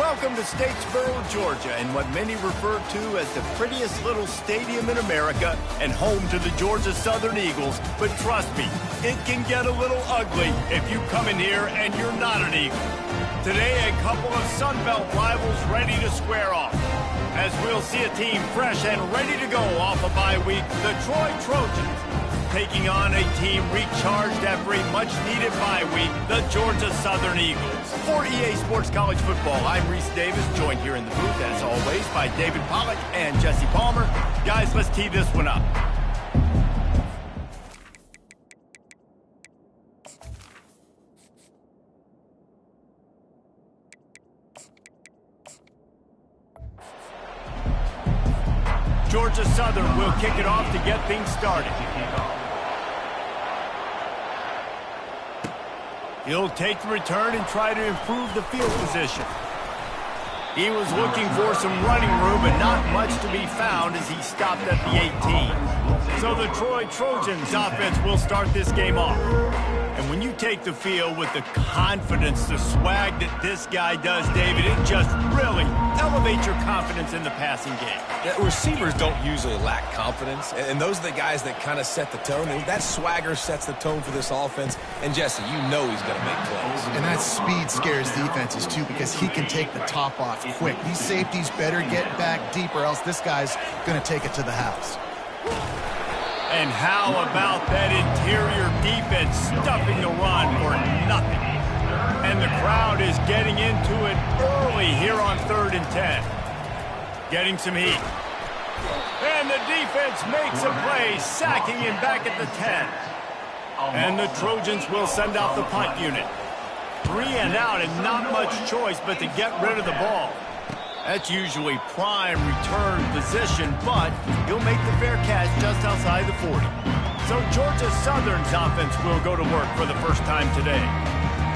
Welcome to Statesboro, Georgia, and what many refer to as the prettiest little stadium in America and home to the Georgia Southern Eagles. But trust me, it can get a little ugly if you come in here and you're not an Eagle. Today, a couple of Sun Belt rivals ready to square off. As we'll see a team fresh and ready to go off a bye week, the Troy Trojans taking on a team recharged after a much-needed bye week, the Georgia Southern Eagles. For EA Sports College Football, I'm Reese Davis, joined here in the booth, as always, by David Pollack and Jesse Palmer. Guys, let's tee this one up. Georgia Southern will kick it off to get things started. He'll take the return and try to improve the field position. He was looking for some running room, but not much to be found as he stopped at the 18. So the Troy Trojans offense will start this game off. And when you take the field with the confidence, the swag that this guy does, David, it just really elevates your confidence in the passing game. Yeah, receivers don't usually lack confidence, and those are the guys that kind of set the tone. And that swagger sets the tone for this offense. And Jesse, you know he's going to make plays. And that speed scares defenses too, because he can take the top off quick. These safeties better get back deep, or else this guy's going to take it to the house. And how about that interior defense stuffing the run for nothing? And the crowd is getting into it early here on 3rd and 10. Getting some heat. And the defense makes a play, sacking him back at the 10. And the Trojans will send out the punt unit. 3 and out and not much choice but to get rid of the ball. That's usually prime return position, but he'll make the fair catch just outside the 40. So Georgia Southern's offense will go to work for the first time today.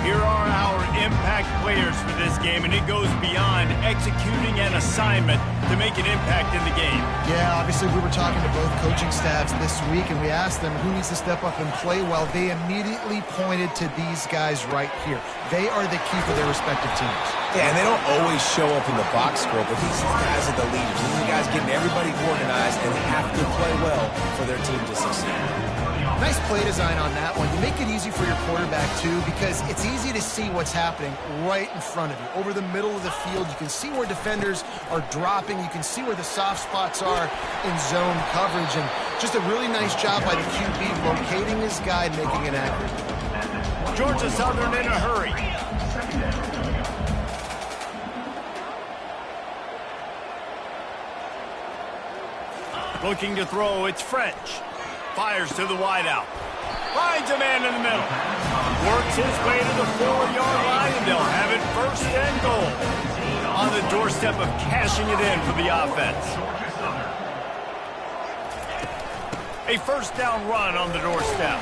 Here are our impact players for this game, and it goes beyond executing an assignment to make an impact in the game. Yeah, obviously we were talking to both coaching staffs this week, and we asked them who needs to step up and play well. They immediately pointed to these guys right here. They are the key for their respective teams. Yeah, and they don't always show up in the box score, but these guys are the leaders. These are the guys getting everybody organized, and they have to play well for their team to succeed. Nice play design on that one. You make it easy for your quarterback, too, because it's easy to see what's happening right in front of you. Over the middle of the field, you can see where defenders are dropping. You can see where the soft spots are in zone coverage. And just a really nice job by the QB locating his guy and making it accurate. Georgia Southern in a hurry. Looking to throw, it's French. Fires to the wideout. Finds a man in the middle. Works his way to the 4-yard line, and they'll have it 1st and goal. On the doorstep of cashing it in for the offense. A 1st down run on the doorstep.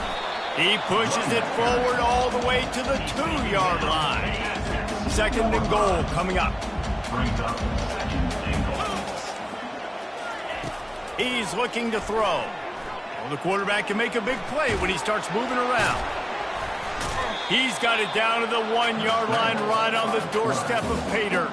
He pushes it forward all the way to the 2-yard line. 2nd and goal coming up. He's looking to throw. Well, the quarterback can make a big play when he starts moving around. He's got it down to the 1-yard line right on the doorstep of Pater.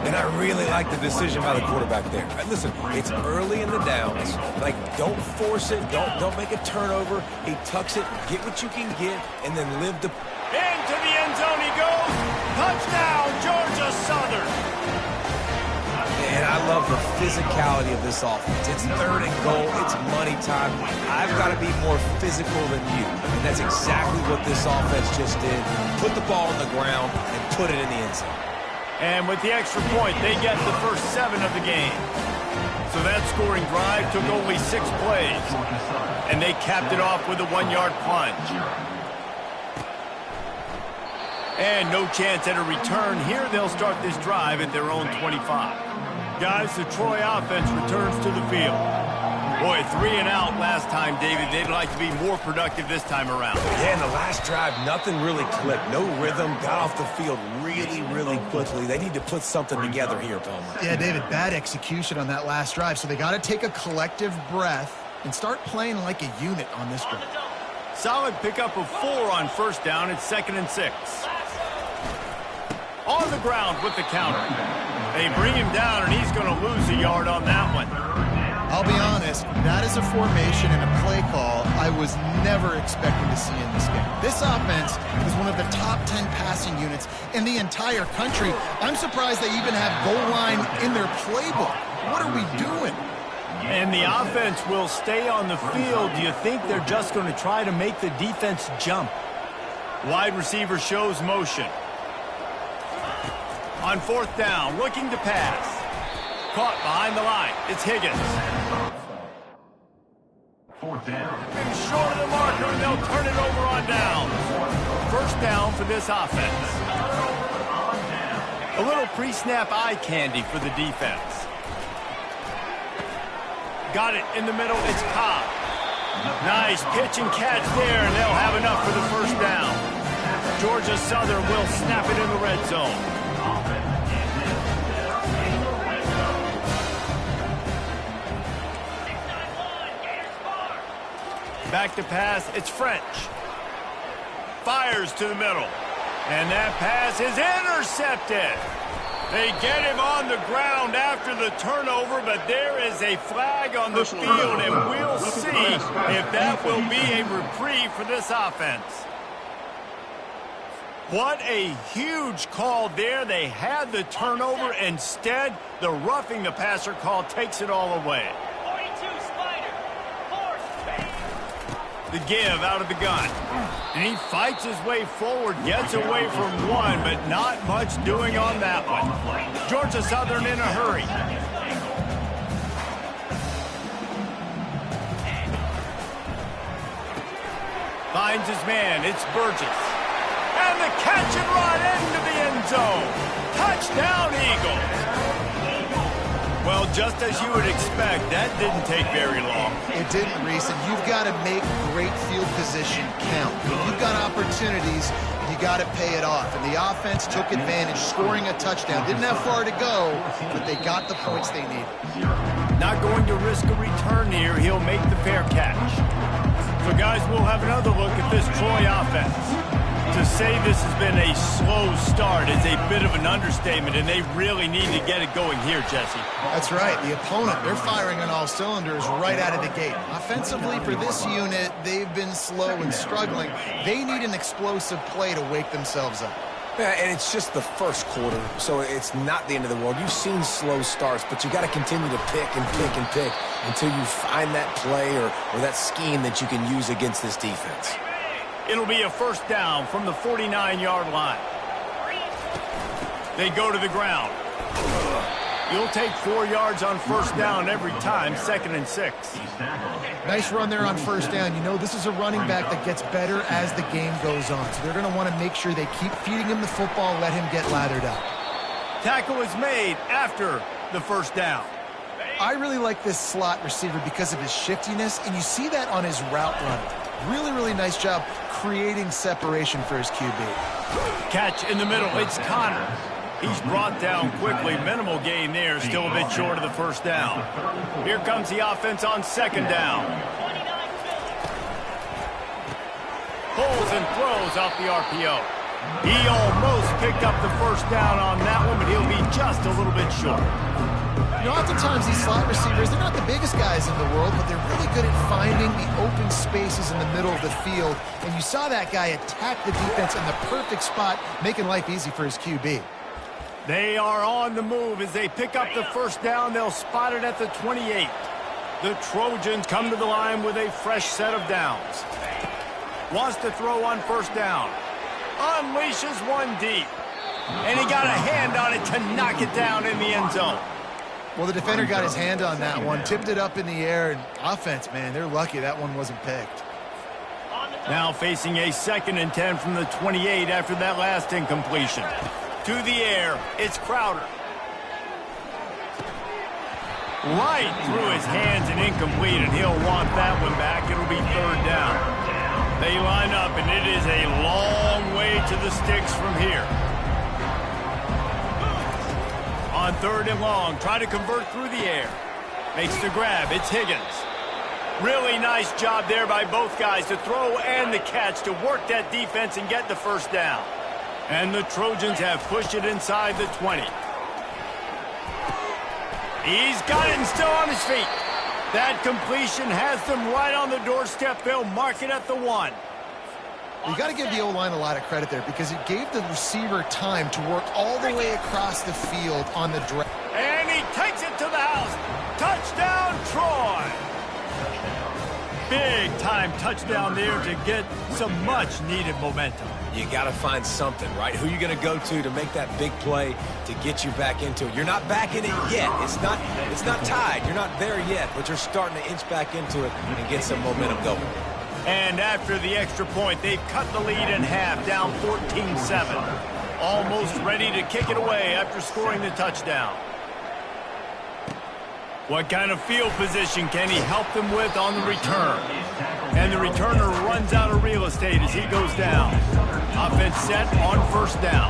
And I really like the decision by the quarterback there. Listen, it's early in the downs. Like, don't force it. Don't make a turnover. He tucks it, get what you can get, and then live to... Into the end zone he goes. Touchdown, Georgia Southern. And I love the physicality of this offense. It's 3rd and goal. It's money time. I've got to be more physical than you. And that's exactly what this offense just did. Put the ball on the ground and put it in the end zone. And with the extra point, they get the first 7 of the game. So that scoring drive took only 6 plays. And they capped it off with a 1-yard plunge. And no chance at a return. Here they'll start this drive at their own 25. Guys, the Troy offense returns to the field. Boy, 3 and out last time, David. They'd like to be more productive this time around. Yeah, in the last drive, nothing really clicked. No rhythm, got off the field really quickly. They need to put something together here, Palmer. Yeah, David, bad execution on that last drive, so they got to take a collective breath and start playing like a unit on this drive. Solid pickup of 4 on 1st down. It's 2nd and 6. On the ground with the counter. They bring him down, and he's going to lose a yard on that one. I'll be honest, that is a formation and a play call I was never expecting to see in this game. This offense is one of the top 10 passing units in the entire country. I'm surprised they even have goal line in their playbook. What are we doing? And the offense will stay on the field. Do you think they're just going to try to make the defense jump? Wide receiver shows motion. On fourth down, looking to pass. Caught behind the line. It's Higgins. Fourth down. And short of the marker, and they'll turn it over on down. First down for this offense. A little pre-snap eye candy for the defense. Got it in the middle. It's Cobb. Nice pitch and catch there, and they'll have enough for the first down. Georgia Southern will snap it in the red zone. Back to pass, it's French. Fires to the middle. And that pass is intercepted. They get him on the ground after the turnover, but there is a flag on the field, and we'll see if that will be a reprieve for this offense. What a huge call there. They had the turnover. Instead, the roughing the passer call takes it all away. The give out of the gun. And he fights his way forward, gets away from one, but not much doing on that one. Georgia Southern in a hurry. Finds his man, it's Burgess. And the catch and run into the end zone. Touchdown, Eagles. Well, just as you would expect, that didn't take very long. It didn't, Reese, and you've got to make great field position count. When you've got opportunities, you got to pay it off. And the offense took advantage, scoring a touchdown. Didn't have far to go, but they got the points they needed. Not going to risk a return here. He'll make the fair catch. So, guys, we'll have another look at this Troy offense. To say this has been a slow start is a bit of an understatement, and they really need to get it going here, Jesse. That's right. The opponent, they're firing on all cylinders right out of the gate. Offensively, for this unit, they've been slow and struggling. They need an explosive play to wake themselves up. Yeah, and it's just the first quarter, so it's not the end of the world. You've seen slow starts, but you got to continue to pick and pick and pick until you find that play or that scheme that you can use against this defense. It'll be a first down from the 49-yard line. They go to the ground. You'll take 4 yards on first down every time, 2nd and 6. Nice run there on first down. You know, this is a running back that gets better as the game goes on. So they're going to want to make sure they keep feeding him the football, let him get lathered up. Tackle is made after the first down. I really like this slot receiver because of his shiftiness, and you see that on his route running. Really, really nice job creating separation for his QB. Catch in the middle. It's Connor. He's brought down quickly. Minimal gain there. Still a bit short of the first down. Here comes the offense on second down. Pulls and throws off the RPO. He almost picked up the first down on that one, but he'll be just a little bit short. You know, oftentimes these slot receivers, they're not the biggest guys in the world, but they're really good at finding the open spaces in the middle of the field. And you saw that guy attack the defense in the perfect spot, making life easy for his QB. They are on the move as they pick up the first down. They'll spot it at the 28. The Trojans come to the line with a fresh set of downs. Wants to throw on first down. Unleashes one deep. And he got a hand on it to knock it down in the end zone. Well, the defender got his hand on that one, tipped it up in the air, and offense, man, they're lucky that one wasn't picked. Now facing a 2nd and 10 from the 28 after that last incompletion. To the air, it's Crowder. Right through his hands and incomplete, and he'll want that one back. It'll be third down. They line up, and it is a long way to the sticks from here. On 3rd and long, try to convert through the air. Makes the grab. It's Higgins. Really nice job there by both guys to throw and the catch to work that defense and get the first down. And the Trojans have pushed it inside the 20. He's got it and still on his feet. That completion has them right on the doorstep. They'll mark it at the 1. You got to give the O-line a lot of credit there because it gave the receiver time to work all the way across the field on the draft. And he takes it to the house. Touchdown, Troy. Big-time touchdown there to get some much-needed momentum. You got to find something, right? Who are you going to go to make that big play to get you back into it? You're not back in it yet. It's not tied. You're not there yet, but you're starting to inch back into it and get some momentum going. And after the extra point, they've cut the lead in half, down 14-7. Almost ready to kick it away after scoring the touchdown. What kind of field position can he help them with on the return? And the returner runs out of real estate as he goes down. Offense set on first down.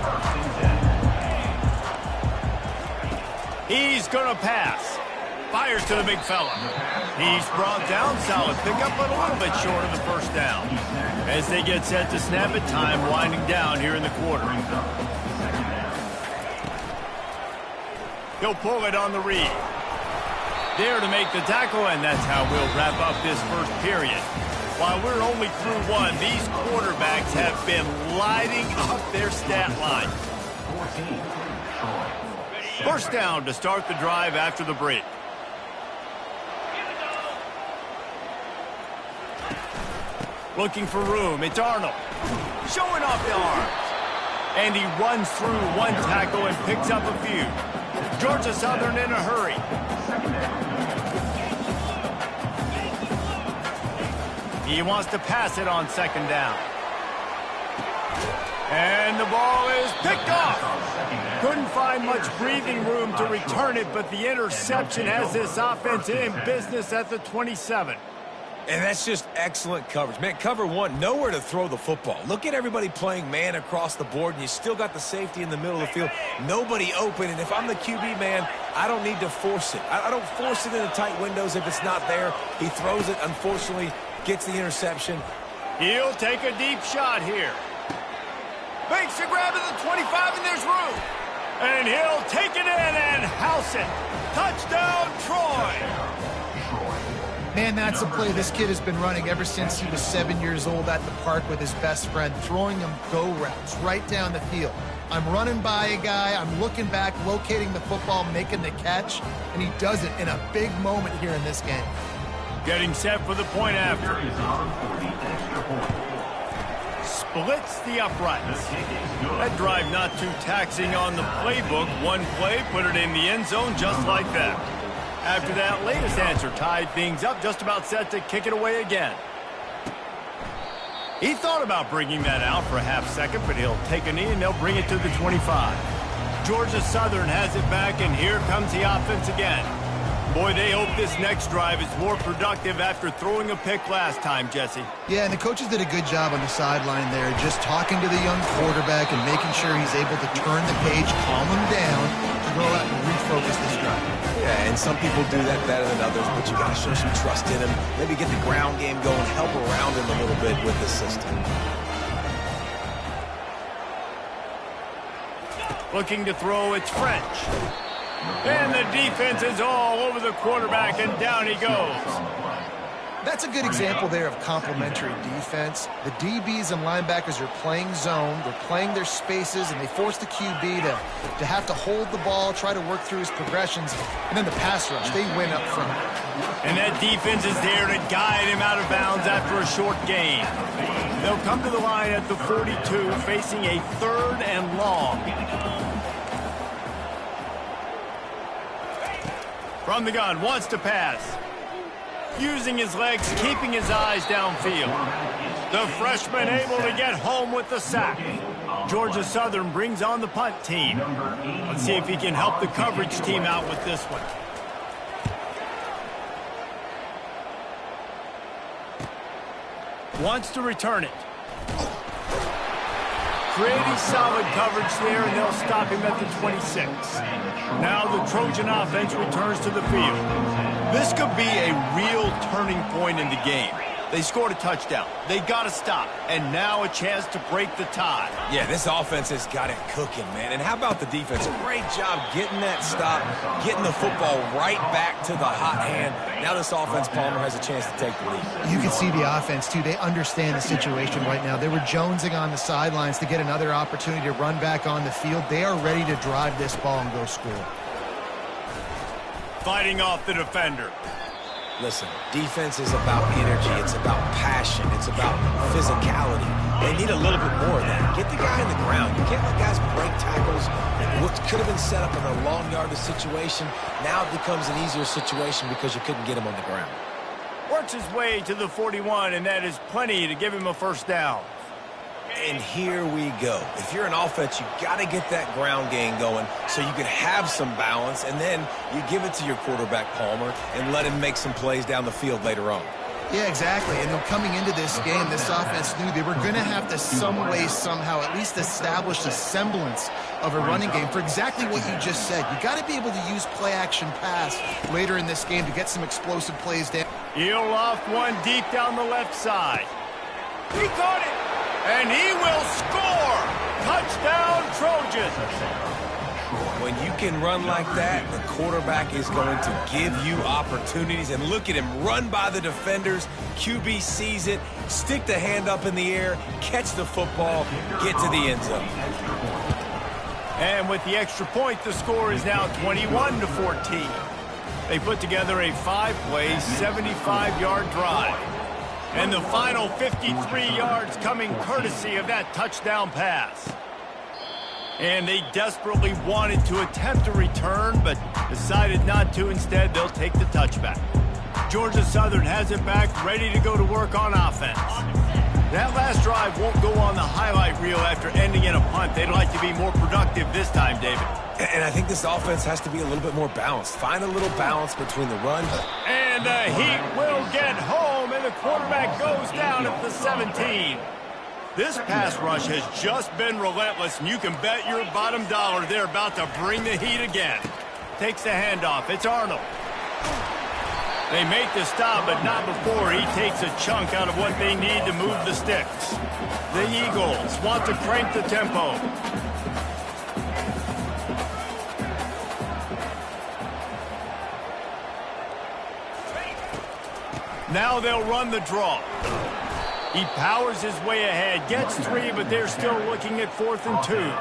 He's going to pass. Fires to the big fella. He's brought down, solid pickup, but a little bit short of the first down. As they get set to snap it, time winding down here in the quarter. He'll pull it on the read. There to make the tackle, and that's how we'll wrap up this first period. While we're only through one, these quarterbacks have been lighting up their stat line. First down to start the drive after the break. Looking for room. It's Arnold. Showing off the arms. And he runs through one tackle and picks up a few. Georgia Southern in a hurry. He wants to pass it on second down. And the ball is picked off. Couldn't find much breathing room to return it, but the interception has this offense in business at the 27. And that's just excellent coverage. Man, cover one, nowhere to throw the football. Look at everybody playing man across the board, and you still got the safety in the middle of the field. Nobody open, and if I'm the QB, man, I don't need to force it. I don't force it into tight windows if it's not there. He throws it, unfortunately, gets the interception. He'll take a deep shot here. Makes a grab at the 25, and there's room. And he'll take it in and house it. Touchdown, Troy. Man, that's a play this kid has been running ever since he was 7 years old at the park with his best friend, throwing him go routes right down the field. I'm running by a guy, I'm looking back, locating the football, making the catch, and he does it in a big moment here in this game. Getting set for the point after. Splits the uprights. That drive not too taxing on the playbook. One play, put it in the end zone just like that. After that latest answer tied things up, just about set to kick it away again. He thought about bringing that out for a half second, but he'll take a knee and they'll bring it to the 25. Georgia Southern has it back, and here comes the offense again. Boy, they hope this next drive is more productive after throwing a pick last time, Jesse. Yeah, and the coaches did a good job on the sideline there, just talking to the young quarterback and making sure he's able to turn the page, calm him down, to go out and refocus this drive. Yeah, and some people do that better than others, but you got to show some trust in him. Maybe get the ground game going, help around him a little bit with the system. Looking to throw, it's French. And the defense is all over the quarterback, and down he goes. That's a good example there of complementary defense. The DBs and linebackers are playing zone, they're playing their spaces, and they force the QB to have to hold the ball, try to work through his progressions, and then the pass rush, they win up front. And that defense is there to guide him out of bounds after a short gain. They'll come to the line at the 42, facing a 3rd and long. From the gun, wants to pass. Using his legs, keeping his eyes downfield. The freshman able to get home with the sack. Georgia Southern brings on the punt team. Let's see if he can help the coverage team out with this one. Wants to return it. Pretty solid coverage there, and they'll stop him at the 26. Now the Trojan offense returns to the field. This could be a real turning point in the game. They scored a touchdown. They got to stop. And now a chance to break the tie. Yeah, this offense has got it cooking, man. And how about the defense? Great job getting that stop, getting the football right back to the hot hand. Now this offense, Palmer, has a chance to take the lead. You can see the offense, too. They understand the situation right now. They were jonesing on the sidelines to get another opportunity to run back on the field. They are ready to drive this ball and go score. Fighting off the defender. Listen, defense is about energy. It's about passion. It's about physicality. They need a little bit more of that. Get the guy in the ground. You can't let guys break tackles. What could have been set up in a long yardage situation, now it becomes an easier situation because you couldn't get him on the ground. Works his way to the 41, and that is plenty to give him a first down. And here we go. If you're an offense, you got to get that ground game going so you can have some balance, and then you give it to your quarterback, Palmer, and let him make some plays down the field later on. Yeah, exactly. And coming into this game, this offense knew they were going to have to some way, somehow, at least establish a semblance of a running game for exactly what you just said. You got to be able to use play-action pass later in this game to get some explosive plays down. He'll loft one deep down the left side. He caught it, and he will score. Touchdown, Trojans. When you can run like that, the quarterback is going to give you opportunities. And look at him run by the defenders. QB sees it, stick the hand up in the air, catch the football, get to the end zone. And with the extra point, the score is now 21-14. They put together a 5-play, 75-yard drive. And the final 53 yards coming courtesy of that touchdown pass. And they desperately wanted to attempt a return, but decided not to. Instead, they'll take the touchback. Georgia Southern has it back, ready to go to work on offense. That last drive won't go on the highlight reel after ending in a punt. They'd like to be more productive this time, David. And I think this offense has to be a little bit more balanced. Find a little balance between the run. And the Heat will get home, and the quarterback goes down at the 17. This pass rush has just been relentless, and you can bet your bottom dollar they're about to bring the heat again. Takes the handoff. It's Arnold. They make the stop, but not before he takes a chunk out of what they need to move the sticks. The Eagles want to crank the tempo. Now they'll run the draw. He powers his way ahead, gets 3, but they're still looking at 4th and 2.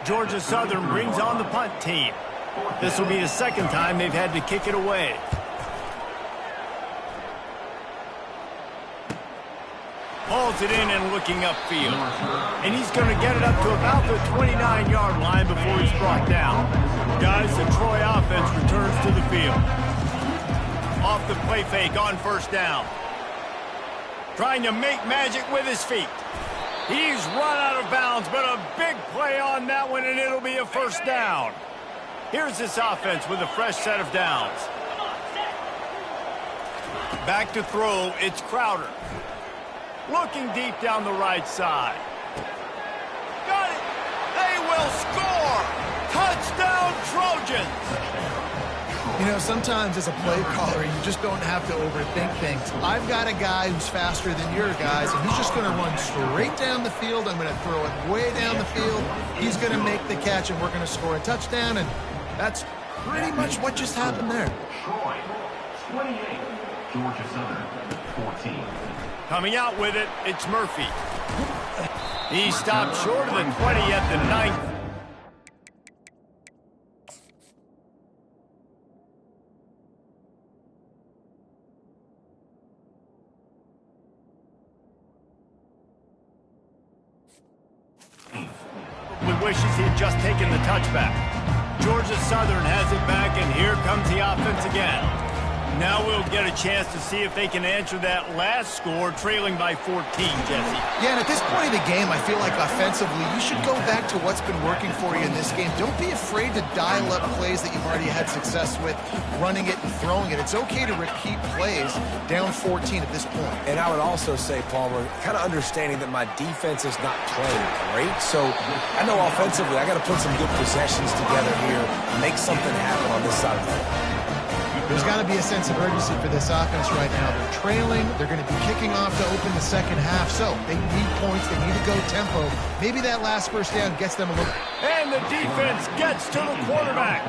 Georgia Southern brings on the punt team. This will be the second time they've had to kick it away. Hauls it in and looking upfield. And he's going to get it up to about the 29-yard line before he's brought down. Guys, the Troy offense returns to the field. Off the play fake on first down. Trying to make magic with his feet. He's run out of bounds, but a big play on that one, and it'll be a first down. Here's this offense with a fresh set of downs. Back to throw, it's Crowder. Looking deep down the right side. Got it! They will score! Touchdown, Trojans! You know, sometimes as a play caller, you just don't have to overthink things. I've got a guy who's faster than your guys, and he's just going to run straight down the field. I'm going to throw it way down the field. He's going to make the catch, and we're going to score a touchdown, and that's pretty much what just happened there. Troy, 28, Georgia Southern, 14. Coming out with it, it's Murphy. He stopped short of the 20 at the 9th. Wishes he had just taken the touchback. Georgia Southern has it back, and here comes the offense again. Now we'll get a chance to see if they can answer that last score, trailing by 14, Jesse. Yeah, and at this point of the game, I feel like offensively, you should go back to what's been working for you in this game. Don't be afraid to dial up plays that you've already had success with, running it and throwing it. It's okay to repeat plays down 14 at this point. And I would also say, Palmer, kind of understanding that my defense is not playing great. So I know offensively, I got to put some good possessions together here, make something happen on this side of the ball. There's got to be a sense of urgency for this offense right now. They're trailing. They're going to be kicking off to open the second half. So they need points. They need to go tempo. Maybe that last first down gets them a little. And the defense gets to the quarterback.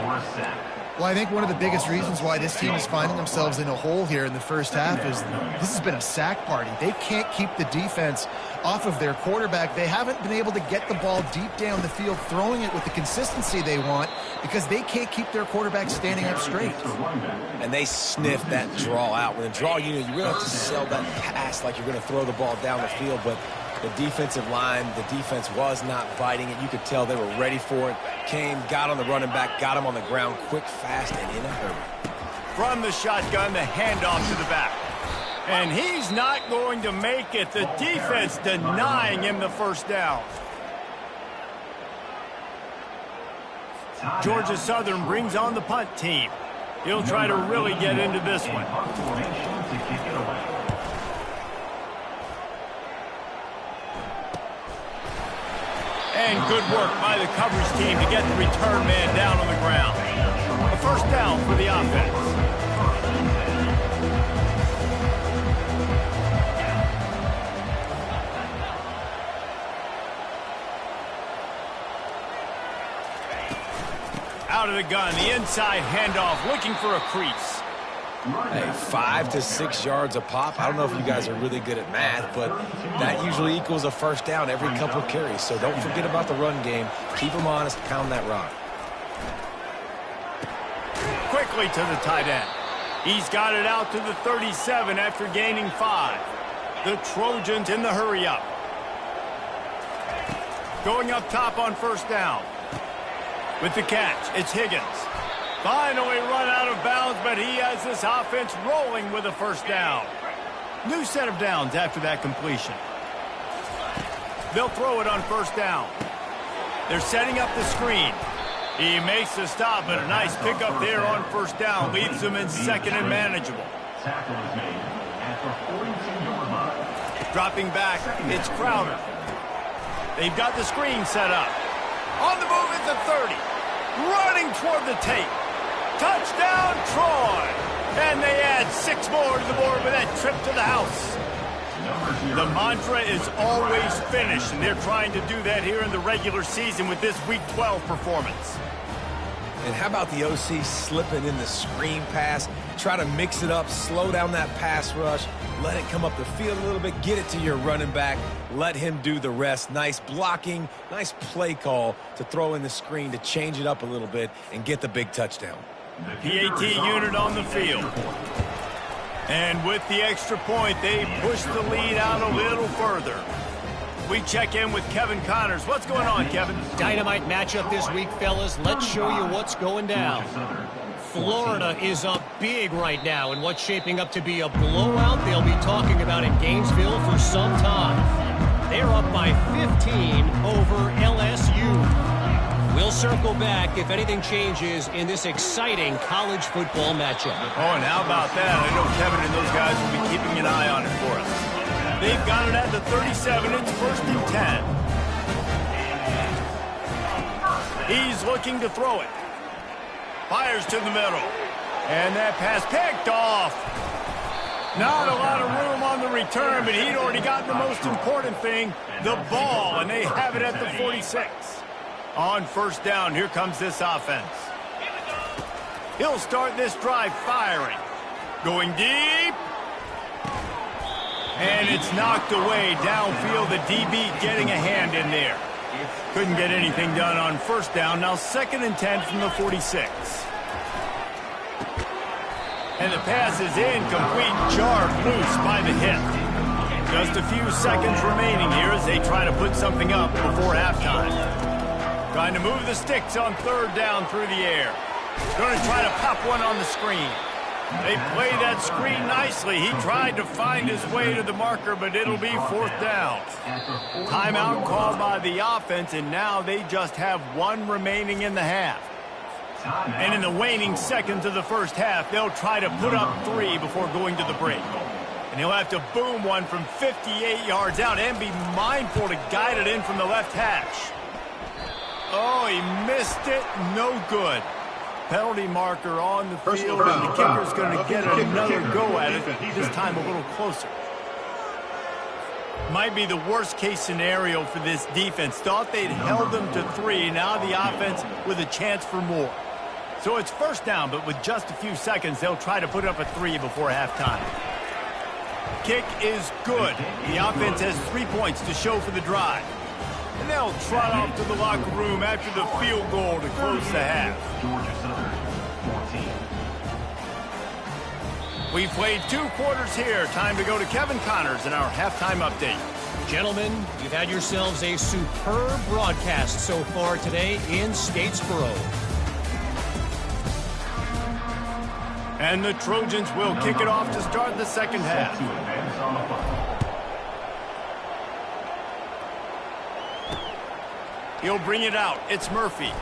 Well, I think one of the biggest reasons why this team is finding themselves in a hole here in the first half is this has been a sack party. They can't keep the defense off of their quarterback. They haven't been able to get the ball deep down the field, throwing it with the consistency they want because they can't keep their quarterback standing up straight. And they sniff that draw out. When a draw unit, you really have to sell that pass like you're going to throw the ball down the field, but the defensive line, the defense was not biting it. You could tell they were ready for it. Came, got on the running back, got him on the ground quick, fast, and in a hurry. From the shotgun, the handoff to the back. And he's not going to make it. The defense denying him the first down. Georgia Southern brings on the punt team. He'll try to really get into this one. And good work by the coverage team to get the return man down on the ground. A first down for the offense. Out of the gun, the inside handoff, looking for a crease. Hey, 5 to 6 yards a pop. I don't know if you guys are really good at math, but that usually equals a first down every couple of carries. So don't forget about the run game. Keep them honest, pound that rock. Quickly to the tight end. He's got it out to the 37 after gaining 5. The Trojans in the hurry up. Going up top on first down. With the catch, it's Higgins. Finally run out of bounds, but he has this offense rolling with a first down. New set of downs after that completion. They'll throw it on first down. They're setting up the screen. He makes the stop, but a nice pickup there on first down. Leaves them in second and manageable. Dropping back, it's Crowder. They've got the screen set up. On the move at the 30. Running toward the tape. Touchdown, Troy! And they add 6 more to the board with that trip to the house. The mantra is always finish, and they're trying to do that here in the regular season with this Week 12 performance. And how about the OC slipping in the screen pass? Try to mix it up, slow down that pass rush, let it come up the field a little bit, get it to your running back, let him do the rest. Nice blocking, nice play call to throw in the screen to change it up a little bit and get the big touchdown. PAT unit on the field. And with the extra point, they push the lead out a little further. We check in with Kevin Connors. What's going on, Kevin? Dynamite matchup this week, fellas. Let's show you what's going down. Florida is up big right now in what's shaping up to be a blowout they'll be talking about in Gainesville for some time. They're up by 15 over LSU. We'll circle back if anything changes in this exciting college football matchup. Oh, and how about that? I know Kevin and those guys will be keeping an eye on it for us. They've got it at the 37. It's first and 10. He's looking to throw it. Fires to the middle. And that pass picked off. Not a lot of room on the return, but he'd already gotten the most important thing, the ball, and they have it at the 46. On first down, here comes this offense. He'll start this drive firing. Going deep. And it's knocked away downfield. The DB getting a hand in there. Couldn't get anything done on first down. Now second and 10 from the 46. And the pass is incomplete, jarred loose by the hip. Just a few seconds remaining here as they try to put something up before halftime. Trying to move the sticks on third down through the air. Going to try to pop one on the screen. They play that screen nicely. He tried to find his way to the marker, but it'll be fourth down. Timeout called by the offense, and now they just have one remaining in the half. And in the waning seconds of the first half, they'll try to put up 3 before going to the break. And he'll have to boom one from 58 yards out and be mindful to guide it in from the left hash. Oh, he missed it. No good. Penalty marker on the field, and the kicker's going to get another go at it, this time a little closer. Might be the worst-case scenario for this defense. Thought they'd held them to 3. Now the offense with a chance for more. So it's first down, but with just a few seconds, they'll try to put up a 3 before halftime. Kick is good. The offense has 3 points to show for the drive. And they'll trot off to the locker room after the field goal to close the half. Georgia Southern, 14. We've played 2 quarters here. Time to go to Kevin Connors in our halftime update. Gentlemen, you've had yourselves a superb broadcast so far today in Statesboro. And the Trojans will kick it off to start the second half. To advance on the football. He'll bring it out. It's Murphy.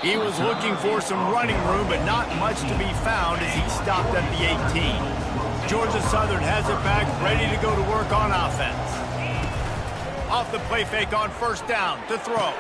He was looking for some running room, but not much to be found as he stopped at the 18. Georgia Southern has it back, ready to go to work on offense. Off the play fake on first down to throw.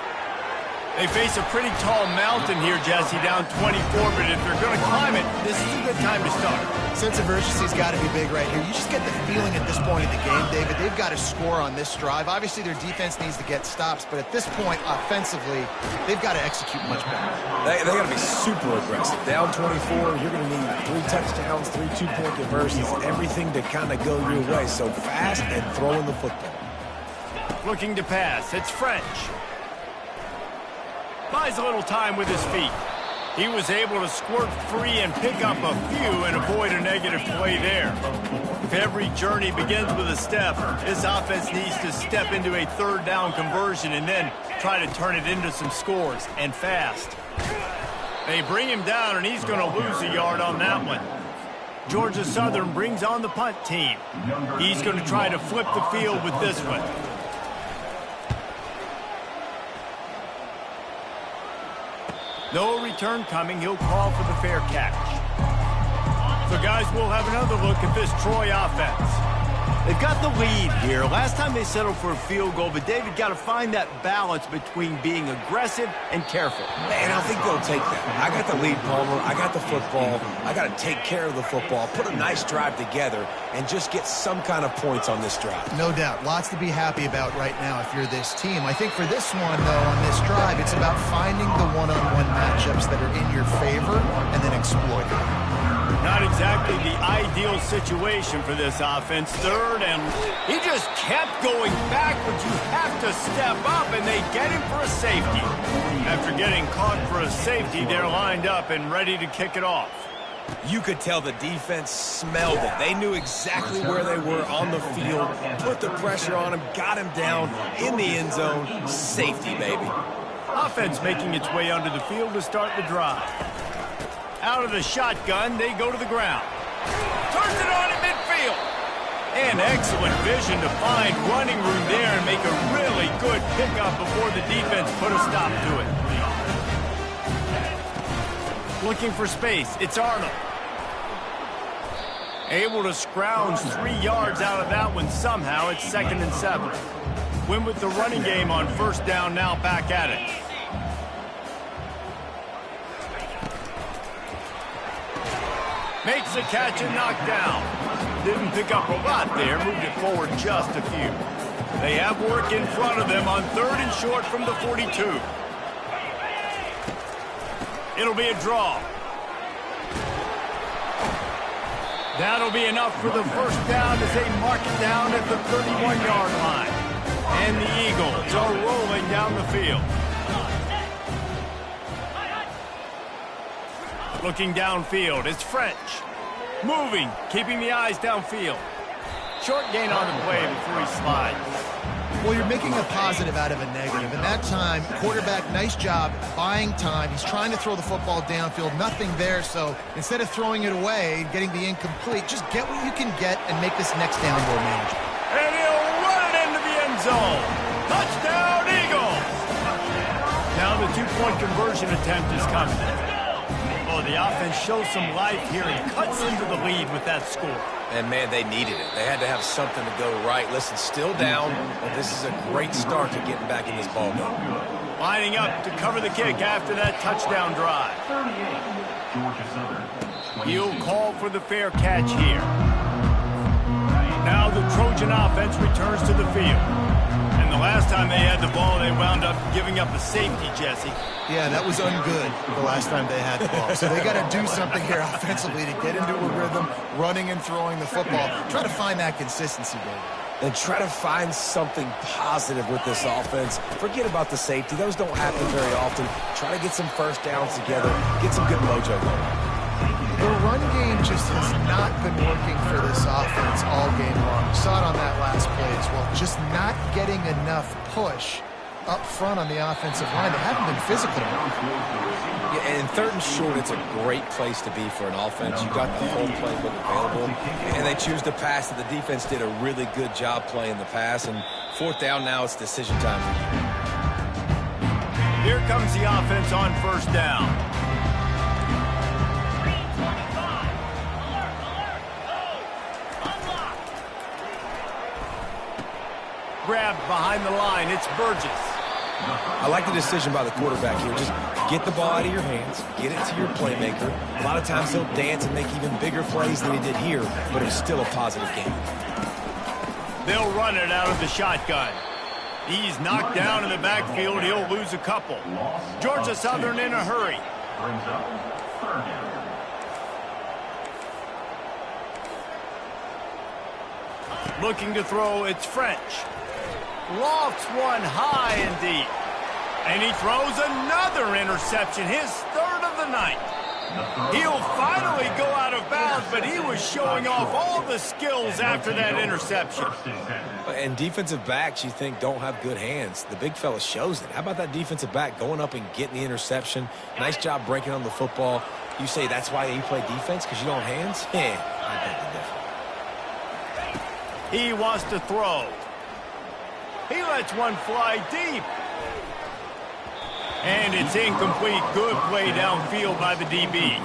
They face a pretty tall mountain here, Jesse, down 24, but if they're going to climb it, this is a good time to start. Sense of urgency's got to be big right here. You just get the feeling at this point in the game, David, they've got to score on this drive. Obviously, their defense needs to get stops, but at this point, offensively, they've got to execute much better. They got to be super aggressive. Down 24, you're going to need 3 touchdowns, 3 two-point conversions, everything to kind of go your way. So fast and throwing the football. Looking to pass. It's French. Buys a little time with his feet. He was able to squirt free and pick up a few and avoid a negative play there. If every journey begins with a step, this offense needs to step into a third down conversion and then try to turn it into some scores, and fast. They bring him down, and he's going to lose a yard on that one. Georgia Southern brings on the punt team. He's going to try to flip the field with this one. No return coming. He'll call for the fair catch. So, guys, we'll have another look at this Troy offense. They've got the lead here. Last time they settled for a field goal, but David got to find that balance between being aggressive and careful. Man, I think they'll take that. I got the lead, Palmer. I got the football. I got to take care of the football, put a nice drive together, and just get some kind of points on this drive. No doubt. Lots to be happy about right now if you're this team. I think for this one, though, on this drive, it's about finding the one-on-one matchups that are in your favor and then exploiting them. Not exactly the ideal situation for this offense. Third, and he just kept going backwards. You have to step up, and they get him for a safety. After getting caught for a safety, they're lined up and ready to kick it off. You could tell the defense smelled it. They knew exactly where they were on the field, put the pressure on him, got him down in the end zone. Safety, baby. Offense making its way onto the field to start the drive. Out of the shotgun, they go to the ground. Turns it on at midfield. And excellent vision to find running room there and make a really good pickup before the defense put a stop to it. Looking for space. It's Arnold. Able to scrounge 3 yards out of that one somehow. It's 2nd and 7. Win with the running game on first down, now back at it. Makes the catch and knocked down. Didn't pick up a lot there, moved it forward just a few. They have work in front of them on 3rd and short from the 42. It'll be a draw. That'll be enough for the first down as they mark it down at the 31-yard line. And the Eagles are rolling down the field. Looking downfield, it's French. Moving, keeping the eyes downfield. Short gain on the play before he slides. Well, you're making a positive out of a negative. And that time, quarterback, nice job buying time. He's trying to throw the football downfield. Nothing there, so instead of throwing it away, getting the incomplete, just get what you can get and make this next down more manageable. And he'll run it into the end zone. Touchdown, Eagles! Now the 2-point conversion attempt is coming. Oh, the The offense shows some life here and cuts into the lead with that score. And, man, they needed it. They had to have something to go right. Listen, still down, but this is a great start to getting back in this ball game. Lining up to cover the kick after that touchdown drive. He'll call for the fair catch here. Now the Trojan offense returns to the field. And the last time they had the ball, they wound up giving up a safety, Jesse. Yeah, that was ungood the last time they had the ball. So they got to do something here offensively to get into a rhythm, running and throwing the football. Try to find that consistency, David. And try to find something positive with this offense. Forget about the safety. Those don't happen very often. Try to get some first downs together. Get some good mojo going. The run game just has not been working for this offense all game long. We saw it on that last play as well. Just not getting enough push up front on the offensive line. They haven't been physical. Yeah, and third and short, it's a great place to be for an offense. You got the whole playbook available, and they choose to pass it. The defense did a really good job playing the pass, and fourth down now, it's decision time for you. Here comes the offense on first down. Grabbed behind the line, it's Burgess. I like the decision by the quarterback here. Just get the ball out of your hands, get it to your playmaker. A lot of times he'll dance and make even bigger plays than he did here, but it's still a positive game. They'll run it out of the shotgun. He's knocked down in the backfield. He'll lose a couple. Georgia Southern in a hurry. Brings up third down. Looking to throw, it's French. Lofts one high and deep. And he throws another interception, his third of the night. He'll finally go out of bounds, but he was showing off all the skills after that interception. And defensive backs, you think, don't have good hands. The big fella shows it. How about that defensive back going up and getting the interception? Nice job breaking on the football. You say that's why you play defense, because you don't have hands? Yeah, I bet the difference. He wants to throw. He lets one fly deep. And it's incomplete. Good play downfield by the DB.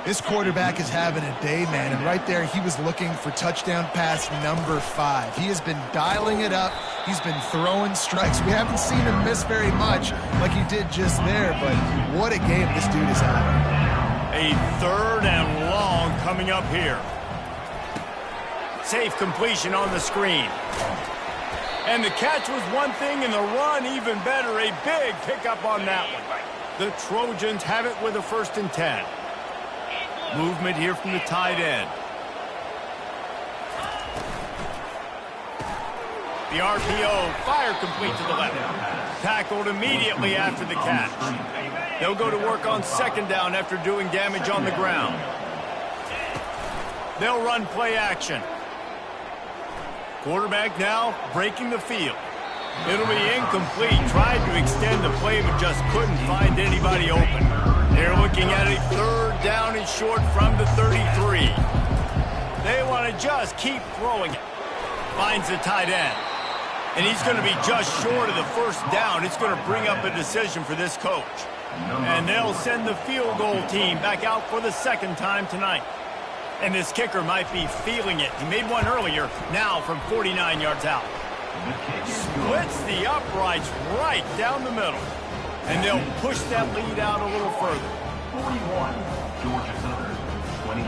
This quarterback is having a day, man, and right there he was looking for touchdown pass number 5. He has been dialing it up. He's been throwing strikes. We haven't seen him miss very much like he did just there, but what a game this dude is having. A third and long coming up here. Safe completion on the screen. And the catch was one thing, and the run even better. A big pickup on that one. The Trojans have it with a 1st and 10. Movement here from the tight end. The RPO, fire complete to the left. Tackled immediately after the catch. They'll go to work on 2nd down after doing damage on the ground. They'll run play action. Quarterback now breaking the field. It'll be incomplete. Tried to extend the play, but just couldn't find anybody open. They're looking at a 3rd down and short from the 33. They want to just keep throwing it. Finds the tight end. And he's going to be just short of the 1st down. It's going to bring up a decision for this coach. And they'll send the field goal team back out for the 2nd time tonight. And this kicker might be feeling it. He made one earlier, now from 49 yards out. Splits the uprights right down the middle. And they'll push that lead out a little further. 41, Georgia Southern, 22.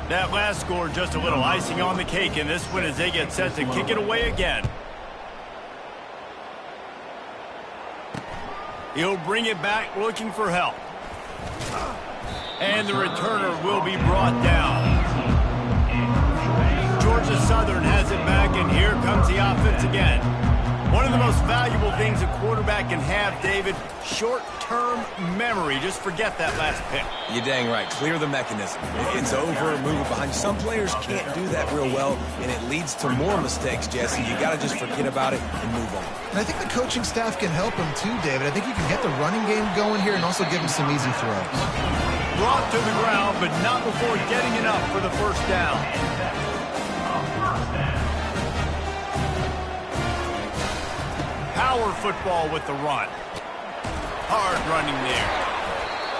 That last score just a little icing on the cake in this one as they get set to kick it away again. He'll bring it back looking for help. And the returner will be brought down. Georgia Southern has it back, and here comes the offense again. One of the most valuable things a quarterback can have, David, short-term memory. Just forget that last pick. You're dang right. Clear the mechanism. It's over, move it behind you. Some players can't do that real well, and it leads to more mistakes, Jesse. You got to just forget about it and move on. And I think the coaching staff can help him too, David. I think you can get the running game going here and also give him some easy throws. Brought to the ground, but not before getting enough for the 1st down. Power football with the run. Hard running there.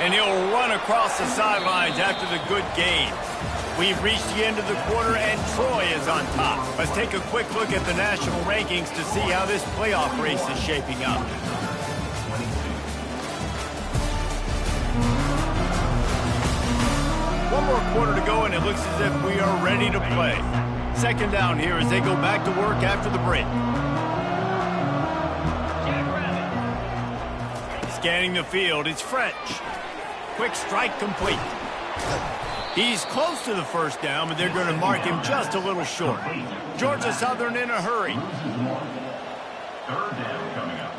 And he'll run across the sidelines after the good gain. We've reached the end of the quarter, and Troy is on top. Let's take a quick look at the national rankings to see how this playoff race is shaping up. One more quarter to go, and it looks as if we are ready to play. Second down here as they go back to work after the break. Scanning the field, it's French. Quick strike complete. He's close to the first down, but they're going to mark him just a little short. Georgia Southern in a hurry. Third down coming up.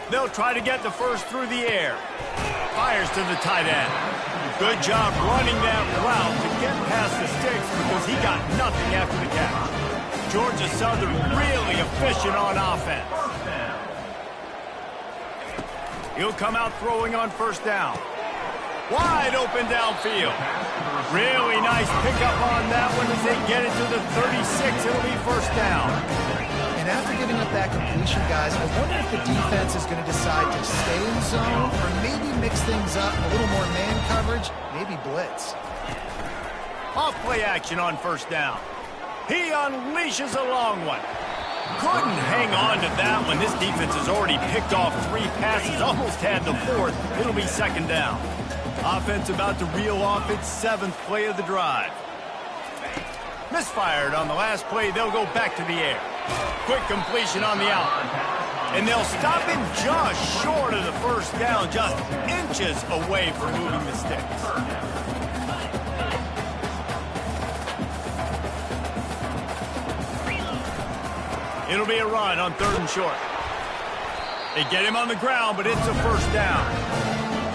They'll try to get the first through the air. Fires to the tight end. Good job running that route to get past the sticks because he got nothing after the catch. Georgia Southern really efficient on offense. He'll come out throwing on first down. Wide open downfield. Really nice pickup on that one as they get it to the 36. It'll be first down. And after giving up that completion, guys, I wonder if the defense is going to decide to stay in zone or maybe mix things up, a little more man coverage, maybe blitz. Off play action on first down. He unleashes a long one. Couldn't hang on to that one. This defense has already picked off 3 passes, almost had the 4th. It'll be second down. Offense about to reel off its 7th play of the drive. Misfired on the last play. They'll go back to the air. Quick completion on the out. And they'll stop him just short of the first down, just inches away from moving the sticks. It'll be a run on 3rd and short. They get him on the ground, but it's a first down.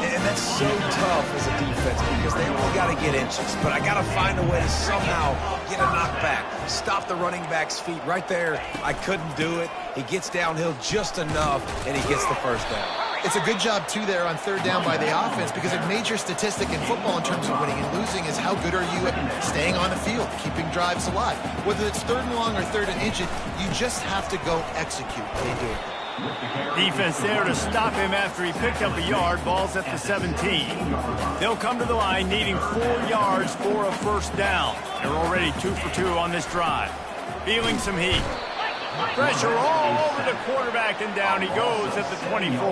And that's so tough as a defense because they only got to get inches. But I got to find a way to somehow get a knockback. Stop the running back's feet right there. I couldn't do it. He gets downhill just enough, and he gets the first down. It's a good job, too, there on 3rd down by the offense because a major statistic in football in terms of winning and losing is how good are you at staying on the field, keeping drives alive. Whether it's 3rd and long or 3rd and inches, you just have to go execute. They do it. Defense there to stop him after he picked up a yard. Ball's at the 17. They'll come to the line needing 4 yards for a first down. They're already 2 for 2 on this drive. Feeling some heat. Pressure all over the quarterback, and down he goes at the 24.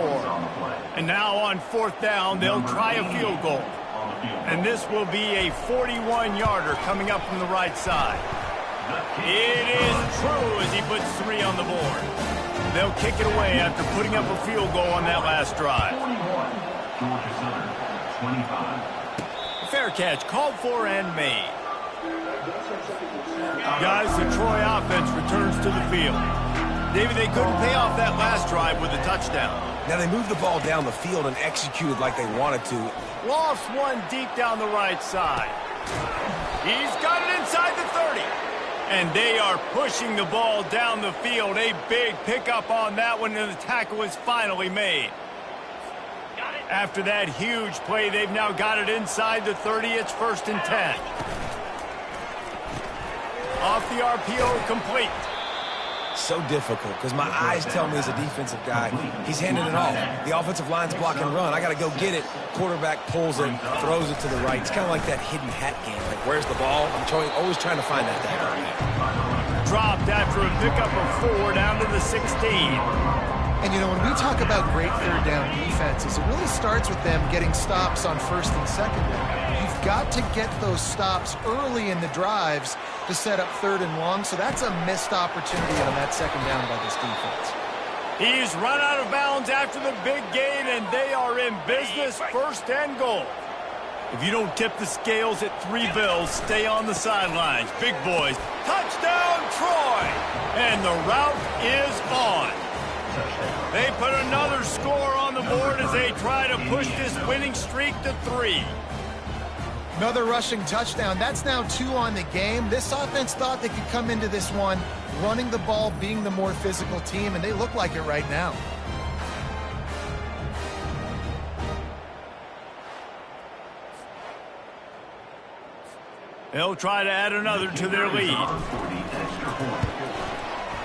And now on 4th down, they'll try a field goal. And this will be a 41-yarder coming up from the right side. It is true as he puts 3 on the board. They'll kick it away after putting up a field goal on that last drive. 41, Georgia Southern, 25. Fair catch called for and made. Guys, the Troy offense returns to the field. David, they couldn't pay off that last drive with a touchdown. Now they moved the ball down the field and executed like they wanted to. Lost one deep down the right side. He's got it inside the 30. And they are pushing the ball down the field. A big pickup on that one, and the tackle is finally made. After that huge play, they've now got it inside the 30. It's 1st and 10. Off the RPO, complete. So difficult because my eyes tell me as a defensive guy, he's handing it off. The offensive line's block and run. I got to go get it. Quarterback pulls it, throws it to the right. It's kind of like that hidden hat game. Like, where's the ball? I'm always trying to find that guy. Dropped after a pickup of 4 down to the 16. And, you know, when we talk about great 3rd down defenses, it really starts with them getting stops on 1st and 2nd down. You've got to get those stops early in the drives to set up 3rd and long, so that's a missed opportunity on that 2nd down by this defense. He's run out of bounds after the big gain, and they are in business, 1st and goal. If you don't tip the scales at 3 bills, stay on the sidelines. Big boys, touchdown Troy! And the route is on. They put another score on the board as they try to push this winning streak to 3. Another rushing touchdown. That's now 2 on the game. This offense thought they could come into this one running the ball, being the more physical team, and they look like it right now. They'll try to add another to their lead.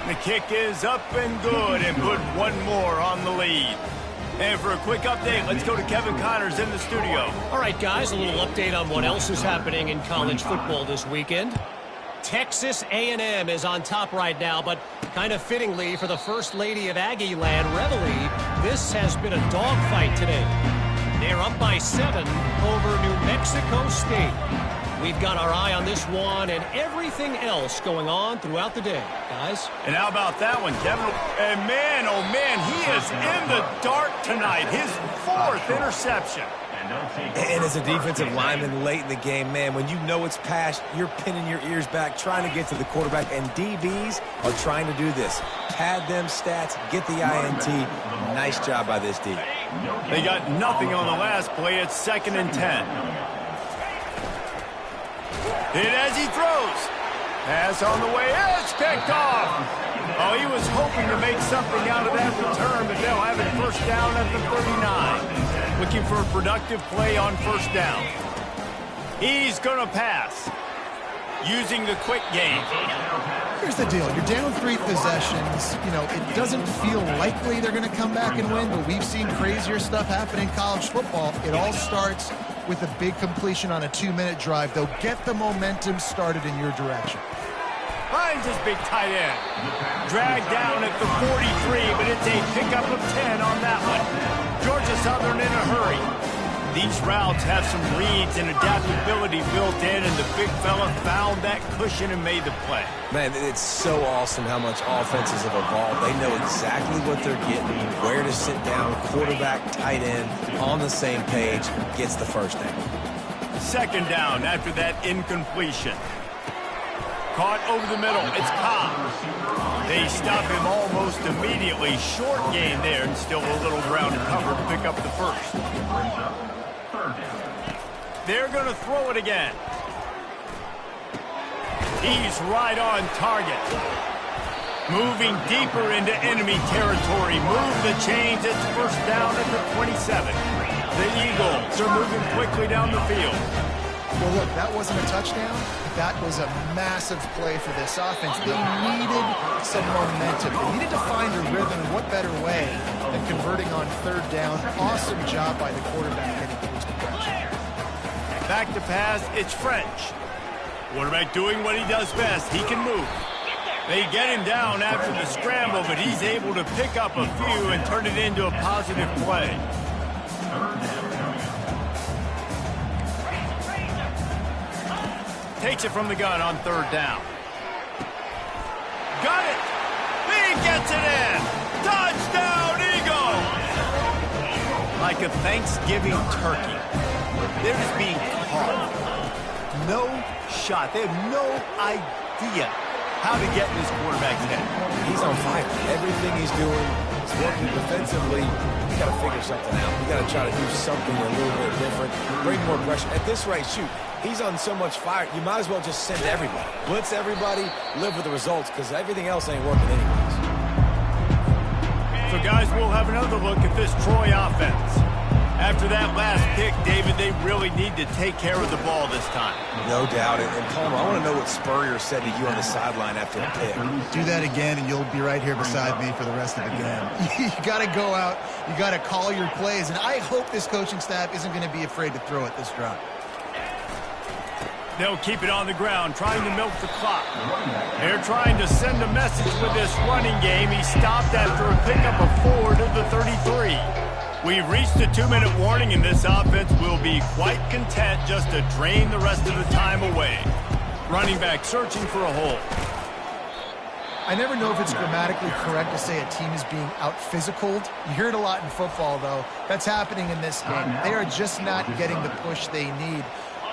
The kick is up and good and put one more on the lead. And for a quick update, let's go to Kevin Connors in the studio. All right, guys, a little update on what else is happening in college football this weekend. Texas A&M is on top right now, but kind of fittingly for the First Lady of Aggie Land, Reveille, this has been a dogfight today. They're up by 7 over New Mexico State. We've got our eye on this one and everything else going on throughout the day, guys. And how about that one, Kevin? And man, oh man, he is in the dark tonight. His 4th interception. And as a defensive lineman late in the game, man, when you know it's passed, you're pinning your ears back, trying to get to the quarterback, and DBs are trying to do this. Pad them stats, get the INT. Nice job by this D. They got nothing on the last play. It's 2nd and 10. Hit as he throws. Pass on the way. It's picked off. Oh, he was hoping to make something out of that return, but they'll have it first down at the 39. Looking for a productive play on first down. He's going to pass. Using the quick game. Here's the deal. You're down 3 possessions. You know, it doesn't feel likely they're going to come back and win, but we've seen crazier stuff happen in college football. It all starts with a big completion on a 2-minute drive. They'll get the momentum started in your direction. Finds his big tight end. Dragged down at the 43, but it's a pickup of 10 on that one. Georgia Southern in a hurry. These routes have some reads and adaptability built in, and the big fella found that cushion and made the play. Man, it's so awesome how much offenses have evolved. They know exactly what they're getting, where to sit down, quarterback, tight end, on the same page, gets the first down. 2nd down after that incompletion. Caught over the middle. It's Cobb. They stop him almost immediately. Short gain there, and still a little ground to cover to pick up the first. They're going to throw it again. He's right on target. Moving deeper into enemy territory. Move the chains. It's first down at the 27. The Eagles are moving quickly down the field. Well, look, that wasn't a touchdown. That was a massive play for this offense. They needed some momentum. They needed to find a rhythm, and what better way than converting on 3rd down. Awesome job by the quarterback getting through his progression. Back to pass, it's French. Quarterback doing what he does best. He can move. They get him down after the scramble, but he's able to pick up a few and turn it into a positive play. Takes it from the gun on 3rd down. Got it! He gets it in! Touchdown, Eagles! Like a Thanksgiving turkey. They're just being caught. No shot. They have no idea how to get in this quarterback's head. He's on fire. Everything he's doing is working defensively. We got to figure something out. We got to try to do something a little bit different. Bring more pressure. At this rate, shoot, he's on so much fire, you might as well just send everybody. Blitz everybody, live with the results, because everything else ain't working anyways. So, guys, we'll have another look at this Troy offense. After that last pick, David, they really need to take care of the ball this time. No doubt. And Palmer, I want to know what Spurrier said to you on the sideline after the pick. Do that again, and you'll be right here beside me for the rest of the game. You got to go out. You got to call your plays. And I hope this coaching staff isn't going to be afraid to throw it this drive. They'll keep it on the ground, trying to milk the clock. They're trying to send a message with this running game. He stopped after a pickup of 4 to the 33. We've reached a 2-minute warning, and this offense will be quite content just to drain the rest of the time away. Running back searching for a hole. I never know if it's grammatically correct to say a team is being out-physicaled. You hear it a lot in football, though. That's happening in this game. They are just not getting the push they need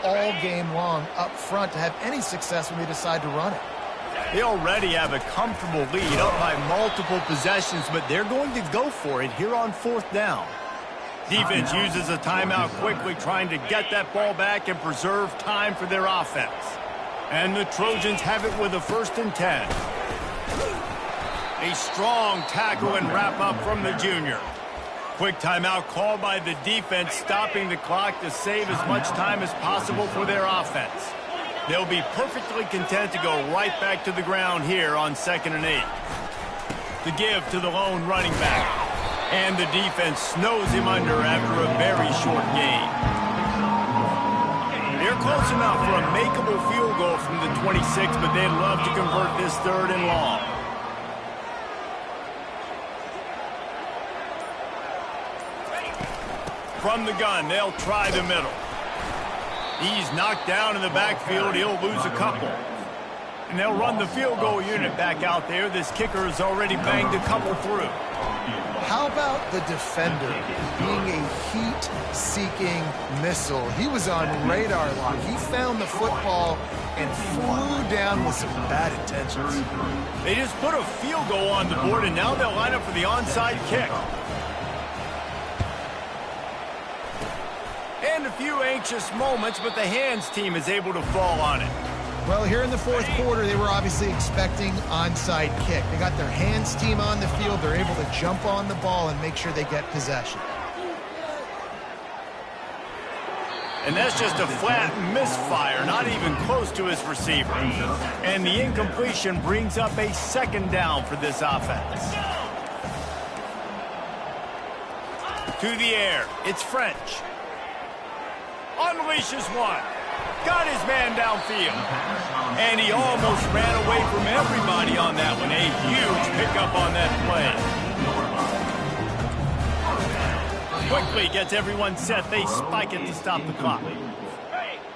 all game long up front to have any success when they decide to run it. They already have a comfortable lead up by multiple possessions, but they're going to go for it here on 4th down. Defense uses a timeout quickly, trying to get that ball back and preserve time for their offense. And the Trojans have it with a 1st and 10. A strong tackle and wrap up from the junior. Quick timeout called by the defense, stopping the clock to save as much time as possible for their offense. They'll be perfectly content to go right back to the ground here on 2nd and 8. The give to the lone running back. And the defense snows him under after a very short gain. They're close enough for a makeable field goal from the 26, but they'd love to convert this 3rd and long. From the gun, they'll try the middle. He's knocked down in the backfield. He'll lose a couple. And they'll run the field goal unit back out there. This kicker has already banged a couple through. How about the defender being a heat-seeking missile? He was on radar lock. He found the football and flew down with some bad intentions. They just put a field goal on the board, and now they'll line up for the onside kick. And a few anxious moments, but the hands team is able to fall on it. Well, here in the 4th quarter, they were obviously expecting onside kick. They got their hands team on the field. They're able to jump on the ball and make sure they get possession. And that's just a flat misfire, not even close to his receiver. And the incompletion brings up a 2nd down for this offense. To the air, it's French. Unleashes one. Got his man downfield. And he almost ran away from everybody on that one. A huge pickup on that play. Quickly gets everyone set. They spike it to stop the clock.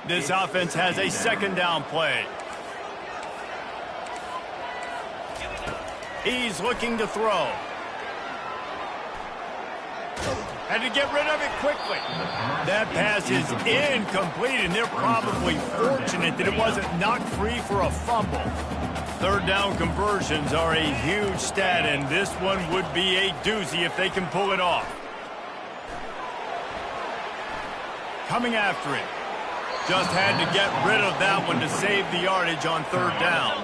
This offense has a 2nd down play. He's looking to throw. Had to get rid of it quickly. That pass is incomplete, and they're probably fortunate that it wasn't knocked free for a fumble. 3rd down conversions are a huge stat, and this one would be a doozy if they can pull it off. Coming after it. Just had to get rid of that one to save the yardage on 3rd down.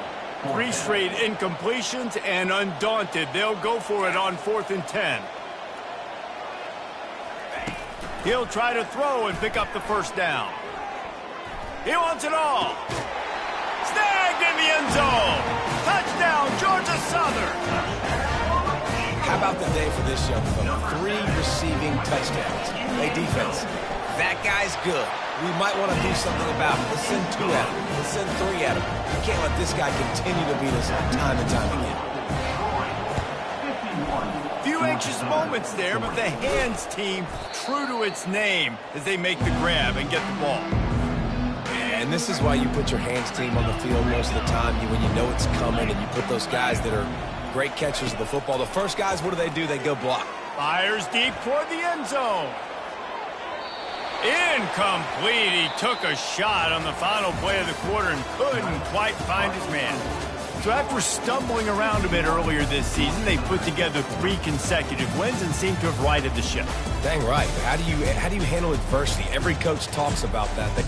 3 straight incompletions, and undaunted, they'll go for it on 4th and 10. He'll try to throw and pick up the 1st down. He wants it all. Snagged in the end zone. Touchdown, Georgia Southern. How about the day for this young fella? 3 receiving touchdowns. Hey, defense, that guy's good. We might want to do something about it. Let's send 2 at him. Let's send 3 at him. We can't let this guy continue to beat us time and time again. Few anxious moments there, but the hands team true to its name as they make the grab and get the ball. And this is why you put your hands team on the field most of the time when you know it's coming, and you put those guys that are great catchers of the football. The first guys, what do? They go block. Fires deep toward the end zone. Incomplete. He took a shot on the final play of the quarter and couldn't quite find his man. So after stumbling around a bit earlier this season, they put together 3 consecutive wins and seem to have righted the ship. Dang right. How do you handle adversity? Every coach talks about that.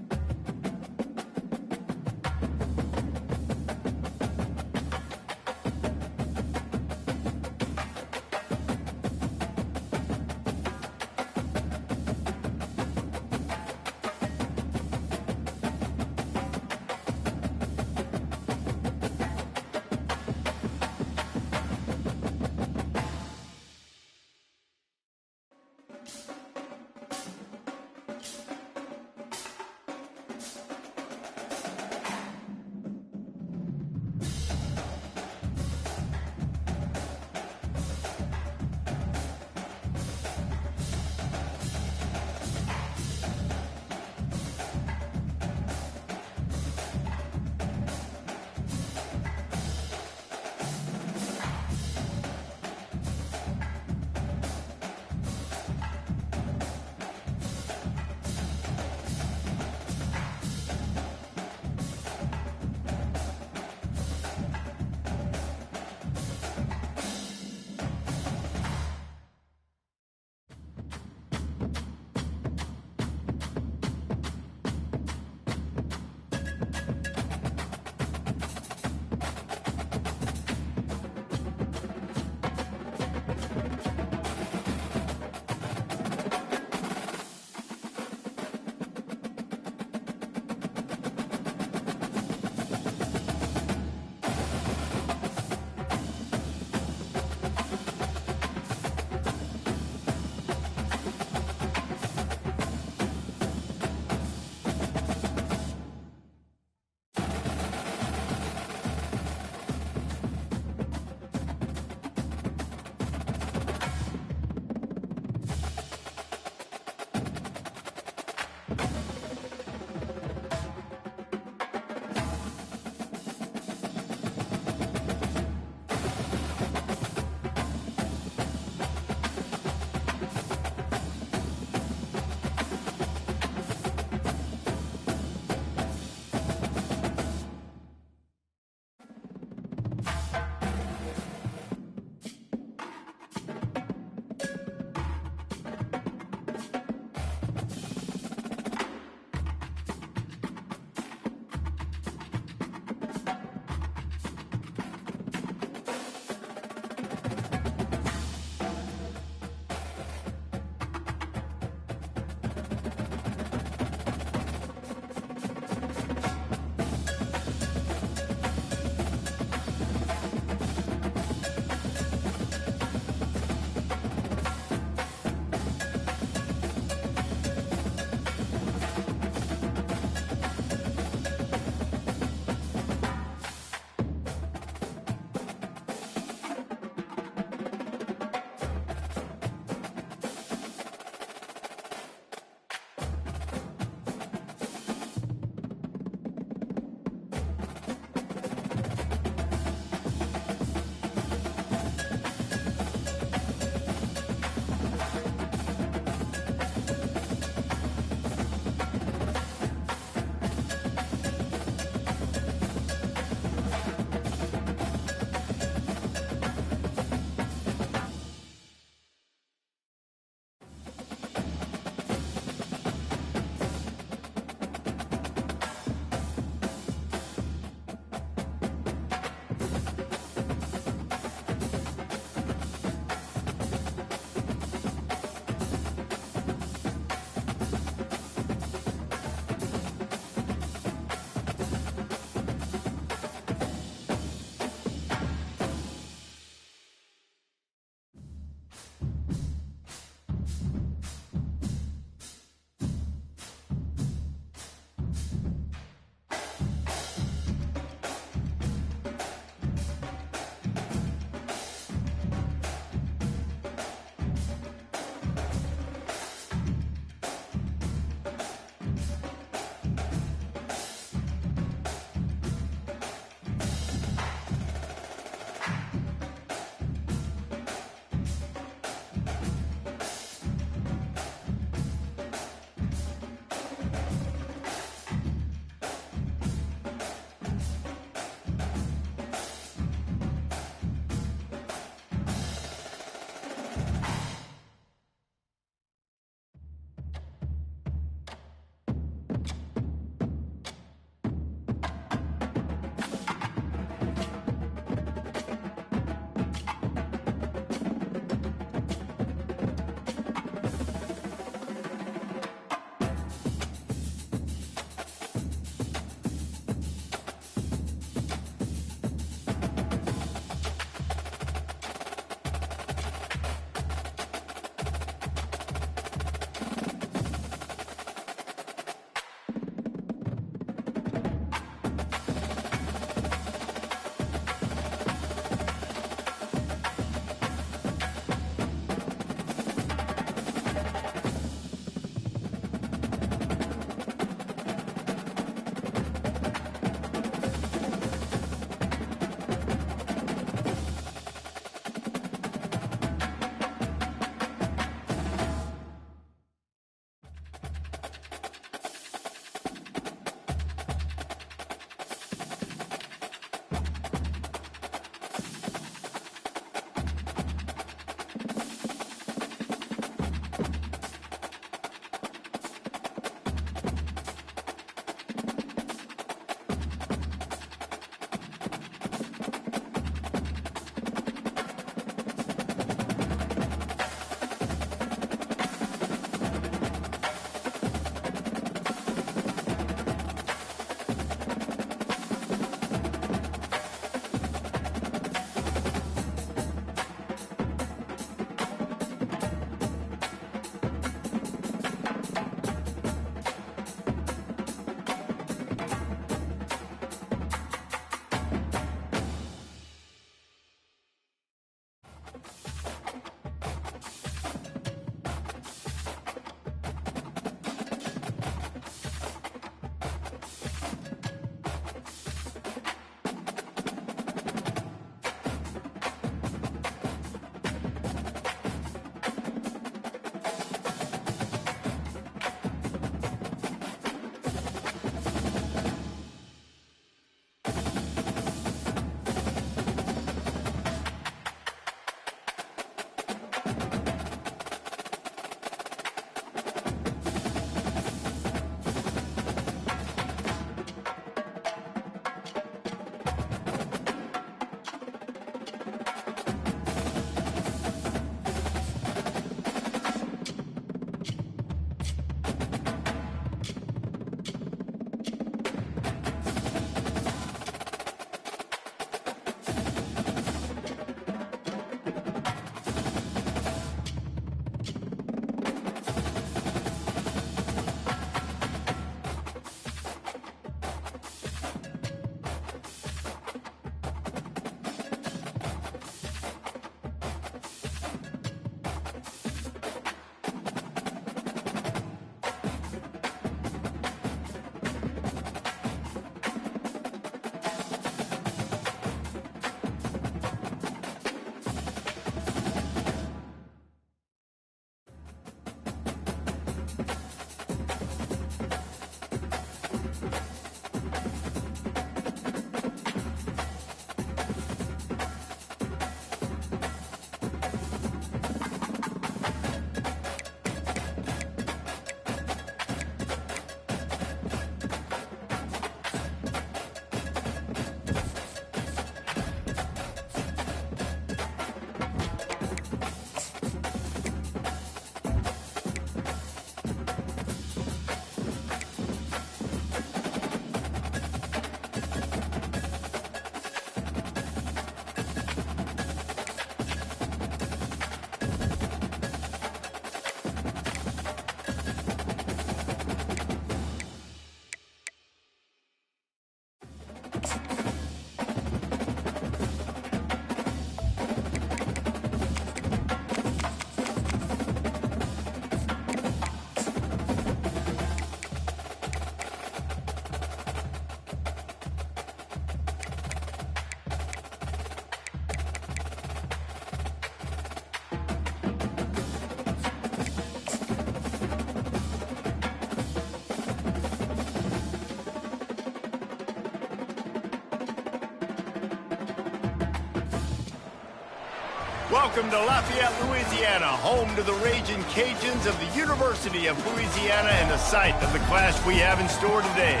Welcome to Lafayette, Louisiana, home to the Raging Cajuns of the University of Louisiana and the site of the clash we have in store today.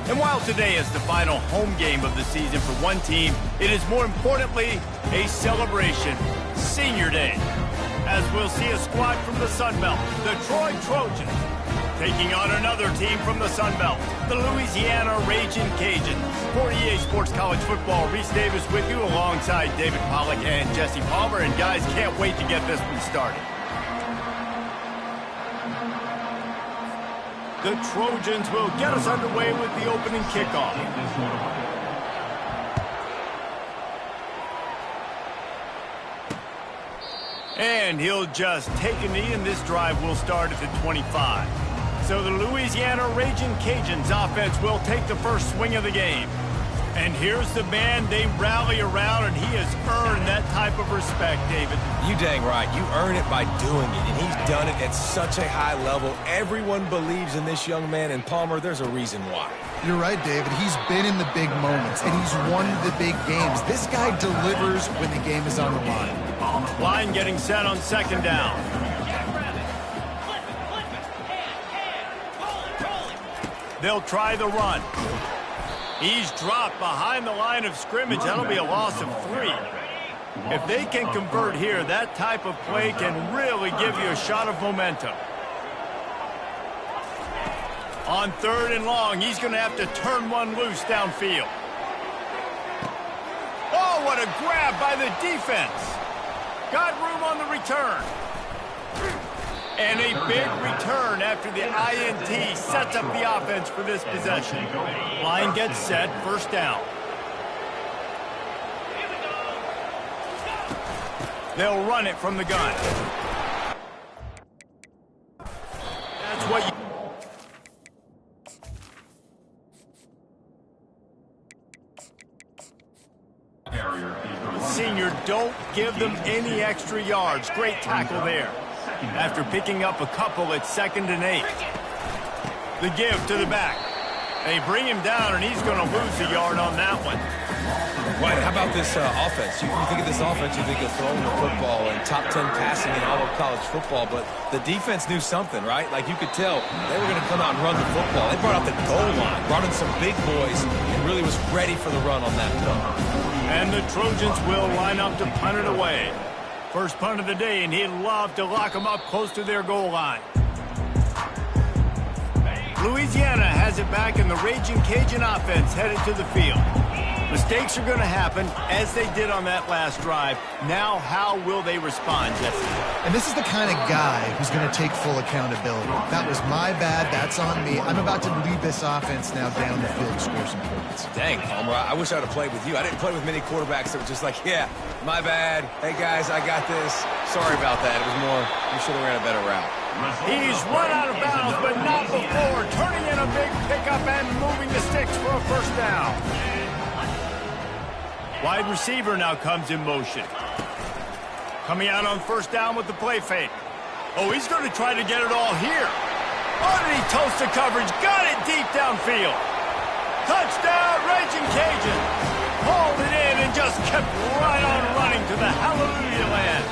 And while today is the final home game of the season for one team, it is more importantly a celebration, Senior Day, as we'll see a squad from the Sun Belt, the Troy Trojans, taking on another team from the Sun Belt, the Louisiana Raging Cajuns. For EA Sports College Football, Reese Davis with you alongside David Pollack and Jesse Palmer. And guys, can't wait to get this one started. The Trojans will get us underway with the opening kickoff. And he'll just take a knee, and this drive will start at the 25. So the Louisiana Raging Cajuns offense will take the first swing of the game. And here's the man they rally around, and he has earned that type of respect, David. You dang right. You earn it by doing it, and he's done it at such a high level. Everyone believes in this young man, and Palmer, there's a reason why. You're right, David. He's been in the big moments, and he's won the big games. This guy delivers when the game is on the line. Line getting set on second down. They'll try the run. He's dropped behind the line of scrimmage. That'll be a loss of 3. If they can convert here, that type of play can really give you a shot of momentum. On 3rd and long, he's going to have to turn one loose downfield. Oh, what a grab by the defense. Got room on the return. And a big return after the INT sets up the offense for this possession. Line gets set, first down. They'll run it from the gun. That's what you... Senior, don't give them any extra yards. Great tackle there. After picking up a couple at 2nd and 8. The give to the back. They bring him down, and he's going to lose a yard on that one. Right, how about this offense? You think of this offense, you think of throwing the football and top 10 passing in all of college football, but the defense knew something, right? Like you could tell they were going to come out and run the football. They brought out the goal line, brought in some big boys, and really was ready for the run on that play. And the Trojans will line up to punt it away. First punt of the day, and he'd love to lock them up close to their goal line. Louisiana has it back, and the Raging Cajun offense headed to the field. Mistakes are going to happen, as they did on that last drive. Now, how will they respond, Jesse? And this is the kind of guy who's going to take full accountability. That was my bad. That's on me. I'm about to lead this offense now down the field to score some points. Dang, Palmer, I wish I would have played with you. I didn't play with many quarterbacks that were just like, yeah, my bad. Hey, guys, I got this. Sorry about that. It was more, you should have ran a better route. He's run out of bounds, but not before. Turning in a big pickup and moving the sticks for a first down. Wide receiver now comes in motion. Coming out on first down with the play fake. Oh, he's going to try to get it all here. Oh, did he toast the coverage? Got it deep downfield. Touchdown, Raging Cajun. Hauled it in and just kept right on running to the hallelujah land.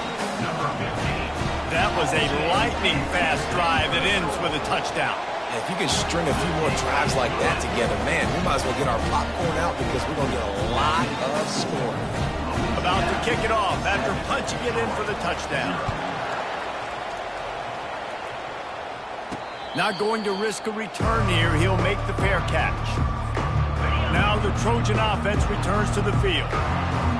That was a lightning-fast drive that ends with a touchdown. If you can string a few more drives like that together, man, we might as well get our popcorn out because we're going to get a lot of scoring. About to kick it off after punching it in for the touchdown. Not going to risk a return here. He'll make the fair catch. Now the Trojan offense returns to the field.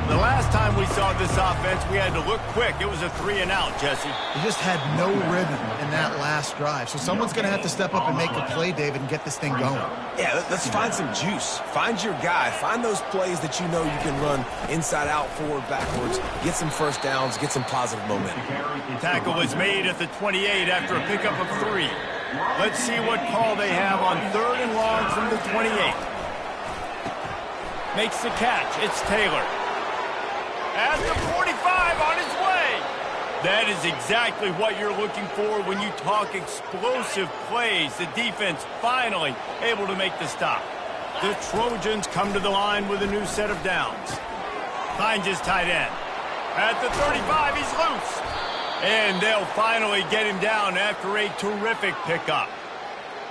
The last time we saw this offense, we had to look quick. It was a 3-and-out, Jesse. They just had no rhythm in that last drive. So someone's going to have to step up and make a play, David, and get this thing going. Yeah, let's find some juice. Find your guy. Find those plays that you know you can run inside out, forward, backwards. Get some first downs. Get some positive momentum. Tackle is made at the 28 after a pickup of 3. Let's see what call they have on 3rd and long from the 28. Makes the catch. It's Taylor. At the 45 on his way. That is exactly what you're looking for when you talk explosive plays. The defense finally able to make the stop. The Trojans come to the line with a new set of downs. Finds his tight end. At the 35, he's loose. And they'll finally get him down after a terrific pickup.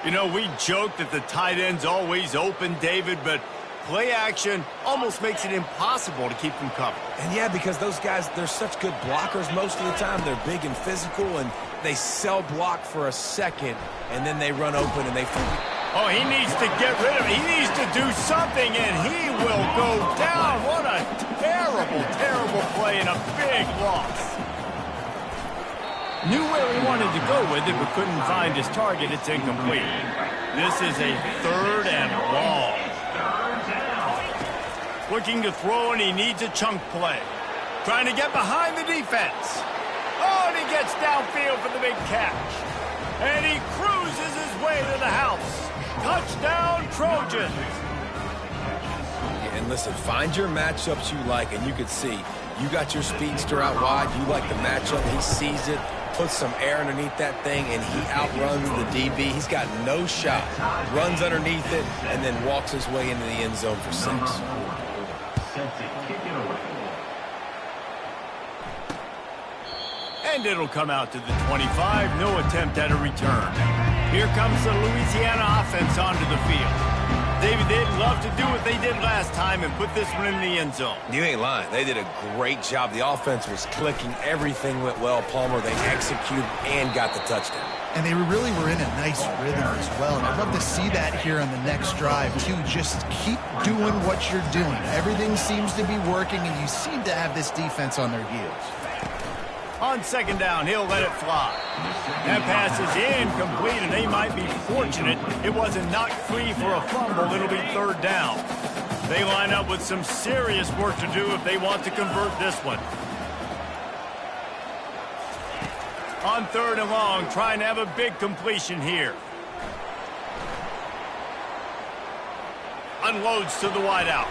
You know, we joke that the tight end's always open, David, but play action almost makes it impossible to keep them covered. And yeah, because those guys, they're such good blockers most of the time. They're big and physical, and they sell block for a second, and then they run open and they find. Oh, he needs to get rid of it. He needs to do something, and he will go down. What a terrible, terrible play and a big loss. Knew where he wanted to go with it, but couldn't find his target. It's incomplete. This is a 3rd and long. Looking to throw, and he needs a chunk play. Trying to get behind the defense. Oh, and he gets downfield for the big catch. And he cruises his way to the house. Touchdown, Trojans. And listen, find your matchups you like, and you can see you got your speedster out wide. You like the matchup. He sees it, puts some air underneath that thing, and he outruns the DB. He's got no shot. Runs underneath it, and then walks his way into the end zone for 6. And it'll come out to the 25. No attempt at a return. Here comes the Louisiana offense onto the field. David, they'd love to do what they did last time and put this one in the end zone. You ain't lying. They did a great job. The offense was clicking. Everything went well. Palmer, they executed and got the touchdown. And they really were in a nice rhythm as well. And I'd love to see that here on the next drive, too. Just keep doing what you're doing. Everything seems to be working, and you seem to have this defense on their heels. On 2nd down, he'll let it fly. That pass is incomplete, and they might be fortunate it wasn't knocked free for a fumble. It'll be 3rd down. They line up with some serious work to do if they want to convert this one. On 3rd and long, trying to have a big completion here. Unloads to the wideout.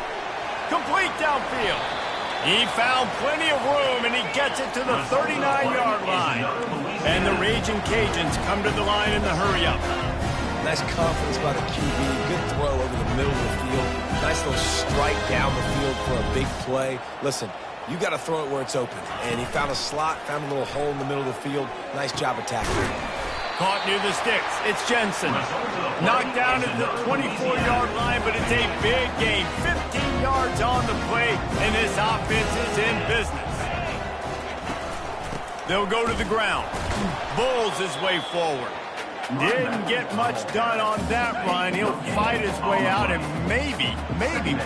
Complete downfield. He found plenty of room, and he gets it to the 39-yard line. And the Raging Cajuns come to the line in the hurry-up. Nice confidence by the QB. Good throw over the middle of the field. Nice little strike down the field for a big play. Listen, you got to throw it where it's open. And he found a slot, found a little hole in the middle of the field. Nice job attacking. Caught near the sticks. It's Jensen. Knocked down at the 24-yard line, but it's a big gain. 15 yards on the play, and this offense is in business. They'll go to the ground. Bulls his way forward. Didn't get much done on that run. He'll fight his way out and maybe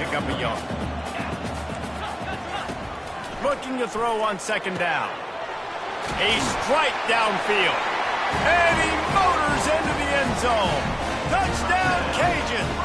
pick up a yard. Looking to throw on 2nd down. A strike downfield. And he motors into the end zone. Touchdown, Cajuns.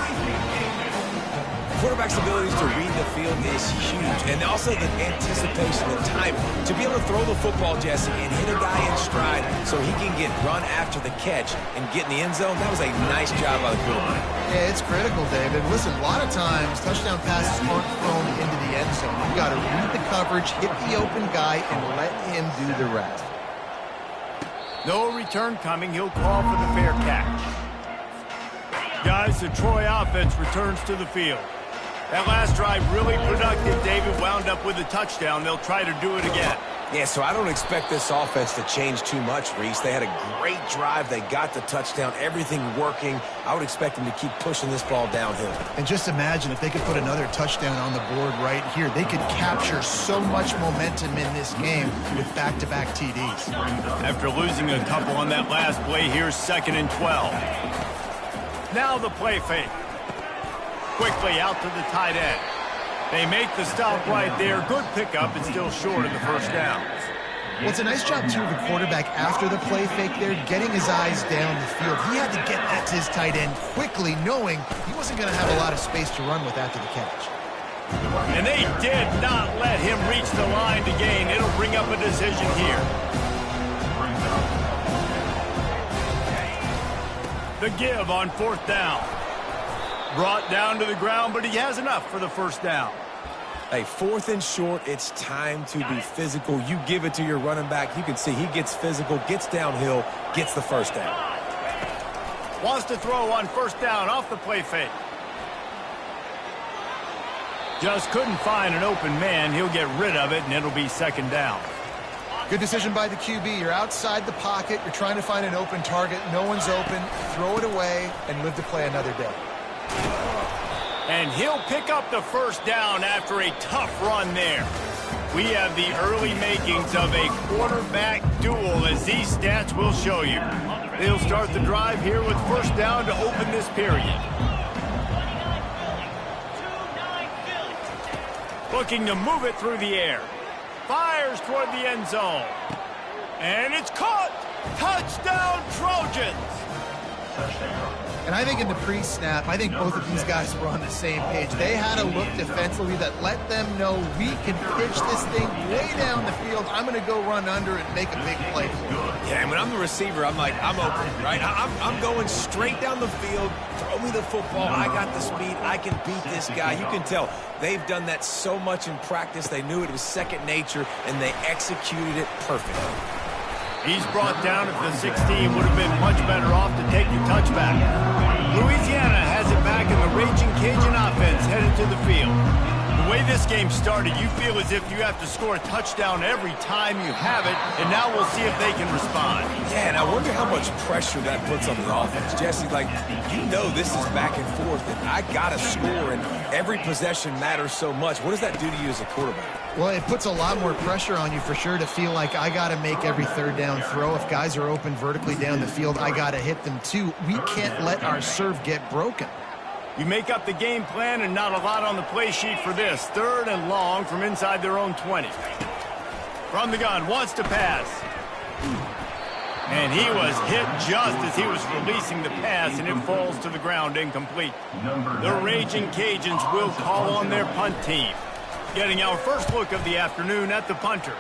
Quarterback's abilities to read the field is huge. And also the anticipation, the timing. To be able to throw the football, Jesse, and hit a guy in stride so he can get run after the catch and get in the end zone, that was a nice job by the quarterback. Yeah, it's critical, David. Listen, a lot of times touchdown passes aren't thrown into the end zone. You've got to read the coverage, hit the open guy, and let him do the rest. No return coming. He'll call for the fair catch. Guys, the Troy offense returns to the field. That last drive really productive. David wound up with a touchdown. They'll try to do it again. Yeah, so I don't expect this offense to change too much, Reese. They had a great drive. They got the touchdown. Everything working. I would expect them to keep pushing this ball downhill. And just imagine if they could put another touchdown on the board right here. They could capture so much momentum in this game with back-to-back TDs. After losing a couple on that last play, here's 2nd and 12. Now the play fake. Quickly out to the tight end. They make the stop right there. Good pickup. It's still short of the 1st down. Well, it's a nice job, too, of the quarterback after the play fake there, getting his eyes down the field. He had to get that to his tight end quickly, knowing he wasn't going to have a lot of space to run with after the catch. And they did not let him reach the line to gain. It'll bring up a decision here. The give on 4th down. Brought down to the ground, but he has enough for the 1st down. Hey, 4th and short, it's time to be physical. You give it to your running back. You can see he gets physical, gets downhill, gets the 1st down. Wants to throw on 1st down off the play fake. Just couldn't find an open man. He'll get rid of it, and it'll be second down. Good decision by the QB. You're outside the pocket. You're trying to find an open target. No one's open. Throw it away and live to play another day. And he'll pick up the first down after a tough run there. We have the early makings of a quarterback duel, as these stats will show you. They'll start the drive here with first down to open this period. Looking to move it through the air. Fires toward the end zone. And it's caught! Touchdown, Trojans! And I think in the pre-snap, I think both of these guys were on the same page. They had a look defensively that let them know we can pitch this thing way down the field. I'm going to go run under and make a big play for it. Yeah, and when I'm the receiver, I'm like, I'm open, right? I'm going straight down the field. Throw me the football. I got the speed. I can beat this guy. You can tell they've done that so much in practice. They knew it was second nature, and they executed it perfectly. He's brought down at the 16. Would have been much better off to take the touchback. Louisiana has it back, and the Raging Cajun offense headed to the field. The way this game started, you feel as if you have to score a touchdown every time you have it, and now we'll see if they can respond. Yeah, and I wonder how much pressure that puts on the offense. Jesse, like, you know this is back and forth, and I got to score, and every possession matters so much. What does that do to you as a quarterback? Well, it puts a lot more pressure on you for sure to feel like I got to make every third down throw. If guys are open vertically down the field, I got to hit them too. We can't let our serve get broken. You make up the game plan, and not a lot on the play sheet for this. Third and long from inside their own 20. From the gun, wants to pass. And he was hit just as he was releasing the pass, and it falls to the ground incomplete. The Raging Cajuns will call on their punt team. Getting our first look of the afternoon at the punter.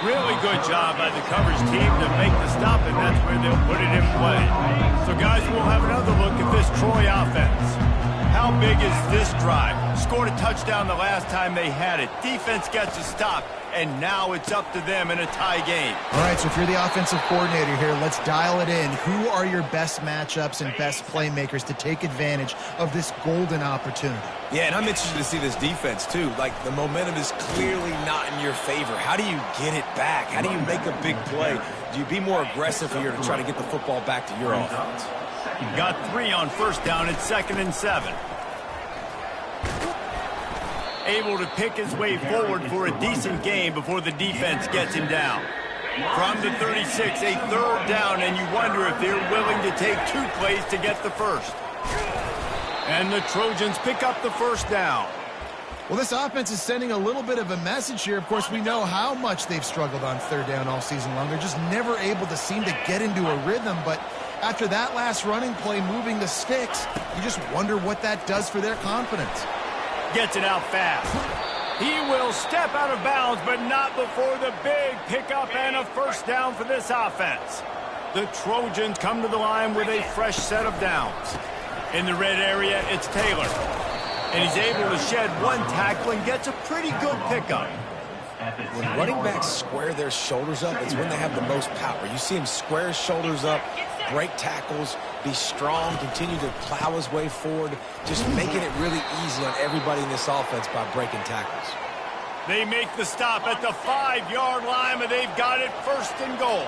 Really good job by the coverage team to make the stop, and that's where they'll put it in play. So, guys, we'll have another look at this Troy offense. How big is this drive? Scored a touchdown the last time they had it. Defense gets a stop, and now it's up to them in a tie game. All right, so if you're the offensive coordinator here, let's dial it in. Who are your best matchups and best playmakers to take advantage of this golden opportunity? Yeah, and I'm interested to see this defense, too. Like, the momentum is clearly not in your favor. How do you get it back? How do you make a big play? Do you be more aggressive here to try to get the football back to your offense? Got 3 on first down. It's 2nd and 7. Able to pick his way forward for a decent game before the defense gets him down. From the 36, a third down, and you wonder if they're willing to take 2 plays to get the first. And the Trojans pick up the first down. Well, this offense is sending a little bit of a message here. Of course, we know how much they've struggled on third down all season long. They're just never able to seem to get into a rhythm, but after that last running play moving the sticks, you just wonder what that does for their confidence. Gets it out fast. He will step out of bounds, but not before the big pickup and a first down for this offense. The Trojans come to the line with a fresh set of downs. In the red area, it's Taylor. And he's able to shed 1 tackle and gets a pretty good pickup. When running backs square their shoulders up, it's when they have the most power. You see him square his shoulders up, break tackles, be strong, continue to plow his way forward, just making it really easy on everybody in this offense by breaking tackles. They make the stop at the 5-yard line, but they've got it 1st and goal.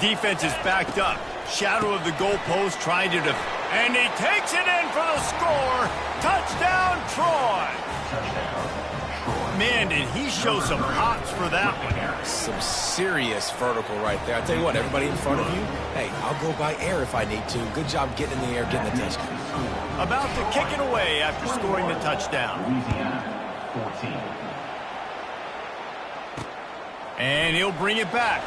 Defense is backed up. Shadow of the goalpost trying to defend. And he takes it in for the score. Touchdown, Troy. Man, did he show some hops for that one. Some serious vertical right there. I tell you what, everybody in front of you, hey, I'll go by air if I need to. Good job getting in the air, getting the touchdown. About to kick it away after scoring the touchdown. Louisiana, 14. And he'll bring it back.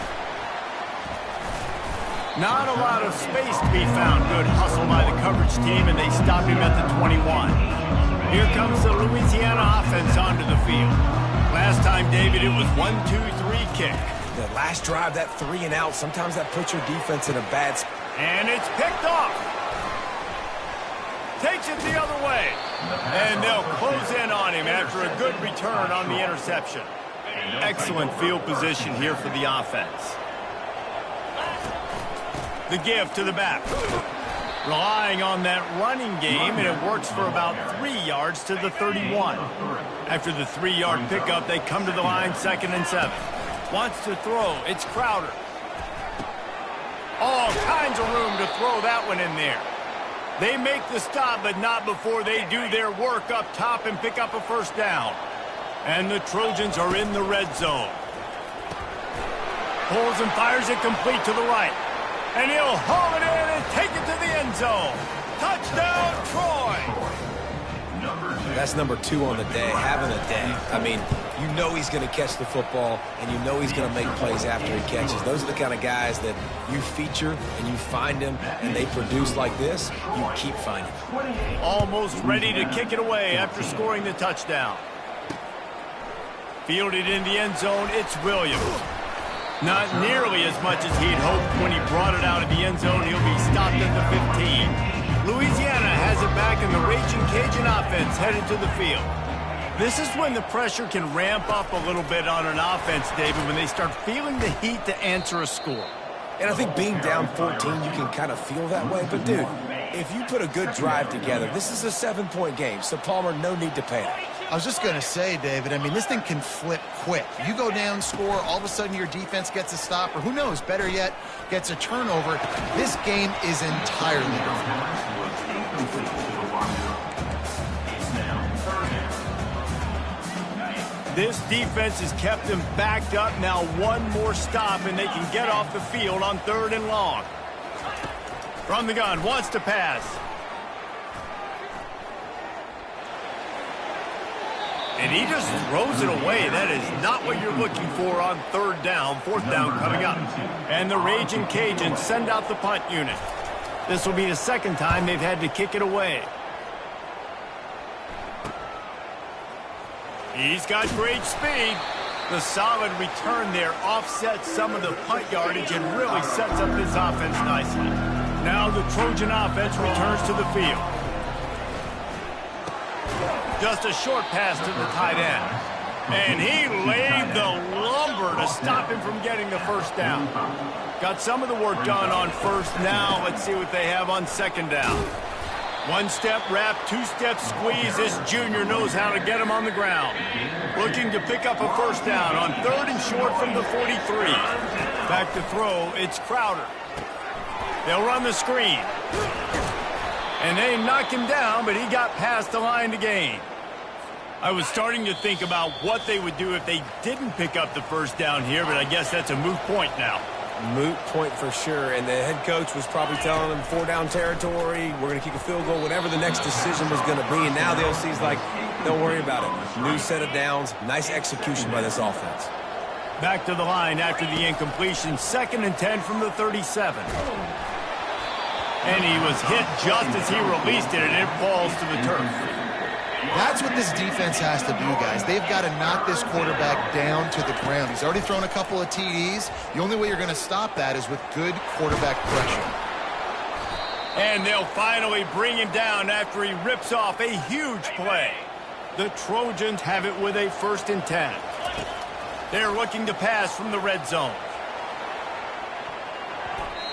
Not a lot of space to be found. Good hustle by the coverage team, and they stop him at the 21. Here comes the Louisiana offense onto the field. Last time, David, it was 1-2-3 kick. The last drive, that 3 and out, sometimes that puts your defense in a bad spot. And it's picked off. Takes it the other way. And they'll close in on him after a good return on the interception. Excellent field position here for the offense. The give to the back. Relying on that running game, and it works for about 3 yards to the 31. After the 3-yard pickup, they come to the line, 2nd and 7. Wants to throw. It's Crowder. All kinds of room to throw that one in there. They make the stop, but not before they do their work up top and pick up a first down. And the Trojans are in the red zone. Pulls and fires it complete to the right. And he'll haul it in and take it to the end zone. Touchdown, Troy! That's number 2 on the day, having a day. I mean, you know he's going to catch the football, and you know he's going to make plays after he catches. Those are the kind of guys that you feature and you find them, and they produce like this, you keep finding them. Almost ready to kick it away after scoring the touchdown. Fielded in the end zone, it's Williams. Not nearly as much as he'd hoped when he brought it out of the end zone. He'll be stopped at the 15. Louisiana has it back, and the Raging Cajun offense headed to the field. This is when the pressure can ramp up a little bit on an offense, David, when they start feeling the heat to answer a score. And I think being down 14, you can kind of feel that way. But, dude, if you put a good drive together, this is a 7-point game, so Palmer, no need to panic. I was just going to say, David, I mean, this thing can flip quick. You go down, score, all of a sudden your defense gets a stop, or who knows, better yet, gets a turnover. This game is entirely different. This defense has kept them backed up. Now one more stop, and they can get off the field on 3rd and long. From the gun, wants to pass. And he just throws it away. That is not what you're looking for on 3rd down. 4th down coming up. And the Raging Cajuns send out the punt unit. This will be the 2nd time they've had to kick it away. He's got great speed. The solid return there offsets some of the punt yardage and really sets up this offense nicely. Now the Trojan offense returns to the field. Just a short pass to the tight end. And he laid the lumber to stop him from getting the first down. Got some of the work done on 1st. Now let's see what they have on 2nd down. 1-step wrap, 2-step squeeze. This junior knows how to get him on the ground. Looking to pick up a first down on 3rd and short from the 43. Back to throw, it's Crowder. They'll run the screen. And they knock him down, but he got past the line to gain. I was starting to think about what they would do if they didn't pick up the first down here, but I guess that's a moot point now. Moot point for sure, and the head coach was probably telling them 4-down territory, we're going to kick a field goal, whatever the next decision was going to be, and now the OC's like, don't worry about it. New set of downs, nice execution by this offense. Back to the line after the incompletion, 2nd and 10 from the 37. And he was hit just as he released it, and it falls to the turf. That's what this defense has to do, guys. They've got to knock this quarterback down to the ground. He's already thrown a couple of TDs. The only way you're going to stop that is with good quarterback pressure. And they'll finally bring him down after he rips off a huge play. The Trojans have it with a 1st and 10. They're looking to pass from the red zone.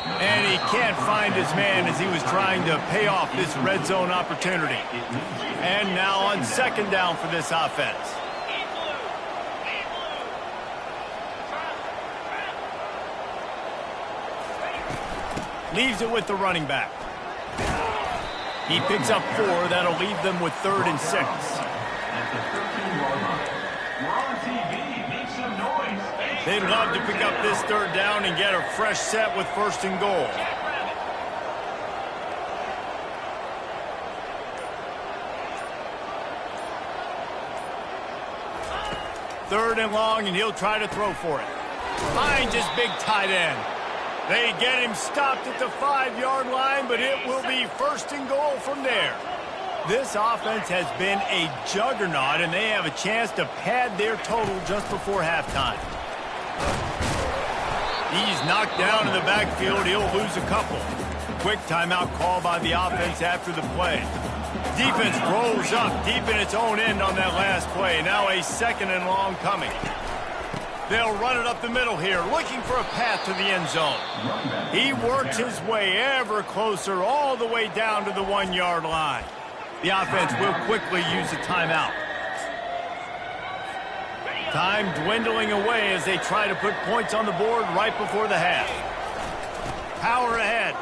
And he can't find his man as he was trying to pay off this red zone opportunity. And now on 2nd down for this offense. Leaves it with the running back. He picks up 4. That'll leave them with 3rd and 6. They'd love to pick up this 3rd down and get a fresh set with 1st and goal. Third and long, and he'll try to throw for it. Finds his big tight end. They get him stopped at the 5-yard line, but it will be 1st and goal from there. This offense has been a juggernaut, and they have a chance to pad their total just before halftime. He's knocked down in the backfield. He'll lose a couple. Quick timeout call by the offense after the play. Defense rolls up deep in its own end on that last play. Now a 2nd and long coming. They'll run it up the middle here, looking for a path to the end zone. He works his way ever closer, all the way down to the 1-yard line. The offense will quickly use a timeout. Time dwindling away as they try to put points on the board right before the half. Power ahead.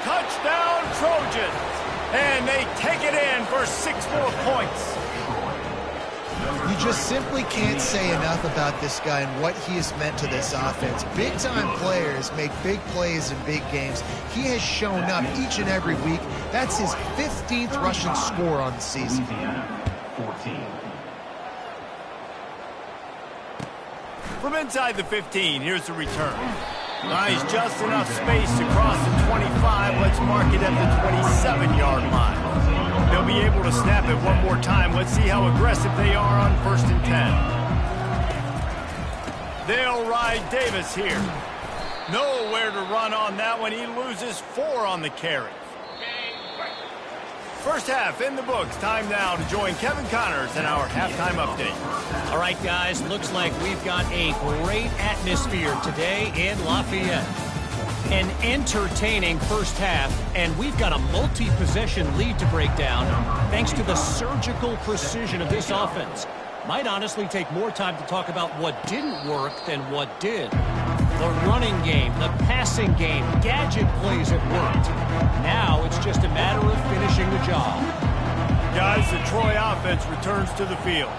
Touchdown, Trojans! And they take it in for 6 more points. You just simply can't say enough about this guy and what he has meant to this offense. Big-time players make big plays in big games. He has shown up each and every week. That's his 15th rushing score on the season. 14. From inside the 15, here's the return. Nice, just enough space to cross the 25. Let's mark it at the 27-yard line. They'll be able to snap it one more time. Let's see how aggressive they are on 1st and 10. They'll ride Davis here. Nowhere to run on that one. He loses 4 on the carry. First half in the books. Time now to join Kevin Connors in our halftime update. All right, guys, looks like we've got a great atmosphere today in Lafayette. An entertaining first half, and we've got a multi-possession lead to break down thanks to the surgical precision of this offense. Might honestly take more time to talk about what didn't work than what did. The running game, the passing game, gadget plays have worked. Now it's just a matter of finishing the job. Guys, the Troy offense returns to the field.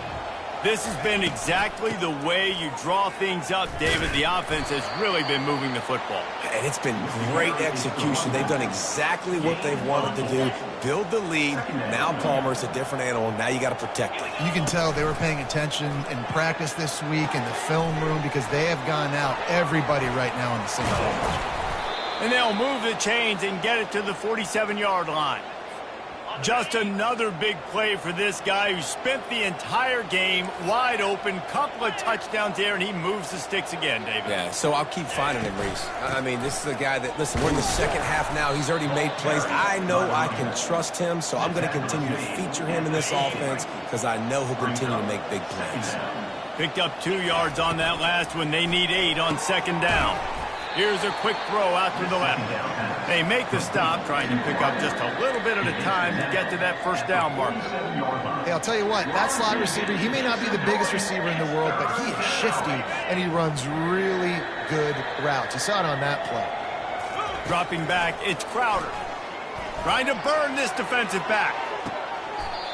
This has been exactly the way you draw things up, David. The offense has really been moving the football. And it's been great execution. They've done exactly what they've wanted to do. Build the lead. Now Palmer's a different animal. Now you got to protect him. You can tell they were paying attention in practice this week in the film room because they have gone out, everybody right now on the same page. And they'll move the chains and get it to the 47-yard line. Just another big play for this guy who spent the entire game wide open, couple of touchdowns there, and he moves the sticks again, David. Yeah, so I'll keep finding him, Reese. I mean, this is a guy that, listen, we're in the second half now. He's already made plays. I know I can trust him, so I'm going to continue to feature him in this offense because I know he'll continue to make big plays. Picked up 2 yards on that last one. They need 8 on 2nd down. Here's a quick throw out to the left. They make the stop, trying to pick up just a little bit at a time to get to that 1st down marker. Hey, I'll tell you what, that slot receiver, he may not be the biggest receiver in the world, but he is shifty, and he runs really good routes. You saw it on that play. Dropping back, it's Crowder. Trying to burn this defensive back.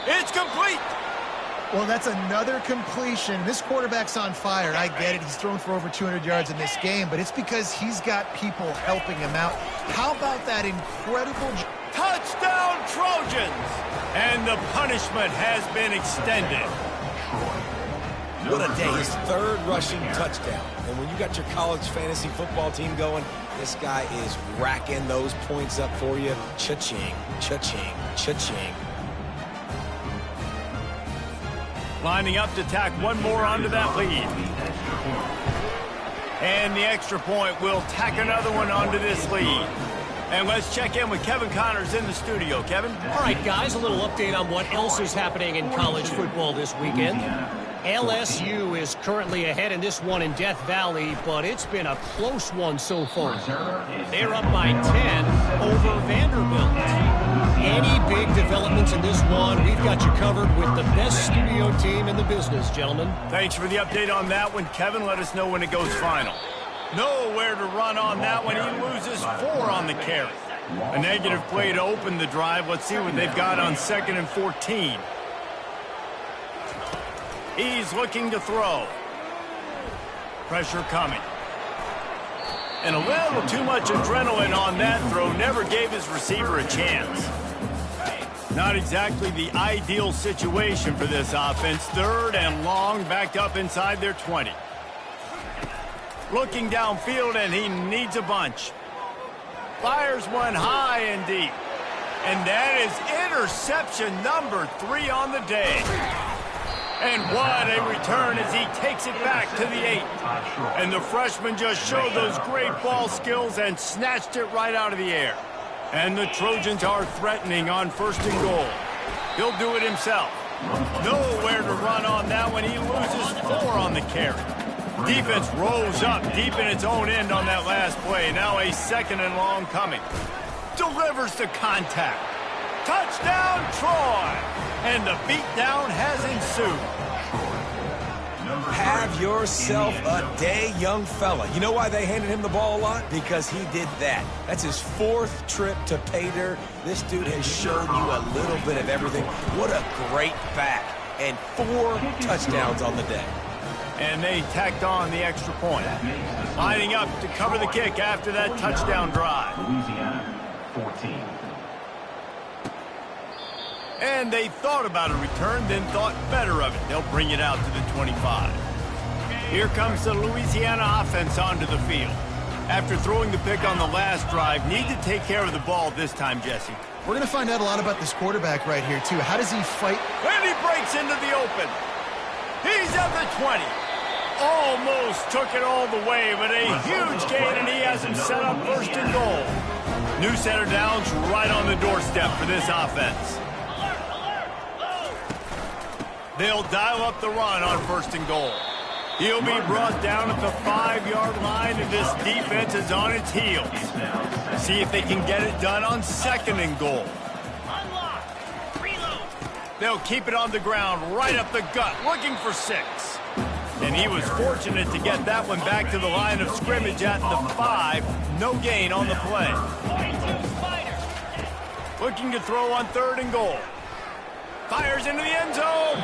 It's complete. Well, that's another completion. This quarterback's on fire. I get it. He's thrown for over 200 yards in this game, but it's because he's got people helping him out. How about that incredible... Touchdown, Trojans! And the punishment has been extended. What a day. His 3rd rushing touchdown. And when you got your college fantasy football team going, this guy is racking those points up for you. Cha-ching, cha-ching, cha-ching. Lining up to tack one more onto that lead. And the extra point will tack another one onto this lead. And let's check in with Kevin Connors in the studio. Kevin? All right, guys, a little update on what else is happening in college football this weekend. LSU is currently ahead in this one in Death Valley, but it's been a close one so far. They're up by 10 over Vanderbilt. Any big developments in this one, we've got you covered with the best studio team in the business, gentlemen. Thanks for the update on that one, Kevin. Let us know when it goes final. Nowhere to run on that one. He loses 4 on the carry. A negative play to open the drive. Let's see what they've got on 2nd and 14. He's looking to throw. Pressure coming. And a little too much adrenaline on that throw. Never gave his receiver a chance. Not exactly the ideal situation for this offense. 3rd and long, backed up inside their 20. Looking downfield, and he needs a bunch. Fires one high and deep. And that is interception number 3 on the day. And what a return as he takes it back to the 8. And the freshman just showed those great ball skills and snatched it right out of the air. And the Trojans are threatening on 1st and goal. He'll do it himself. Nowhere to run on that one. He loses 4 on the carry. Defense rolls up deep in its own end on that last play. Now a 2nd and long coming. Delivers the contact. Touchdown, Troy! And the beatdown has ensued. Have yourself a day, young fella. You know why they handed him the ball a lot? Because he did that. That's his 4th trip to pay dirt. This dude has shown you a little bit of everything. What a great back. And 4 touchdowns on the day. And they tacked on the extra point. Lining up to cover the kick after that touchdown drive. Louisiana, 14. And they thought about a return, then thought better of it. They'll bring it out to the 25. Here comes the Louisiana offense onto the field. After throwing the pick on the last drive, need to take care of the ball this time, Jesse. We're going to find out a lot about this quarterback right here, too. How does he fight? And he breaks into the open. He's at the 20. Almost took it all the way, but a huge gain, and he has him set up 1st and goal. New set of downs right on the doorstep for this offense. They'll dial up the run on 1st and goal. He'll be brought down at the 5-yard line, and this defense is on its heels. See if they can get it done on 2nd and goal. They'll keep it on the ground right up the gut, looking for 6. And he was fortunate to get that one back to the line of scrimmage at the 5. No gain on the play. Looking to throw on 3rd and goal. Fires into the end zone.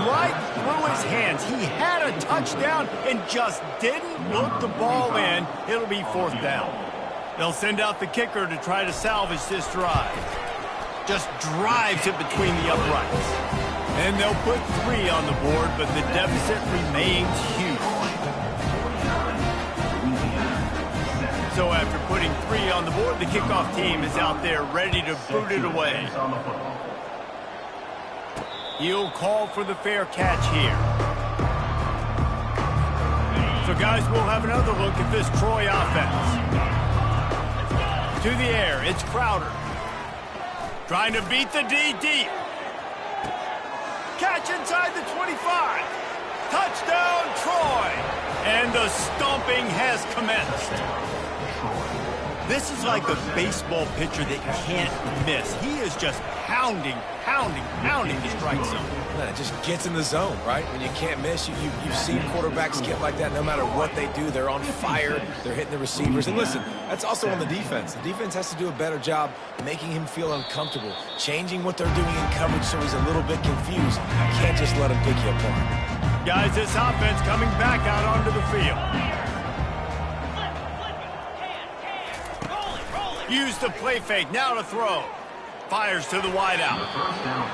Right through his hands. He had a touchdown and just didn't look the ball in. It'll be 4th down. They'll send out the kicker to try to salvage this drive. Just drives it between the uprights. And they'll put 3 on the board, but the deficit remains huge. So after putting 3 on the board, the kickoff team is out there ready to boot it away. He'll call for the fair catch here. So, guys, we'll have another look at this Troy offense. To the air, it's Crowder. Trying to beat the D deep. Catch inside the 25. Touchdown, Troy. And the stomping has commenced. This is like a baseball pitcher that can't miss. He is just pounding the strike zone. It just gets in the zone, right? When you can't miss, you've seen quarterbacks get like that no matter what they do. They're on fire. They're hitting the receivers. And listen, that's also on the defense. The defense has to do a better job making him feel uncomfortable, changing what they're doing in coverage so he's a little bit confused. You can't just let him pick you apart. Guys, this offense coming back out onto the field. Use the play fake, now to throw. Fires to the wideout.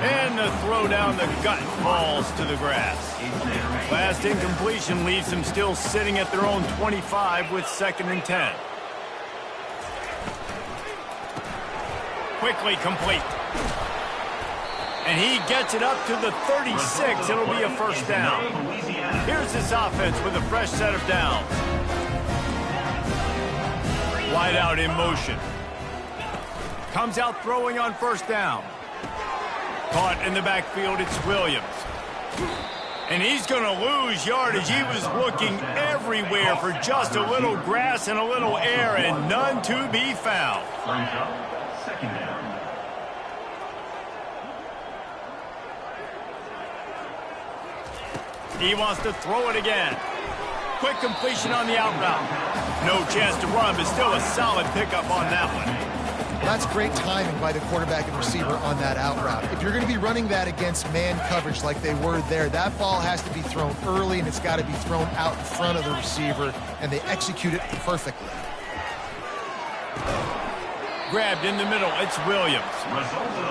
And the throw down the gut falls to the grass. Last incompletion leaves them still sitting at their own 25 with 2nd and 10. Quickly complete. And he gets it up to the 36. It'll be a 1st down. Here's this offense with a fresh set of downs. Wideout in motion. Comes out throwing on 1st down. Caught in the backfield, it's Williams. And he's going to lose yardage. He was looking everywhere for just a little grass and a little air, and none to be found. 2nd down. He wants to throw it again. Quick completion on the out route. No chance to run, but still a solid pickup on that one. That's great timing by the quarterback and receiver on that out route. If you're going to be running that against man coverage like they were there, that ball has to be thrown early, and it's got to be thrown out in front of the receiver, and they execute it perfectly. Grabbed in the middle, it's Williams.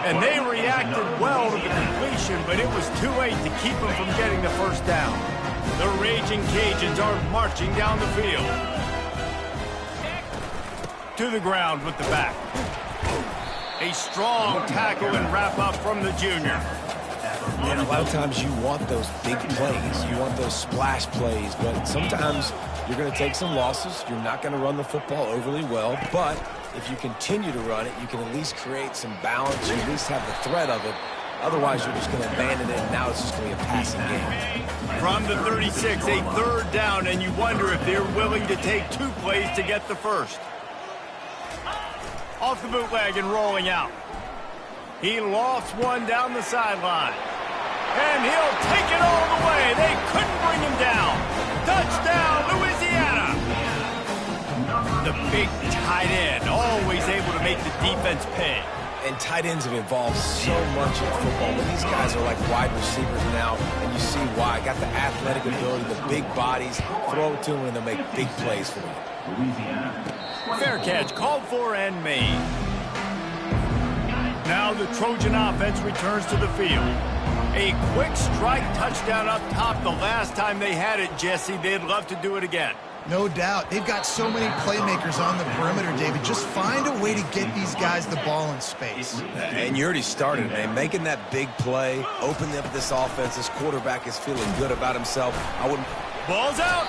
And they reacted well to the completion, but it was too late to keep them from getting the 1st down. The Raging Cajuns are marching down the field. To the ground with the back. A strong tackle and wrap-up from the junior. Man, a lot of times you want those big plays. You want those splash plays, but sometimes you're going to take some losses. You're not going to run the football overly well, but if you continue to run it, you can at least create some balance. You at least have the threat of it. Otherwise, you're just going to abandon it, and now it's just going to be a passing game. From the 36, a third down, and you wonder if they're willing to take 2 plays to get the first. Off the bootleg and rolling out. He lofts one down the sideline. And he'll take it all the way. They couldn't bring him down. Touchdown, Louisiana. The big tight end, always able to make the defense pay. And tight ends have evolved so much in football. But these guys are like wide receivers now, and you see why. Got the athletic ability, the big bodies. Throw it to them, and they'll make big plays for you. Fair catch, called for and made. Now the Trojan offense returns to the field. A quick strike touchdown up top the last time they had it, Jesse. They'd love to do it again. No doubt. They've got so many playmakers on the perimeter, David. Just find a way to get these guys the ball in space. And you already started, man. Making that big play, opening up this offense. This quarterback is feeling good about himself. I wouldn't... Ball's out.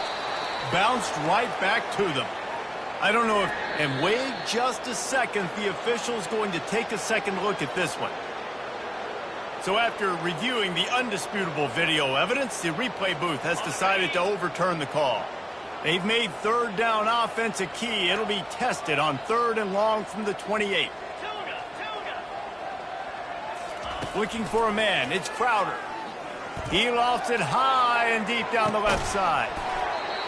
Bounced right back to them. I don't know if... And wait just a second. The official's going to take a second look at this one. So after reviewing the undisputable video evidence, the replay booth has decided to overturn the call. They've made third down offense a key. It'll be tested on 3rd and long from the 28. Looking for a man. It's Crowder. He lofts it high and deep down the left side.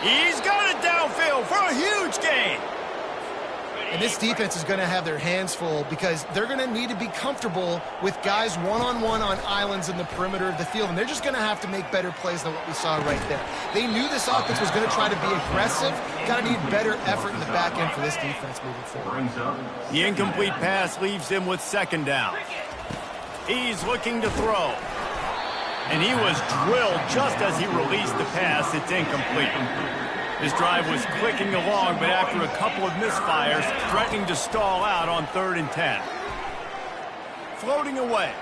He's got it downfield for a huge gain. And this defense is going to have their hands full because they're going to need to be comfortable with guys one-on-one on islands in the perimeter of the field. And they're just going to have to make better plays than what we saw right there. They knew this offense was going to try to be aggressive. Got to need better effort in the back end for this defense moving forward. The incomplete pass leaves him with 2nd down. He's looking to throw. And he was drilled just as he released the pass. It's incomplete. His drive was clicking along, but after a couple of misfires, threatening to stall out on 3rd and 10. Floating away.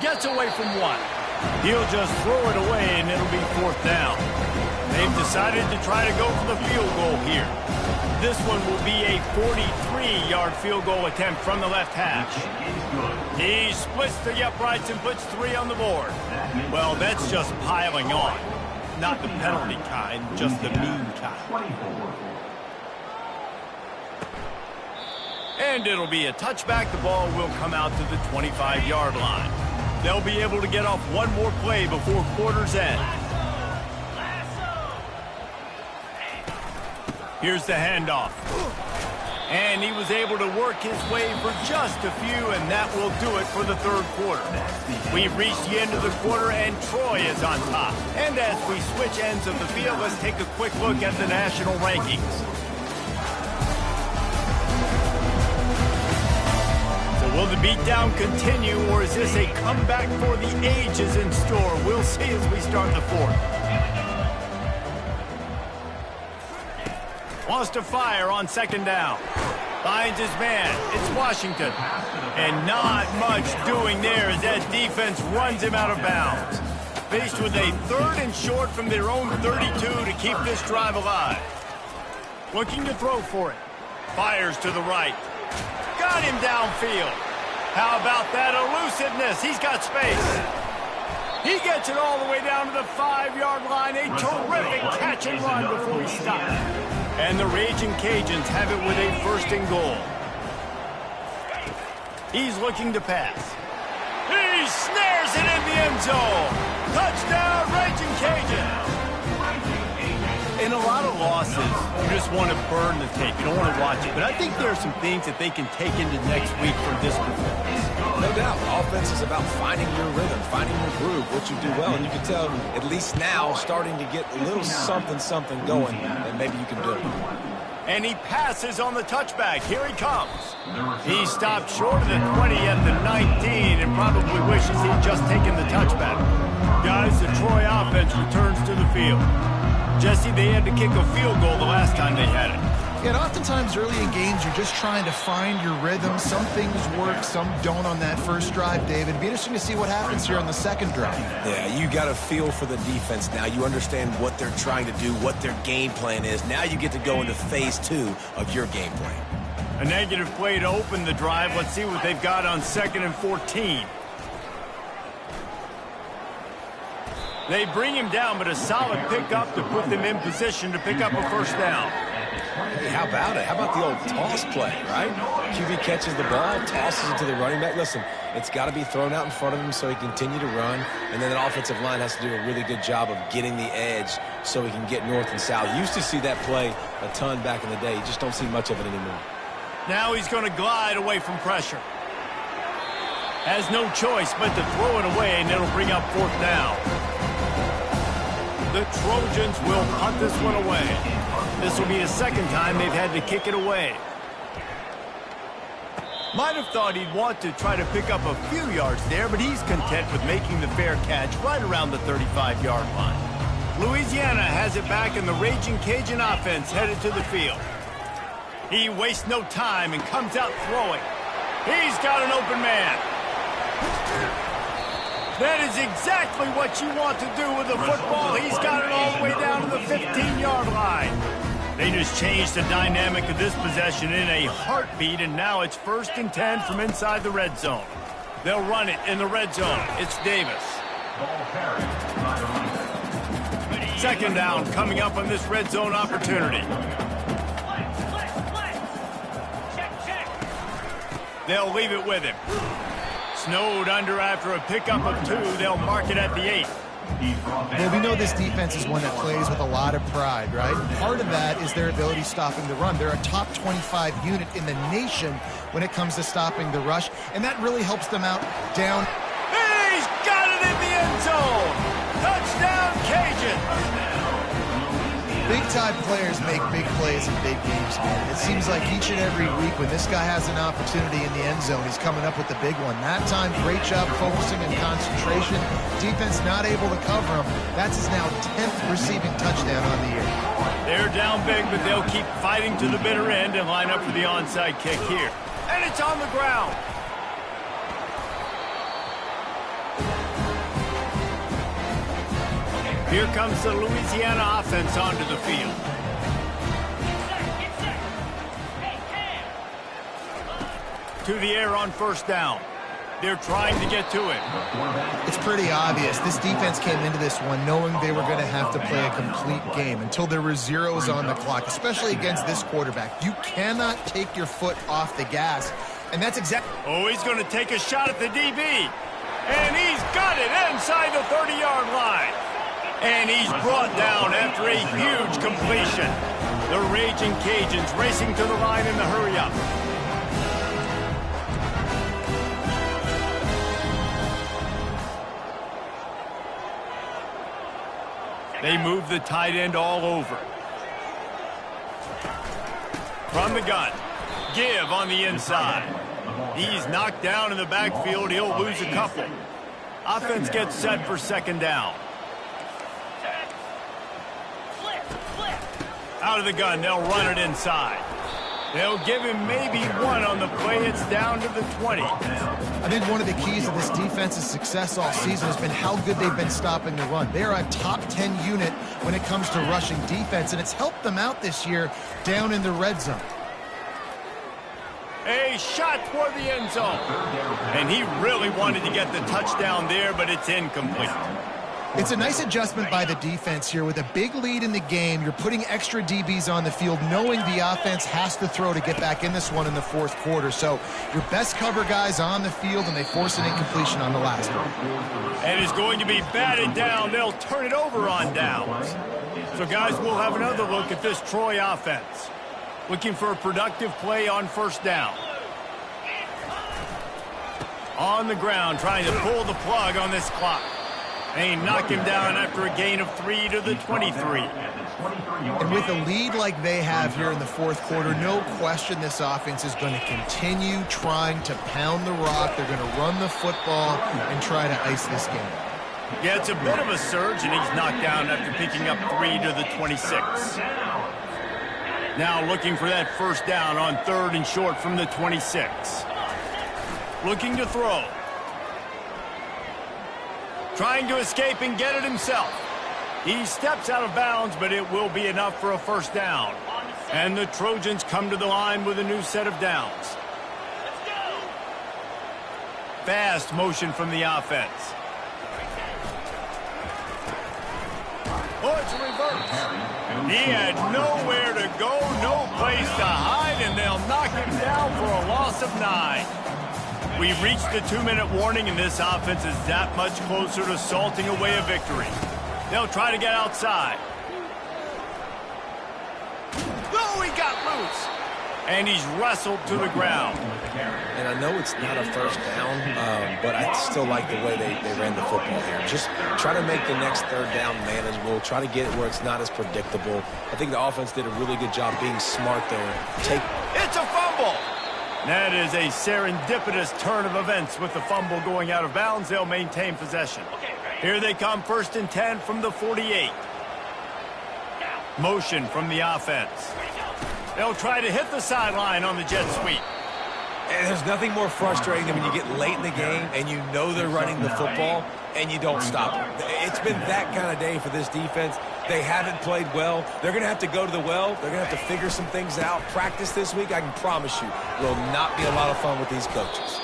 Gets away from one. He'll just throw it away, and it'll be 4th down. They've decided to try to go for the field goal here. This one will be a 43-yard field goal attempt from the left hash. He splits the uprights and puts 3 on the board. Well, that's just piling on. Not the penalty kind, just the mean kind. And it'll be a touchback. The ball will come out to the 25-yard line. They'll be able to get off one more play before quarter's end. Here's the handoff. And he was able to work his way for just a few, and that will do it for the 3rd quarter. We've reached the end of the quarter, and Troy is on top. And as we switch ends of the field, let's take a quick look at the national rankings. So will the beatdown continue, or is this a comeback for the ages in store? We'll see as we start the 4th. Wants to fire on 2nd down. Finds his man. It's Washington. And not much doing there as that defense runs him out of bounds. Faced with a 3rd and short from their own 32 to keep this drive alive. Looking to throw for it. Fires to the right. Got him downfield. How about that elusiveness? He's got space. He gets it all the way down to the 5-yard line. A terrific catch and run before he stops. And the Raging Cajuns have it with a 1st and goal. He's looking to pass. He snares it in the end zone. Touchdown, Raging Cajuns. In a lot of losses, you just want to burn the tape. You don't want to watch it. But I think there are some things that they can take into next week from this performance. No doubt. Offense is about finding your rhythm, finding your groove, what you do well. And you can tell, at least now, starting to get a little something going, and maybe you can do it. And he passes on the touchback. Here he comes. He stopped short of the 20 at the 19 and probably wishes he'd just taken the touchback. Guys, the Troy offense returns to the field. Jesse, they had to kick a field goal the last time they had it. Yeah, and oftentimes early in games, you're just trying to find your rhythm. Some things work, some don't on that first drive, David. It'd be interesting to see what happens here on the 2nd drive. Yeah, you got a feel for the defense now. You understand what they're trying to do, what their game plan is. Now you get to go into phase 2 of your game plan. A negative play to open the drive. Let's see what they've got on 2nd and 14. They bring him down, but a solid pickup to put them in position to pick up a first down. Hey, how about it? How about the old toss play, right? QB catches the ball, tosses it to the running back. Listen, it's got to be thrown out in front of him so he can continue to run, and then the offensive line has to do a really good job of getting the edge so he can get north and south. You used to see that play a ton back in the day. You just don't see much of it anymore. Now he's going to glide away from pressure. Has no choice but to throw it away, and it'll bring up fourth down. The Trojans will punt this one away. This will be the second time they've had to kick it away. Might have thought he'd want to try to pick up a few yards there, but he's content with making the fair catch right around the 35-yard line. Louisiana has it back, and the Raging Cajun offense headed to the field. He wastes no time and comes out throwing. He's got an open man. That is exactly what you want to do with the football. He's got it all the way down to the 15-yard line. They just changed the dynamic of this possession in a heartbeat, and now it's 1st and 10 from inside the red zone. They'll run it in the red zone. It's Davis. Second down coming up on this red zone opportunity. They'll leave it with him. Snowed under after a pickup of 2. They'll mark it at the 8. Well, we know this defense is one that plays with a lot of pride, right? Part of that is their ability stopping the run. They're a top 25 unit in the nation when it comes to stopping the rush, and that really helps them out down. He's got it in the end zone! Touchdown, Cajun! Big-time players make big plays in big games, man. It seems like each and every week when this guy has an opportunity in the end zone, he's coming up with the big one. That time, great job focusing and concentration. Defense not able to cover him. That's his now 10th receiving touchdown on the year. They're down big, but they'll keep fighting to the bitter end and line up for the onside kick here. And it's on the ground. Here comes the Louisiana offense onto the field. To the air on first down. They're trying to get to it. It's pretty obvious. This defense came into this one knowing they were going to have to play a complete game until there were zeros on the clock, especially against this quarterback. You cannot take your foot off the gas, and that's exactly... Oh, he's going to take a shot at the DB. And he's got it inside the 30-yard line. And he's brought down after a huge completion. The Raging Cajuns racing to the line in the hurry-up. They move the tight end all over. From the gun. Give on the inside. He's knocked down in the backfield. He'll lose a couple. Offense gets set for second down. Out of the gun, they'll run it inside. They'll give him maybe one on the play. It's down to the 20. I think one of the keys to this defense's success all season has been how good they've been stopping the run. They are a top 10 unit when it comes to rushing defense, and it's helped them out this year down in the red zone. A shot toward the end zone. And he really wanted to get the touchdown there, but it's incomplete. It's a nice adjustment by the defense here. With a big lead in the game, you're putting extra DBs on the field, knowing the offense has to throw to get back in this one in the fourth quarter. So your best cover guys on the field, and they force an incompletion on the last one. And it's going to be batted down. They'll turn it over on downs. So, guys, we'll have another look at this Troy offense. Looking for a productive play on first down. On the ground, trying to pull the plug on this clock. They knock him down after a gain of 3 to the 23. And with a lead like they have here in the fourth quarter, no question this offense is going to continue trying to pound the rock. They're going to run the football and try to ice this game. Yeah, it's a bit of a surge, and he's knocked down after picking up 3 to the 26. Now looking for that first down on 3rd and short from the 26. Looking to throw. Trying to escape and get it himself. He steps out of bounds, but it will be enough for a first down. And the Trojans come to the line with a new set of downs. Fast motion from the offense. Oh, it's a reverse. He had nowhere to go, no place to hide, and they'll knock him down for a loss of 9. We've reached the 2-minute warning, and this offense is that much closer to salting away a victory. They'll try to get outside. Oh, he got loose. And he's wrestled to the ground. And I know it's not a first down, but I still like the way they ran the football here. Just try to make the next third down manageable. Try to get it where it's not as predictable. I think the offense did a really good job being smart there. It's a fumble. That is a serendipitous turn of events with the fumble going out of bounds. They'll maintain possession. Here they come, 1st and 10 from the 48. Motion from the offense. They'll try to hit the sideline on the jet sweep. And there's nothing more frustrating than when you get late in the game and you know they're running the football and you don't stop them. It's been that kind of day for this defense. They haven't played well. They're going to have to go to the well. They're going to have to figure some things out. Practice this week, I can promise you, will not be a lot of fun with these coaches.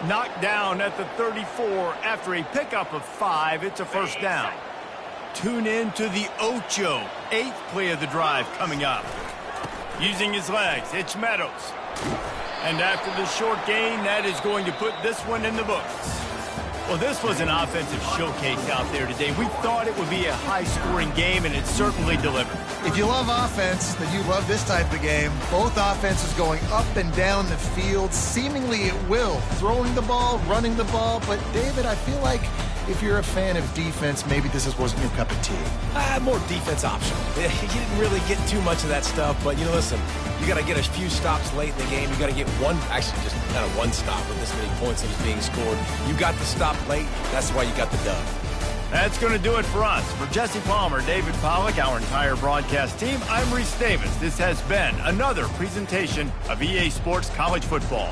Knocked down at the 34 after a pickup of 5. It's a first down. Tune in to the Ocho. 8th play of the drive coming up. Using his legs, it's Meadows. And after the short gain, that is going to put this one in the books. Well, this was an offensive showcase out there today. We thought it would be a high-scoring game, and it certainly delivered. If you love offense, then you love this type of game. Both offenses going up and down the field, seemingly at will. Throwing the ball, running the ball. But, David, I feel like if you're a fan of defense, maybe this wasn't your cup of tea. More defense optional. You didn't really get too much of that stuff, but, listen, you got to get a few stops late in the game. You got to get one stop with this many points that is being scored. You got the stop late. That's why you got the dub. That's going to do it for us. For Jesse Palmer, David Pollack, our entire broadcast team, I'm Reese Davis. This has been another presentation of EA Sports College Football.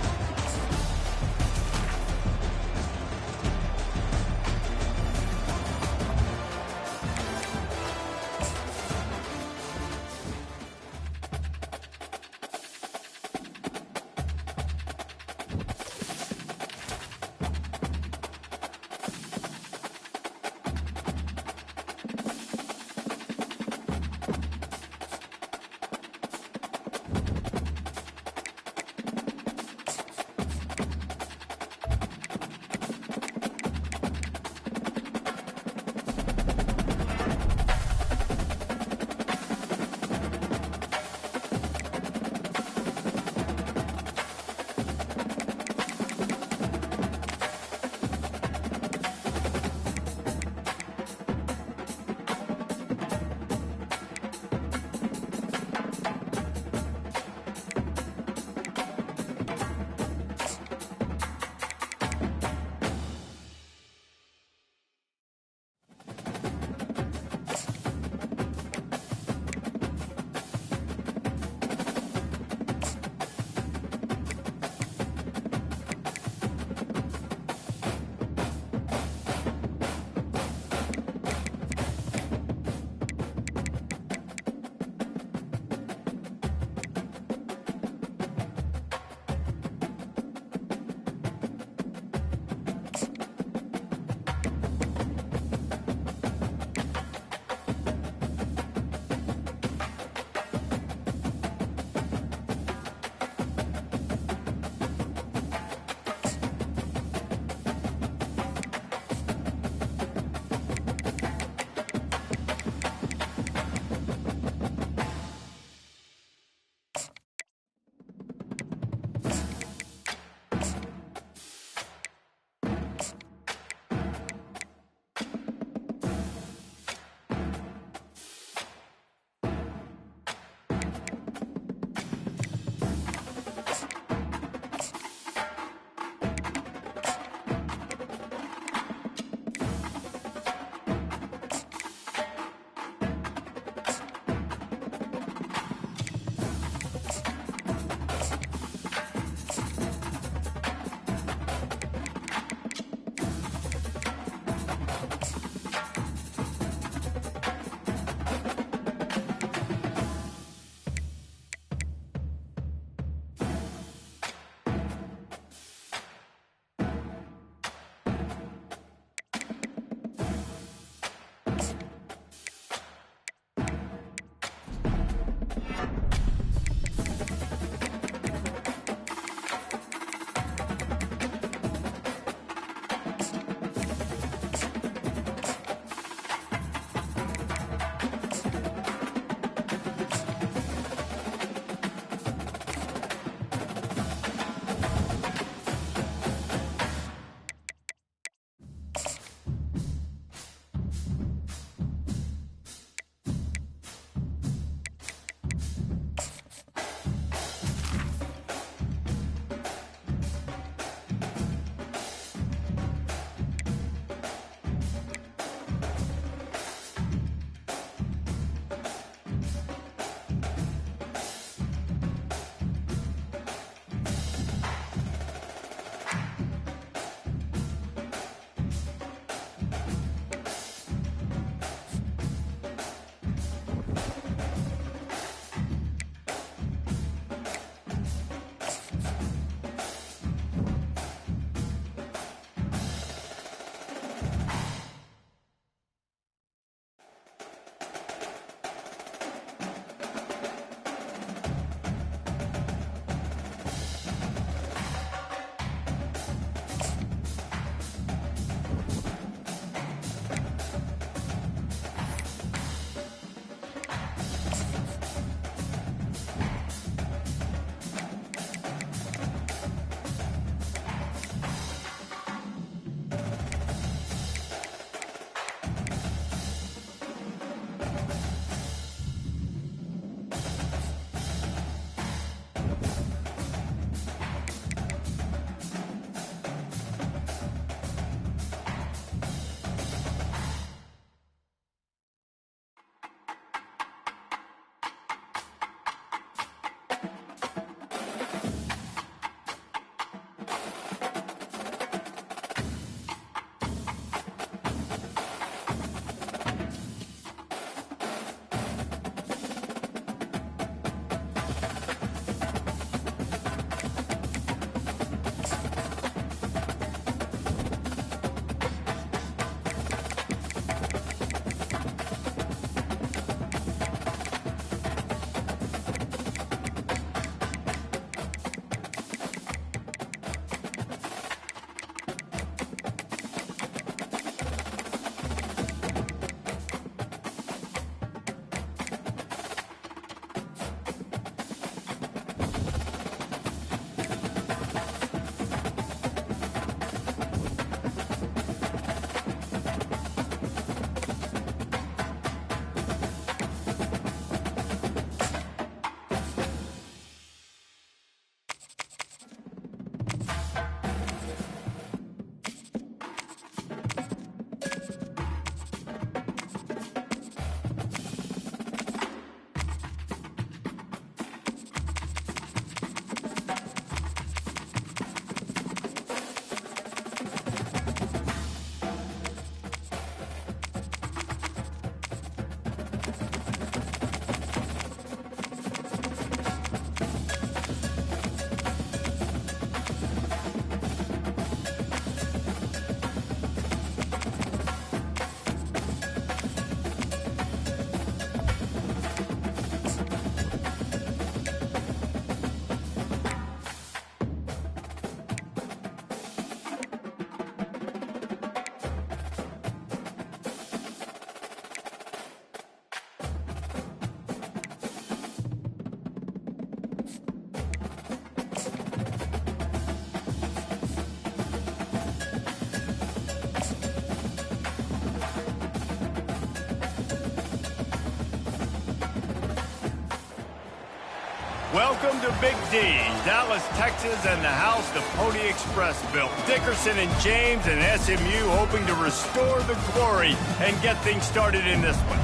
Welcome to Big D, Dallas, Texas, and the house the Pony Express built. Dickerson and James and SMU hoping to restore the glory and get things started in this one.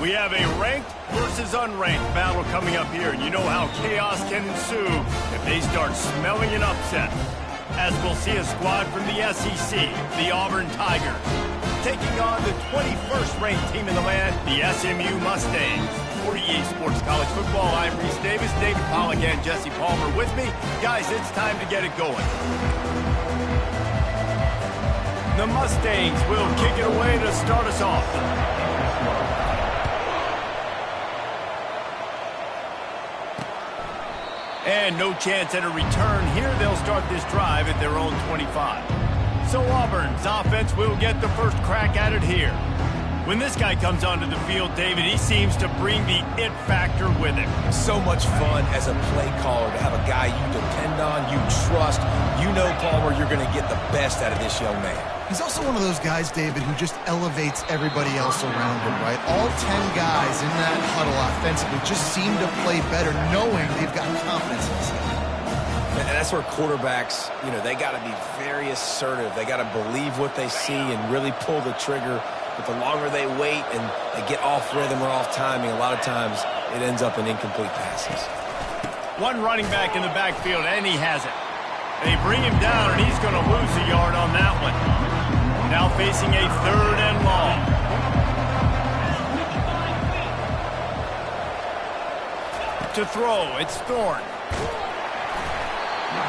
We have a ranked versus unranked battle coming up here, and you know how chaos can ensue if they start smelling an upset. As we'll see a squad from the SEC, the Auburn Tigers, taking on the 21st ranked team in the land, the SMU Mustangs. For EA Sports College Football, I'm Reese Davis, David Pollack, and Jesse Palmer with me. Guys, it's time to get it going. The Mustangs will kick it away to start us off. And no chance at a return here. They'll start this drive at their own 25. So Auburn's offense will get the first crack at it here. When this guy comes onto the field, David, he seems to bring the it factor with him. So much fun as a play caller to have a guy you depend on, you trust. You know, Palmer, you're going to get the best out of this young man. He's also one of those guys, David, who just elevates everybody else around him, right? All 10 guys in that huddle offensively just seem to play better knowing they've got confidence in themselves. And that's where quarterbacks, they got to be very assertive. They got to believe what they see and really pull the trigger. But the longer they wait and they get off rhythm or off timing, a lot of times it ends up in incomplete passes. One running back in the backfield, and he has it. They bring him down, and he's going to lose a yard on that one. Now facing a 3rd and long. To throw, it's Thorne.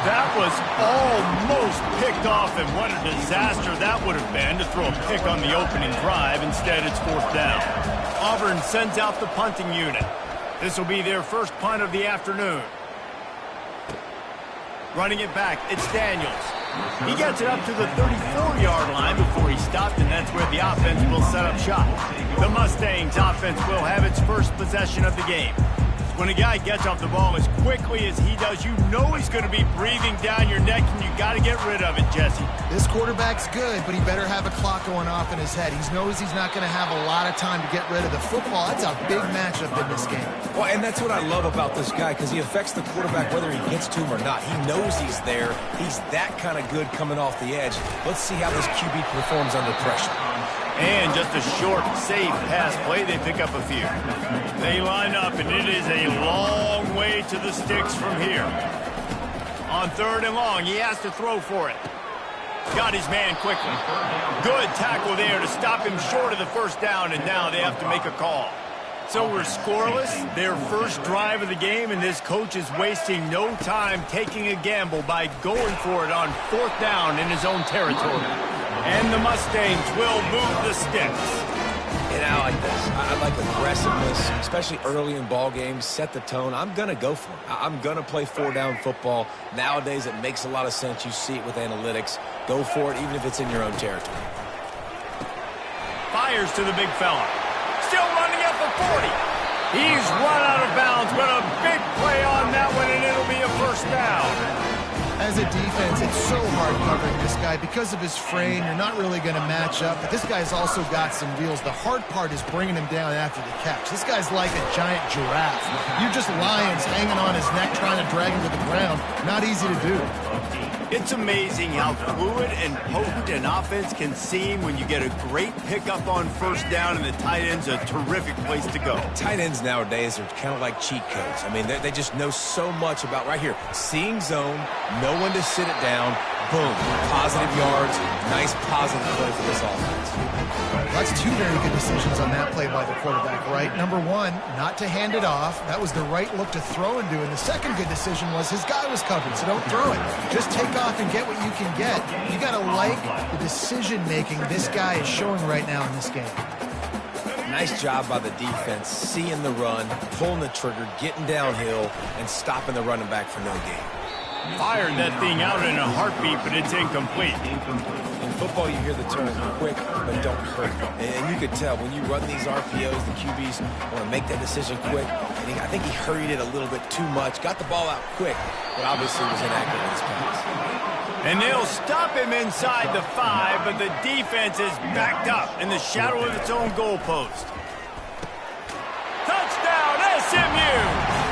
That was almost picked off, and what a disaster that would have been to throw a pick on the opening drive. Instead, it's 4th down. Auburn sends out the punting unit. This will be their first punt of the afternoon. Running it back, it's Daniels. He gets it up to the 34-yard line before he stopped, and that's where the offense will set up shop. The Mustangs offense will have its first possession of the game. When a guy gets off the ball as quickly as he does, you know he's going to be breathing down your neck, and you got to get rid of it, Jesse. This quarterback's good, but he better have a clock going off in his head. He knows he's not going to have a lot of time to get rid of the football. That's a big matchup in this game. Well, and that's what I love about this guy, because he affects the quarterback whether he gets to him or not. He knows he's there. He's that kind of good coming off the edge. Let's see how this QB performs under pressure. And just a short, safe pass play, they pick up a few. They line up, and it is a long way to the sticks from here. On 3rd and long, he has to throw for it. Got his man quickly. Good tackle there to stop him short of the 1st down, and now they have to make a call. So we're scoreless, their first drive of the game, and this coach is wasting no time taking a gamble by going for it on 4th down in his own territory. And the Mustangs will move the sticks. And I like this. I like aggressiveness, especially early in ball games. Set the tone. I'm going to go for it. I'm going to play 4-down football. Nowadays, it makes a lot of sense. You see it with analytics. Go for it, even if it's in your own territory. Fires to the big fella. Still running at the 40. He's run out of bounds, but a big play on that one, and it'll be a 1st down. As a defense, it's so hard covering this guy. Because of his frame, you're not really going to match up. But this guy's also got some wheels. The hard part is bringing him down after the catch. This guy's like a giant giraffe. You're just lions hanging on his neck trying to drag him to the ground. Not easy to do. It's amazing how fluid and potent an offense can seem when you get a great pickup on 1st down, and the tight end's a terrific place to go. Tight ends nowadays are kind of like cheat codes. I mean, they just know so much about right here. Seeing zone, know when to sit it down, boom, positive yards, nice positive play for this offense. That's 2 very good decisions on that play by the quarterback, right? Number 1, not to hand it off. That was the right look to throw into. And the second good decision was his guy was covered, so don't throw it. Just take off and get what you can get. You got to like the decision-making this guy is showing right now in this game. Nice job by the defense, seeing the run, pulling the trigger, getting downhill, and stopping the running back for no gain. Fired that thing out in a heartbeat, but it's incomplete. In football, you hear the term quick, but don't hurt. And you could tell when you run these RPOs, the QBs want to make that decision quick. And I think he hurried it a little bit too much, got the ball out quick, but obviously was inaccurate in his pass. And they'll stop him inside the 5, but the defense is backed up in the shadow of its own goalpost. Touchdown, SMU!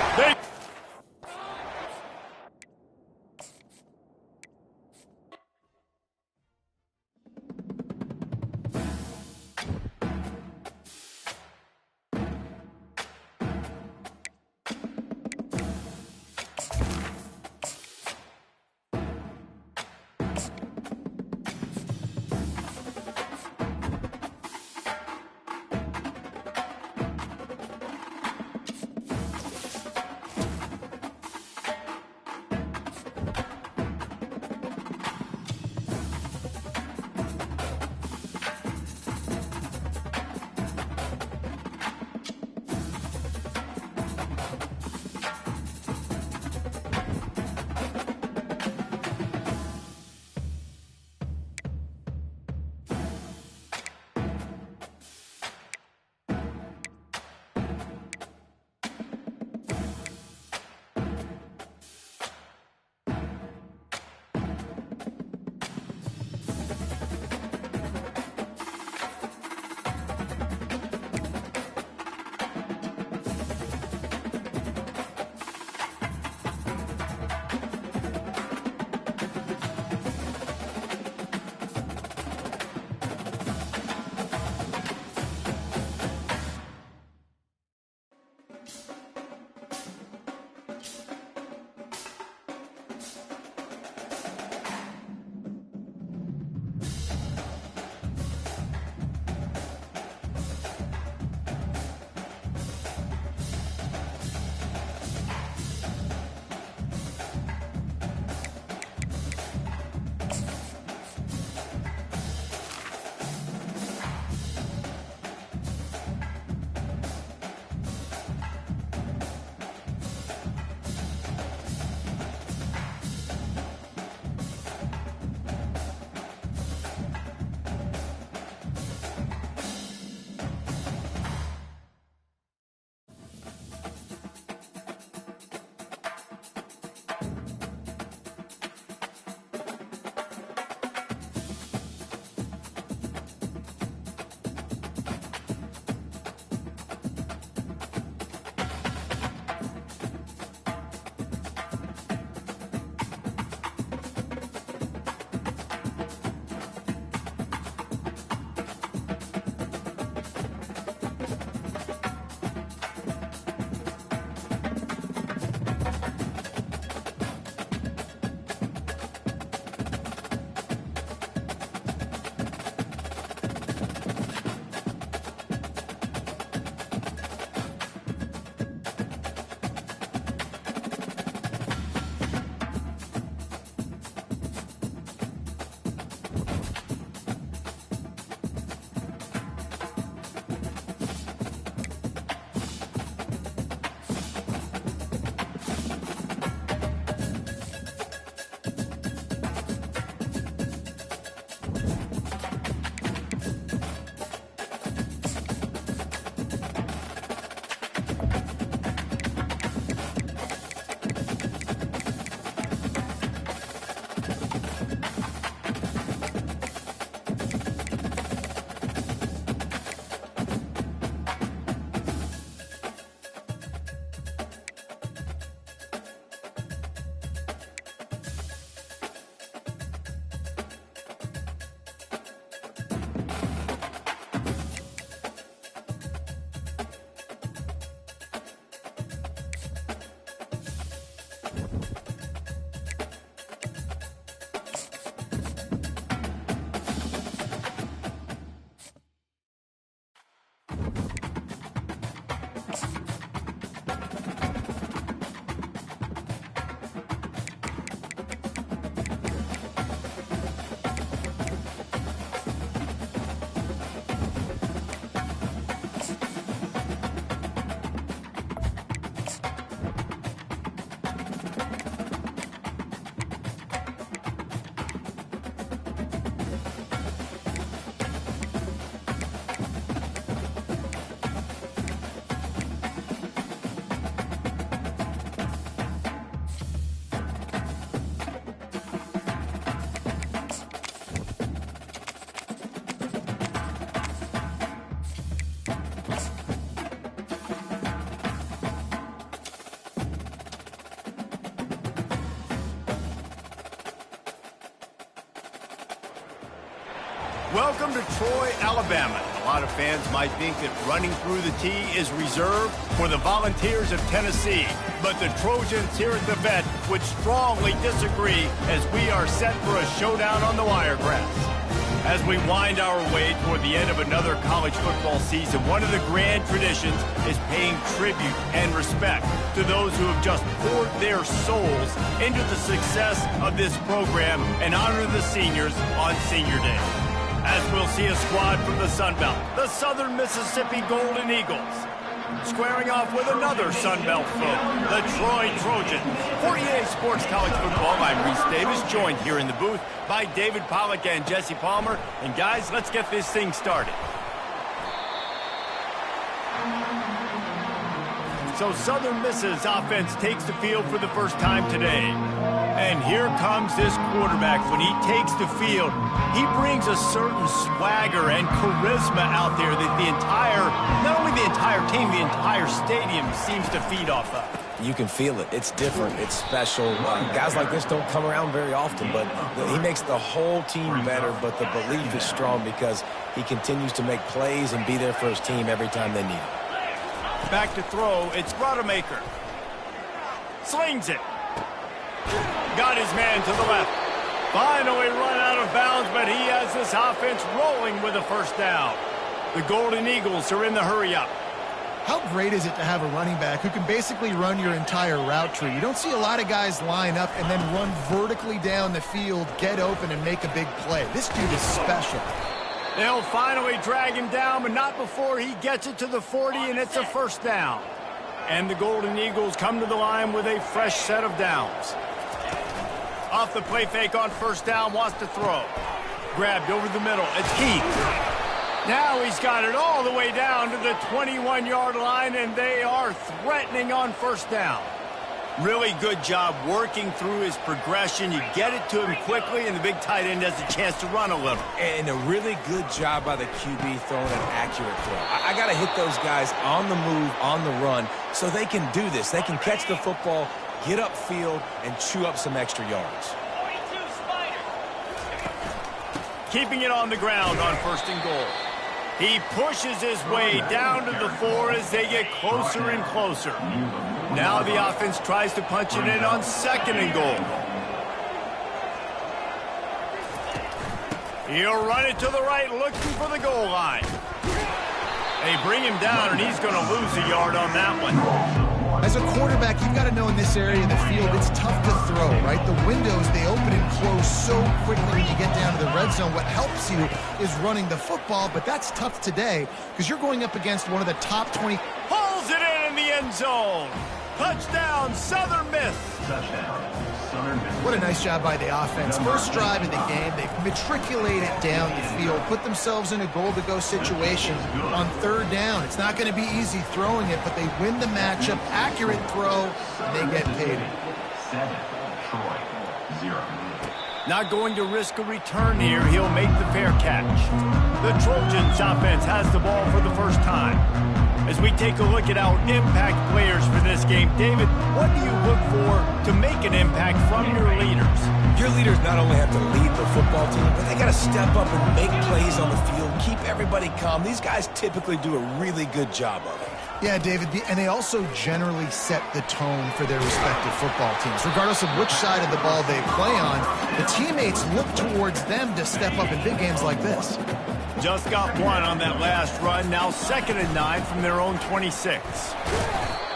Welcome to Troy, Alabama. A lot of fans might think that running through the tee is reserved for the Volunteers of Tennessee. But the Trojans here at the Vet would strongly disagree as we are set for a showdown on the Wiregrass. As we wind our way toward the end of another college football season, one of the grand traditions is paying tribute and respect to those who have just poured their souls into the success of this program and honor the seniors on Senior Day. As we'll see a squad from the Sun Belt, the Southern Mississippi Golden Eagles, squaring off with another Sun Belt foe, the Troy Trojans. For EA Sports College Football, I'm Reese Davis, joined here in the booth by David Pollack and Jesse Palmer. And guys, let's get this thing started. So Southern Miss's offense takes the field for the first time today. And here comes this quarterback. When he takes the field, he brings a certain swagger and charisma out there that not only the entire team, the entire stadium seems to feed off of. You can feel it. It's different. It's special. Guys like this don't come around very often, but he makes the whole team better, but the belief is strong because he continues to make plays and be there for his team every time they need it. Back to throw, it's Rodemaker. Slings it. Got his man to the left. Finally run out of bounds, but he has this offense rolling with a first down. The Golden Eagles are in the hurry-up. How great is it to have a running back who can basically run your entire route tree? You don't see a lot of guys line up and then run vertically down the field, get open, and make a big play. This dude is special. They'll finally drag him down, but not before he gets it to the 40, and it's a first down. And the Golden Eagles come to the line with a fresh set of downs. Off the play fake on first down, wants to throw. Grabbed over the middle. It's Keith. Now he's got it all the way down to the 21-yard line, and they are threatening on first down. Really good job working through his progression. You get it to him quickly, and the big tight end has a chance to run a little. And a really good job by the QB throwing an accurate throw. I got to hit those guys on the move, on the run, so they can do this. They can catch the football, get upfield, and chew up some extra yards. Keeping it on the ground on first and goal. He pushes his way down to the 4 as they get closer and closer. Now the offense tries to punch it in on second and goal. He'll run it to the right, looking for the goal line. They bring him down, and he's going to lose a yard on that one. As a quarterback, you've got to know in this area of the field, it's tough to throw, right? The windows, they open and close so quickly when you get down to the red zone. What helps you is running the football, but that's tough today because you're going up against one of the top 20. Pulls it in the end zone. Touchdown, Southern Miss. What a nice job by the offense. First drive of the game, they matriculate it down the field, put themselves in a goal-to-go situation on third down. It's not going to be easy throwing it, but they win the matchup. Accurate throw, and they get paid. 7, Troy, 0. Not going to risk a return here. He'll make the fair catch. The Trojans offense has the ball for the first time. As we take a look at our impact players for this game, David, what do you look for to make an impact from your leaders? Your leaders not only have to lead the football team, but they got to step up and make plays on the field, keep everybody calm. These guys typically do a really good job of it. Yeah, David, and they also generally set the tone for their respective football teams. Regardless of which side of the ball they play on, the teammates look towards them to step up in big games like this. Just got one on that last run. Now 2nd and 9 from their own 26.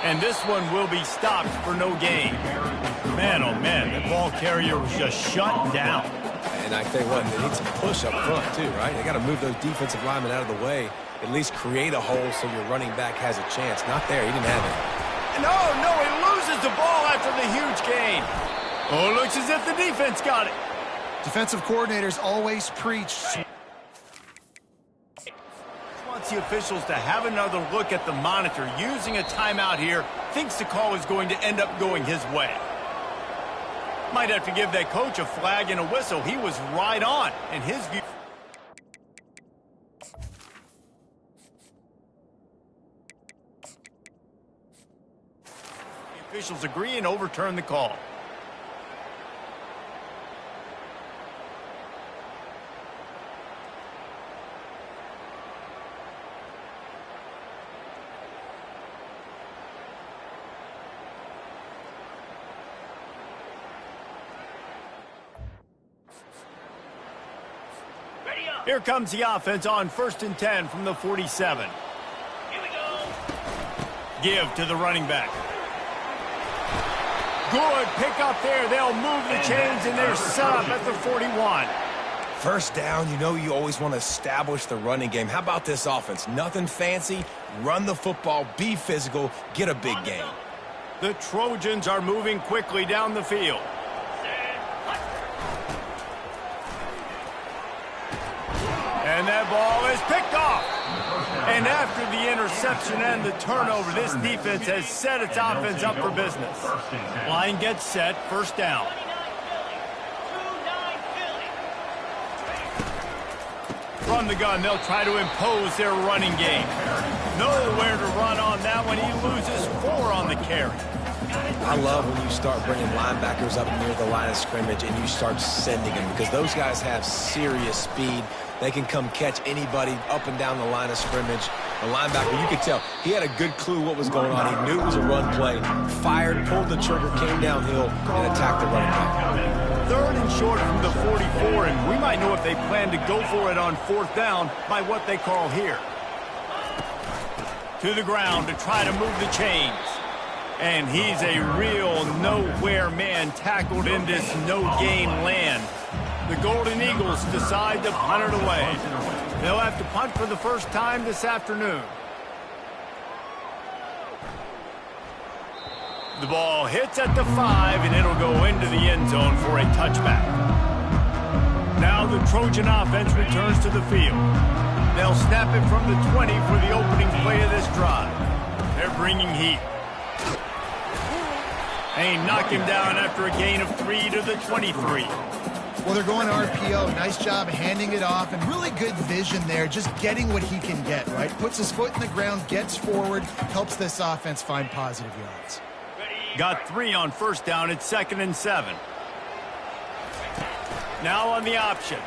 And this one will be stopped for no gain. Man, oh man, the ball carrier was just shut down. And I tell you what, they need some push up front too, right? They got to move those defensive linemen out of the way, at least create a hole so your running back has a chance. Not there, he didn't have it. No, he loses the ball after the huge gain. Oh, it looks as if the defense got it. Defensive coordinators always preach. Wants the officials to have another look at the monitor. Using a timeout here, thinks the call is going to end up going his way. Might have to give that coach a flag and a whistle. He was right on in his view. The officials agree and overturn the call. Here comes the offense on 1st and 10 from the 47. Give to the running back. Good pick up there. They'll move the chains, and they're set up at the 41. First down, you know you always want to establish the running game. How about this offense? Nothing fancy. Run the football, be physical, get a big gain. The Trojans are moving quickly down the field. And that ball is picked off. And after the interception and the turnover, this defense has set its offense up for business. Line gets set, first down. From the gun, they'll try to impose their running game. Nowhere to run on that one. He loses 4 on the carry. I love when you start bringing linebackers up near the line of scrimmage and you start sending them, because those guys have serious speed. They can come catch anybody up and down the line of scrimmage. The linebacker, you could tell, he had a good clue what was going on. He knew it was a run play, fired, pulled the trigger, came downhill, and attacked the running back. 3rd and short from the 44, and we might know if they plan to go for it on 4th down by what they call here. To the ground to try to move the chains. And he's a real nowhere man tackled in this no-game land. The Golden Eagles decide to punt it away. They'll have to punt for the first time this afternoon. The ball hits at the 5, and it'll go into the end zone for a touchback. Now the Trojan offense returns to the field. They'll snap it from the 20 for the opening play of this drive. They're bringing heat. They knock him down after a gain of 3 to the 23. Well, they're going RPO. Nice job handing it off, and really good vision there, just getting what he can get, right? Puts his foot in the ground, gets forward, helps this offense find positive yards. Got 3 on 1st down. It's 2nd and 7. Now on the option.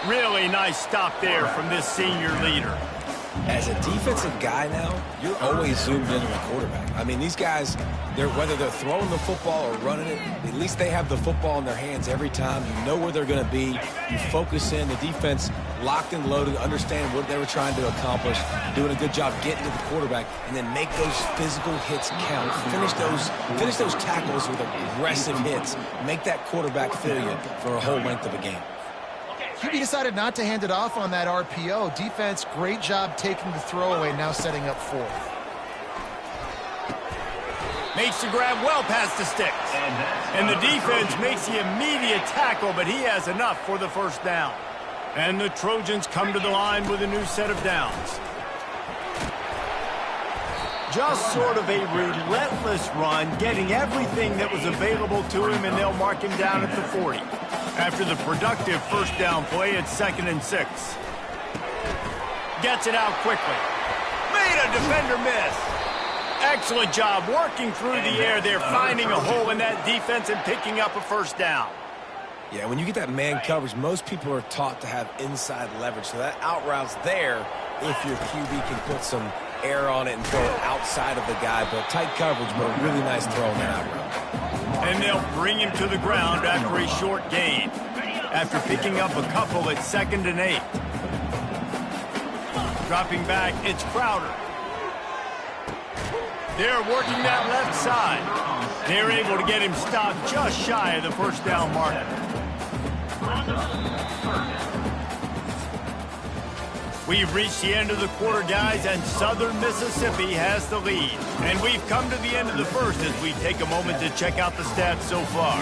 Really nice stop there from this senior leader. As a defensive guy now, you're always zoomed in on the quarterback. I mean, these guys, whether they're throwing the football or running it, at least they have the football in their hands every time. You know where they're going to be. You focus in. The defense locked and loaded, understand what they were trying to accomplish, doing a good job getting to the quarterback, and then make those physical hits count. Finish those tackles with aggressive hits. Make that quarterback feel you for a whole length of a game. QB decided not to hand it off on that RPO. Defense, great job taking the throwaway, now setting up 4th. Makes the grab well past the sticks. And the defense makes the immediate tackle, but he has enough for the first down. And the Trojans come to the line with a new set of downs. Just sort of a relentless run, getting everything that was available to him, and they'll mark him down at the 40. After the productive first down play, it's 2nd and 6. Gets it out quickly. Made a defender miss. Excellent job working through the air there, finding a hole in that defense and picking up a first down. Yeah, when you get that man coverage, most people are taught to have inside leverage. So that out route's there if your QB can put some air on it and throw it outside of the guy. But tight coverage, but a really nice throw on that out route. And they'll bring him to the ground after a short gain. After picking up a couple at 2nd and 8. Dropping back, it's Crowder. They're working that left side. They're able to get him stopped just shy of the first down mark. We've reached the end of the quarter, guys, and Southern Mississippi has the lead. And we've come to the end of the first as we take a moment to check out the stats so far.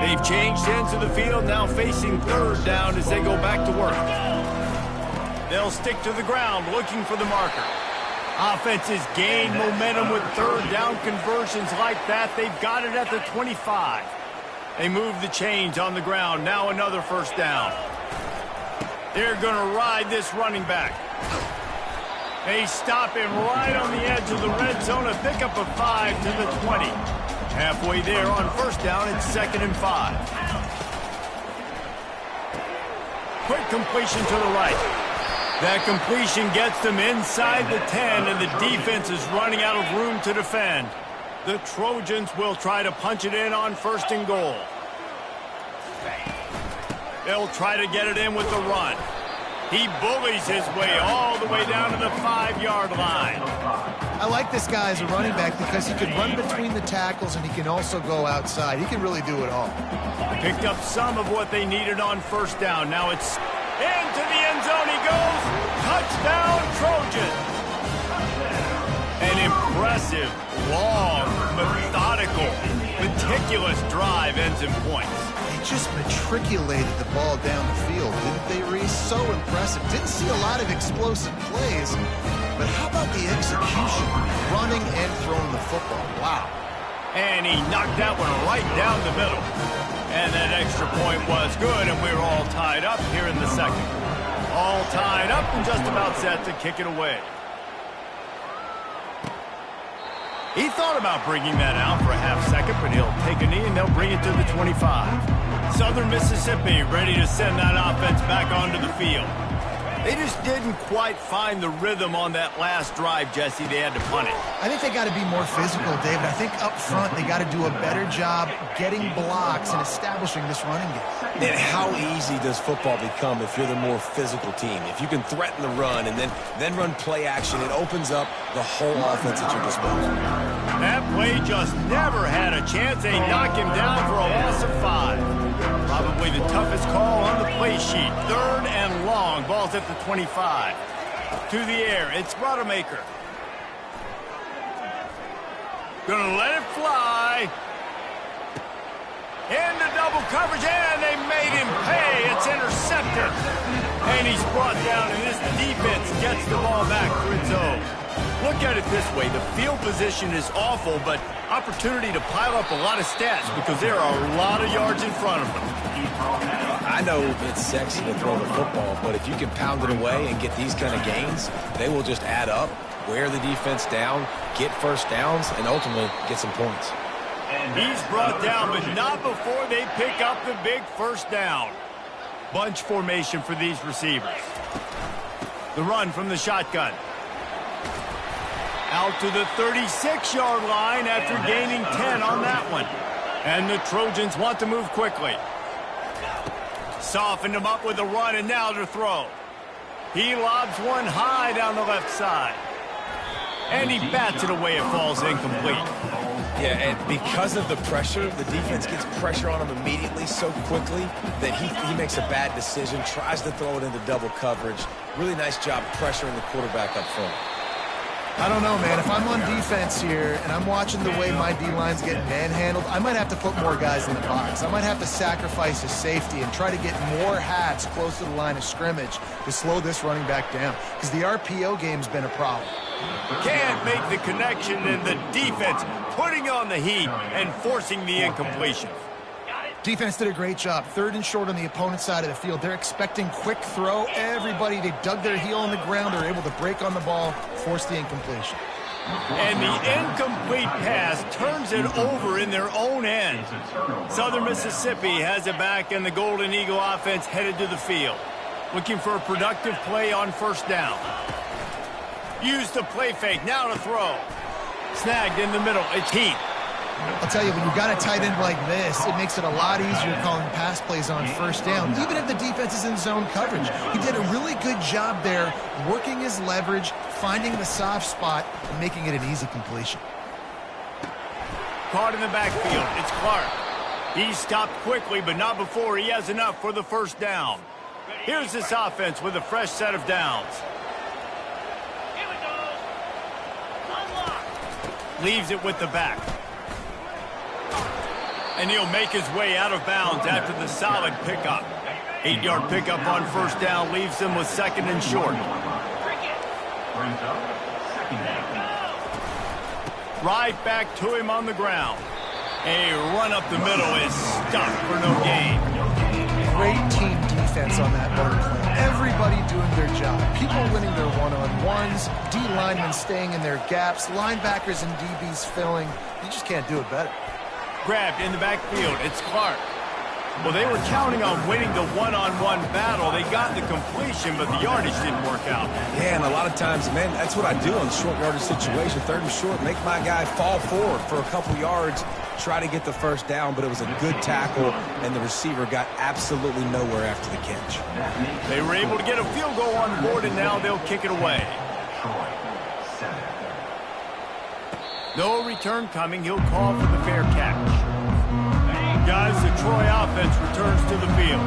They've changed ends of the field, now facing 3rd down as they go back to work. They'll stick to the ground looking for the marker. Offenses gain momentum with 3rd down conversions like that. They've got it at the 25. They move the chains on the ground. Now another first down. They're going to ride this running back. They stop him right on the edge of the red zone and pick up a 5 to the 20. Halfway there on first down, it's 2nd and 5. Quick completion to the right. That completion gets them inside the 10, and the defense is running out of room to defend. The Trojans will try to punch it in on 1st and goal. They'll try to get it in with the run. He bullies his way all the way down to the 5-yard line. I like this guy as a running back because he can run between the tackles and he can also go outside. He can really do it all. Picked up some of what they needed on 1st down. Now it's into the end zone he goes. Touchdown, Trojans. An impressive, long, methodical, meticulous drive ends in points. They just matriculated the ball down the field, didn't they, Reese? So impressive. Didn't see a lot of explosive plays, but how about the execution? Running and throwing the football. Wow. And he knocked that one right down the middle. And that extra point was good, and we're all tied up here in the second. All tied up and just about set to kick it away. He thought about bringing that out for a half second, but he'll take a knee and they'll bring it to the 25. Southern Mississippi ready to send that offense back onto the field. They just didn't quite find the rhythm on that last drive, Jesse. They had to punt it. I think they got to be more physical, David. I think up front they got to do a better job getting blocks and establishing this running game. And how easy does football become if you're the more physical team? If you can threaten the run and then run play action, it opens up the whole offense at your disposal. That play just never had a chance. They knock him down for a loss of 5. Probably the toughest call on the play sheet. 3rd and long. Ball's at the 25. To the air. It's Rodemaker. Gonna let it fly. Into double coverage, and they made him pay. It's intercepted. And he's brought down, and this defense gets the ball back for its own. Look at it this way. The field position is awful, but opportunity to pile up a lot of stats because there are a lot of yards in front of them. I know it's sexy to throw the football, but if you can pound it away and get these kind of gains, they will just add up, wear the defense down, get 1st downs, and ultimately get some points. He's brought down, but not before they pick up the big 1st down. Bunch formation for these receivers. The run from the shotgun. Out to the 36-yard line after gaining 10 on that one. And the Trojans want to move quickly. Softened him up with a run, and now to throw. He lobs one high down the left side. And he bats it away. It falls incomplete. Yeah, and because of the pressure, the defense gets pressure on him immediately so quickly that he makes a bad decision, tries to throw it into double coverage. Really nice job pressuring the quarterback up front. I don't know, man. If I'm on defense here and I'm watching the way my D-line's getting manhandled, I might have to put more guys in the box. I might have to sacrifice his safety and try to get more hats close to the line of scrimmage to slow this running back down because the RPO game's been a problem. Can't make the connection, and the defense putting on the heat and forcing the incompletion. Defense did a great job. 3rd and short on the opponent's side of the field. They're expecting quick throw. Everybody, they dug their heel on the ground. They're able to break on the ball, force the incompletion. And the incomplete pass turns it over in their own end. Southern Mississippi has it back, and the Golden Eagle offense headed to the field. Looking for a productive play on 1st down. Use the play fake, now to throw. Snagged in the middle, it's Heath. I'll tell you, when you've got a tight end like this, it makes it a lot easier calling pass plays on 1st down, even if the defense is in zone coverage. He did a really good job there, working his leverage, finding the soft spot, and making it an easy completion. Caught in the backfield, it's Clark. He stopped quickly, but not before he has enough for the 1st down. Here's this offense with a fresh set of downs. Leaves it with the back. And he'll make his way out of bounds after the solid pickup. 8-yard pickup on 1st down leaves him with 2nd and short. Right back to him on the ground. A run up the middle is stopped for no gain. Great team defense on that run play. Everybody doing their job. People winning their one-on-ones, D linemen staying in their gaps, linebackers and DBs filling. You just can't do it better. Grabbed in the backfield. It's Clark. Well, they were counting on winning the one-on-one battle. They got the completion, but the yardage didn't work out. Yeah, and a lot of times, man, that's what I do in short yardage situation. 3rd and short, make my guy fall forward for a couple yards, try to get the first down, but it was a good tackle, and the receiver got absolutely nowhere after the catch. They were able to get a field goal on the board, and now they'll kick it away. No return coming. He'll call for the fair catch. Guys, the Troy offense returns to the field.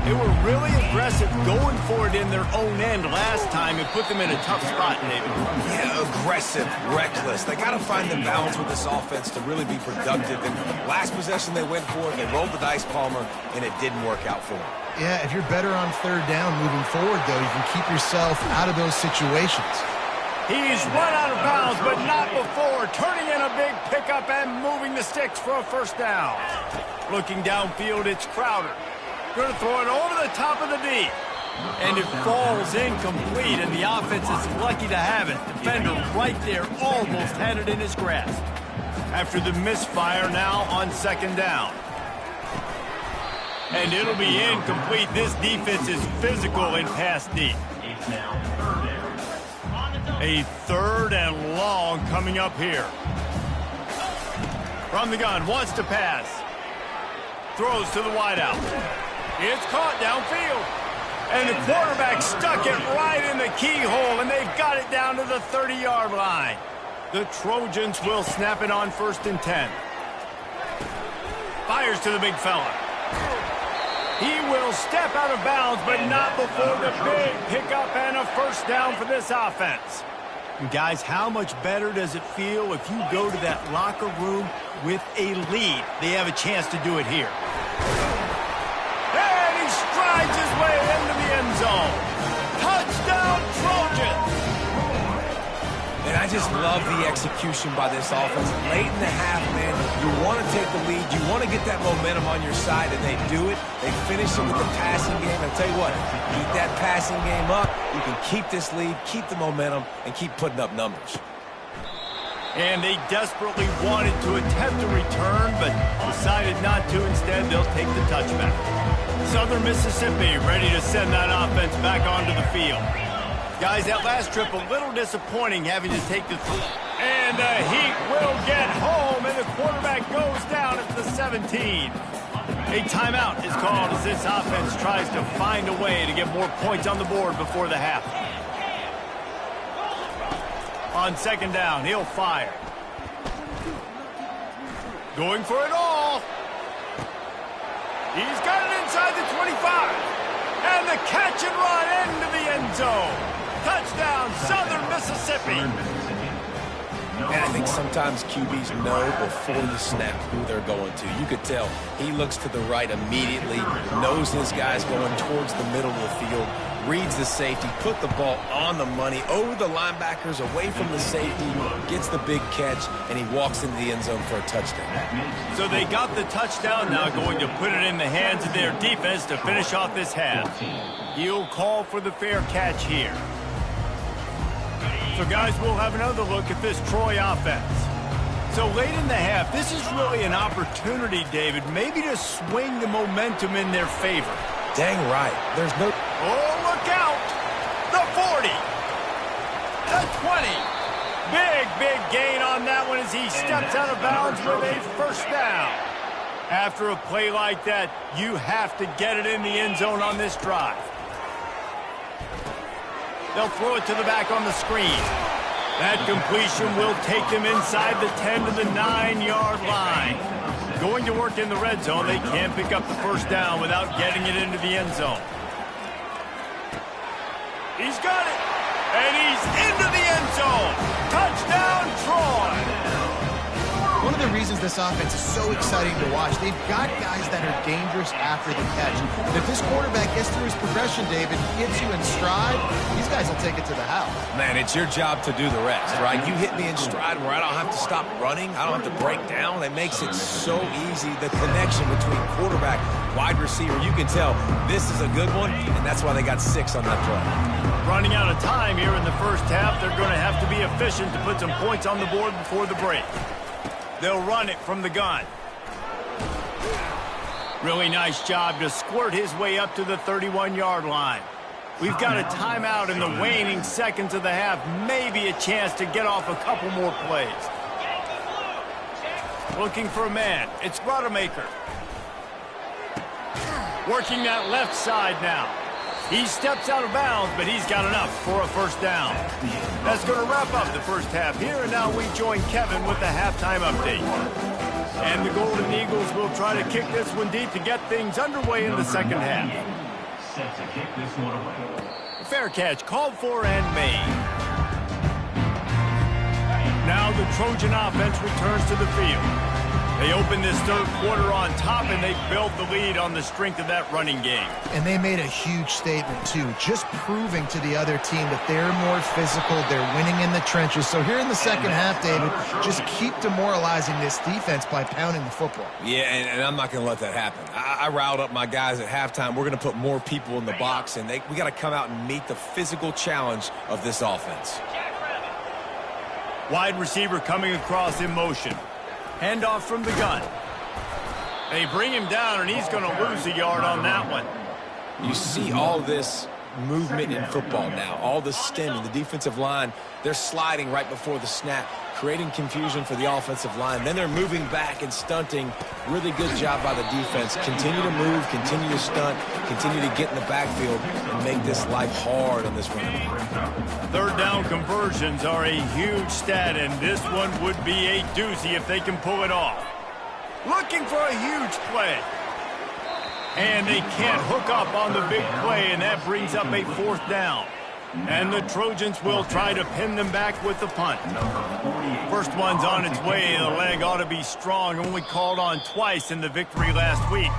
They were really aggressive going for it in their own end last time and put them in a tough spot, David. Yeah, aggressive, reckless. They got to find the balance with this offense to really be productive. And last possession they went for it, they rolled the dice, Palmer, and it didn't work out for them. Yeah, if you're better on 3rd down moving forward, though, you can keep yourself out of those situations. He's run out of bounds, but not before. Turning in a big pickup and moving the sticks for a first down. Looking downfield, it's Crowder. Going to throw it over the top of the D. And it falls incomplete, and the offense is lucky to have it. Defender right there almost had it in his grasp. After the misfire, now on 2nd down. And it'll be incomplete. This defense is physical in pass deep. A 3rd and long coming up here. From the gun, wants to pass. Throws to the wideout. It's caught downfield. And the quarterback stuck it right in the keyhole, and they've got it down to the 30-yard line. The Trojans will snap it on 1st and 10. Fires to the big fella. He will step out of bounds, but not before the big pickup and a first down for this offense. And guys, how much better does it feel if you go to that locker room with a lead? They have a chance to do it here. And he strides his way into the end zone. Touchdown, Trojans! And I just love the execution by this offense. Late in the half, man, you want to take the lead. You want to get that momentum on your side, and they do it. They finish it with the passing game. I'll tell you what, keep that passing game up. You can keep this lead, keep the momentum, and keep putting up numbers. And they desperately wanted to attempt a return, but decided not to. Instead, they'll take the touchback. Southern Mississippi ready to send that offense back onto the field. Guys, that last trip a little disappointing having to take the and the Heat will get home, and the quarterback goes down at the 17. A timeout is called as this offense tries to find a way to get more points on the board before the half. On 2nd down, he'll fire. Going for it all. He's got it inside the 25. And the catch and run into the end zone. Touchdown, Southern Mississippi. And I think sometimes QBs know before the snap who they're going to. You could tell he looks to the right immediately, knows his guy's going towards the middle of the field, reads the safety, put the ball on the money, over the linebackers, away from the safety, gets the big catch, and he walks into the end zone for a touchdown. So they got the touchdown, now going to put it in the hands of their defense to finish off this half. He'll call for the fair catch here. So, guys, we'll have another look at this Troy offense. So late in the half, this is really an opportunity, David, maybe to swing the momentum in their favor. Dang right. There's no... Oh, look out! The 40. The 20. Big gain on that one as he steps out of bounds with a first down. After a play like that, you have to get it in the end zone on this drive. They'll throw it to the back on the screen. That completion will take them inside the 10 to the 9-yard line. Going to work in the red zone, they can't pick up the first down without getting it into the end zone. He's got it, and he's into the end zone. Touchdown, Troy. One of the reasons this offense is so exciting to watch, they've got guys that are dangerous after the catch. And if this quarterback gets through his progression, David, gets you in stride, these guys will take it to the house. Man, it's your job to do the rest, right? You hit me in stride where I don't have to stop running. I don't have to break down. It makes it so easy. The connection between quarterback, wide receiver, you can tell this is a good one, and that's why they got 6 on that play. Running out of time here in the first half, they're going to have to be efficient to put some points on the board before the break. They'll run it from the gun. Really nice job to squirt his way up to the 31-yard line. We've got a timeout in the waning seconds of the half. Maybe a chance to get off a couple more plays. Looking for a man. It's Rodemaker. Working that left side now. He steps out of bounds, but he's got enough for a first down. That's going to wrap up the first half here, and now we join Kevin with the halftime update. And the Golden Eagles will try to kick this one deep to get things underway in the second half. Set to kick this one away. Fair catch called for and made. Now the Trojan offense returns to the field. They open this third quarter on top, and they built the lead on the strength of that running game. And they made a huge statement, too, just proving to the other team that they're more physical, they're winning in the trenches. So here in the second half, David, just keep demoralizing this defense by pounding the football. Yeah, and I'm not going to let that happen. I riled up my guys at halftime. We're going to put more people in the box, and we got to come out and meet the physical challenge of this offense. Wide receiver coming across in motion. Handoff from the gun. They bring him down, and he's going to lose a yard on that one. You see all this movement in football now, all the stemming. The defensive line, they're sliding right before the snap, creating confusion for the offensive line. Then they're moving back and stunting. Really good job by the defense. Continue to move, continue to stunt, continue to get in the backfield and make this life hard on this running back. Third down conversions are a huge stat, and this one would be a doozy if they can pull it off. Looking for a huge play. And they can't hook up on the big play, and that brings up a fourth down. And the Trojans will try to pin them back with the punt. First one's on its way. The leg ought to be strong. Only called on twice in the victory last week.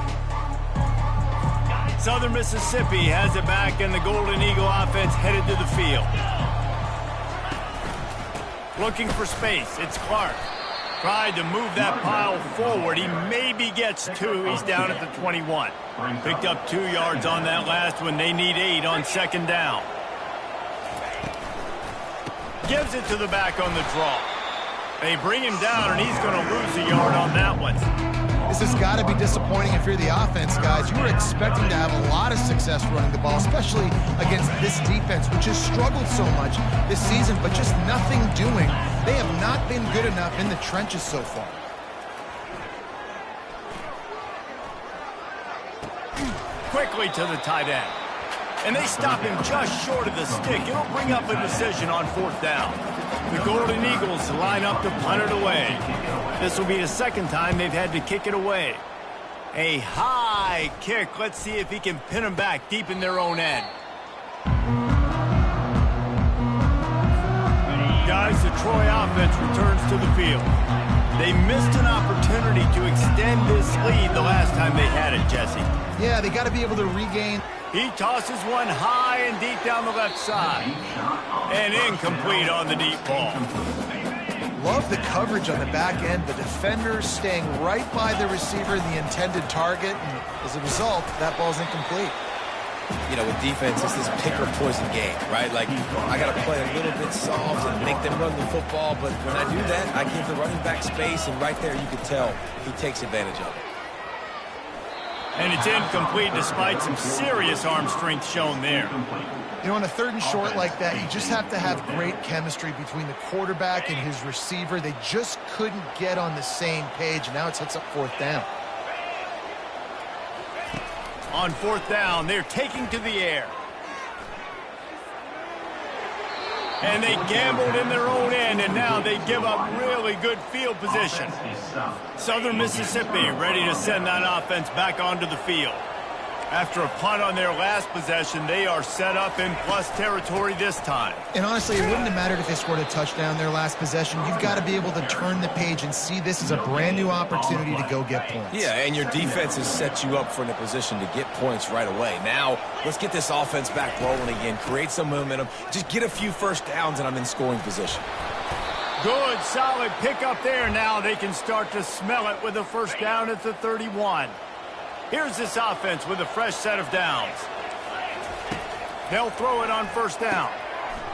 Southern Mississippi has it back, and the Golden Eagle offense headed to the field. Looking for space. It's Clark. Tried to move that pile forward. He maybe gets two. He's down at the 21. Picked up 2 yards on that last one. They need 8 on second down. Gives it to the back on the draw. They bring him down, and he's going to lose a yard on that one. This has got to be disappointing if you're the offense, guys. You were expecting to have a lot of success running the ball, especially against this defense, which has struggled so much this season, but just nothing doing. They have not been good enough in the trenches so far. Quickly to the tight end. And they stop him just short of the stick. It'll bring up a decision on fourth down. The Golden Eagles line up to punt it away. This will be the second time they've had to kick it away. A high kick. Let's see if he can pin them back deep in their own end. Guys, the Troy offense returns to the field. They missed an opportunity to extend this lead the last time they had it, Jesse. Yeah, they got to be able to regain. He tosses one high and deep down the left side. And incomplete on the deep ball. Love the coverage on the back end. The defenders staying right by the receiver, the intended target. And as a result, that ball's incomplete. You know, with defense, it's this pick or poison game, right? Like, I got to play a little bit soft and make them run the football. But when I do that, I give the running back space. And right there, you can tell he takes advantage of it. And it's incomplete despite some serious arm strength shown there. You know, on a third and short like that, you just have to have great chemistry between the quarterback and his receiver. They just couldn't get on the same page, and now it sets up fourth down. On fourth down, they're taking to the air. And they gambled in their own end, and now they give up really good field position. Southern Mississippi ready to send that offense back onto the field. After a punt on their last possession, they are set up in plus territory this time. And honestly, it wouldn't have mattered if they scored a touchdown their last possession. You've got to be able to turn the page and see this as a brand new opportunity to go get points. Yeah, and your defense has set you up for in a position to get points right away. Now, let's get this offense back rolling again, create some momentum, just get a few first downs, and I'm in scoring position. Good, solid pickup there. Now they can start to smell it with a first down at the 31. Here's this offense with a fresh set of downs. They'll throw it on first down.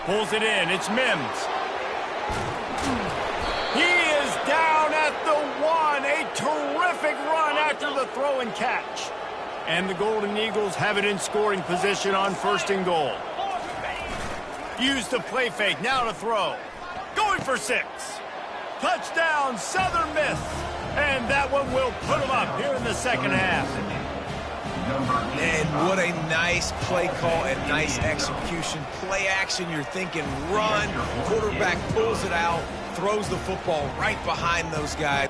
Pulls it in. It's Mims. He is down at the 1. A terrific run at after the throw and catch. And the Golden Eagles have it in scoring position on 1st and goal. Use the play fake, now to throw. Going for 6. Touchdown, Southern Miss. And that one will put them up here in the second half. And what a nice play call and nice execution. Play action, you're thinking run. Quarterback pulls it out, throws the football right behind those guys.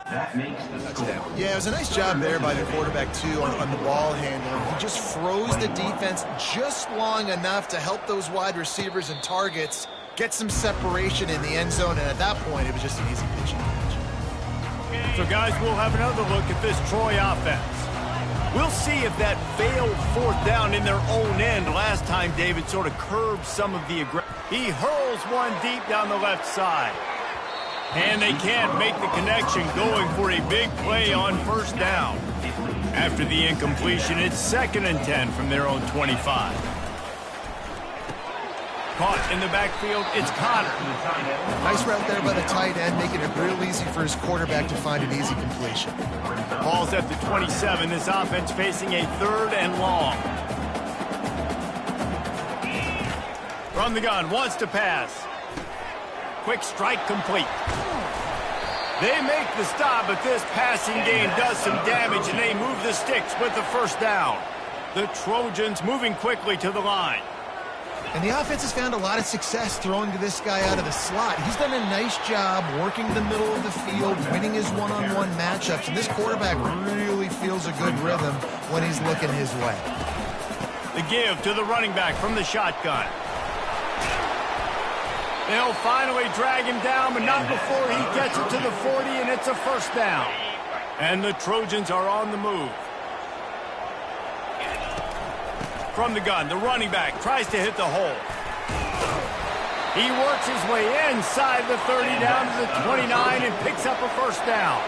That makes the score. Yeah, it was a nice job there by the quarterback, too, on the ball handling. He just froze the defense just long enough to help those wide receivers and targets get some separation in the end zone, and at that point, it was just an easy pitch. So, guys, we'll have another look at this Troy offense. We'll see if that failed 4th down in their own end. Last time, David sort of curbed some of the aggression. He hurls one deep down the left side. And they can't make the connection, going for a big play on 1st down. After the incompletion, it's 2nd and 10 from their own 25. Caught in the backfield, it's Connor. Nice route there by the tight end, making it real easy for his quarterback to find an easy completion. Ball's at the 27. This offense facing a 3rd and long. From the gun, wants to pass. Quick strike complete. They make the stop, but this passing game does some damage, and they move the sticks with the 1st down. The Trojans moving quickly to the line. And the offense has found a lot of success throwing to this guy out of the slot. He's done a nice job working the middle of the field, winning his one-on-one matchups, and this quarterback really feels a good rhythm when he's looking his way. The give to the running back from the shotgun. They'll finally drag him down, but not before he gets it to the 40, and it's a 1st down. And the Trojans are on the move. From the gun, the running back tries to hit the hole. He works his way inside the 30 down to the 29 and picks up a 1st down.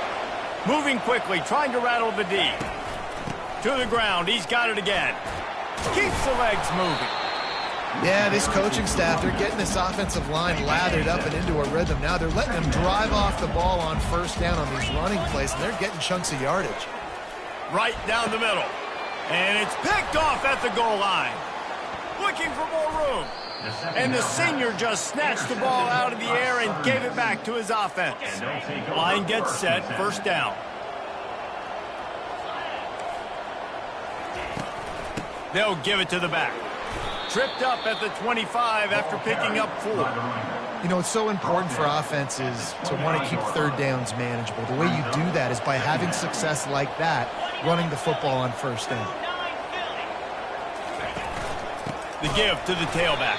Moving quickly, trying to rattle the D. To the ground, he's got it again. Keeps the legs moving. Yeah, this coaching staff, they're getting this offensive line lathered up and into a rhythm. Now they're letting them drive off the ball on first down on these running plays, and they're getting chunks of yardage. Right down the middle. And it's picked off at the goal line. Looking for more room. And the senior just snatched the ball out of the air and gave it back to his offense. Line gets set, first down. They'll give it to the back. Tripped up at the 25 after picking up 4. You know, it's so important for offenses to want to keep third downs manageable. The way you do that is by having success like that, running the football on first down. The give to the tailback.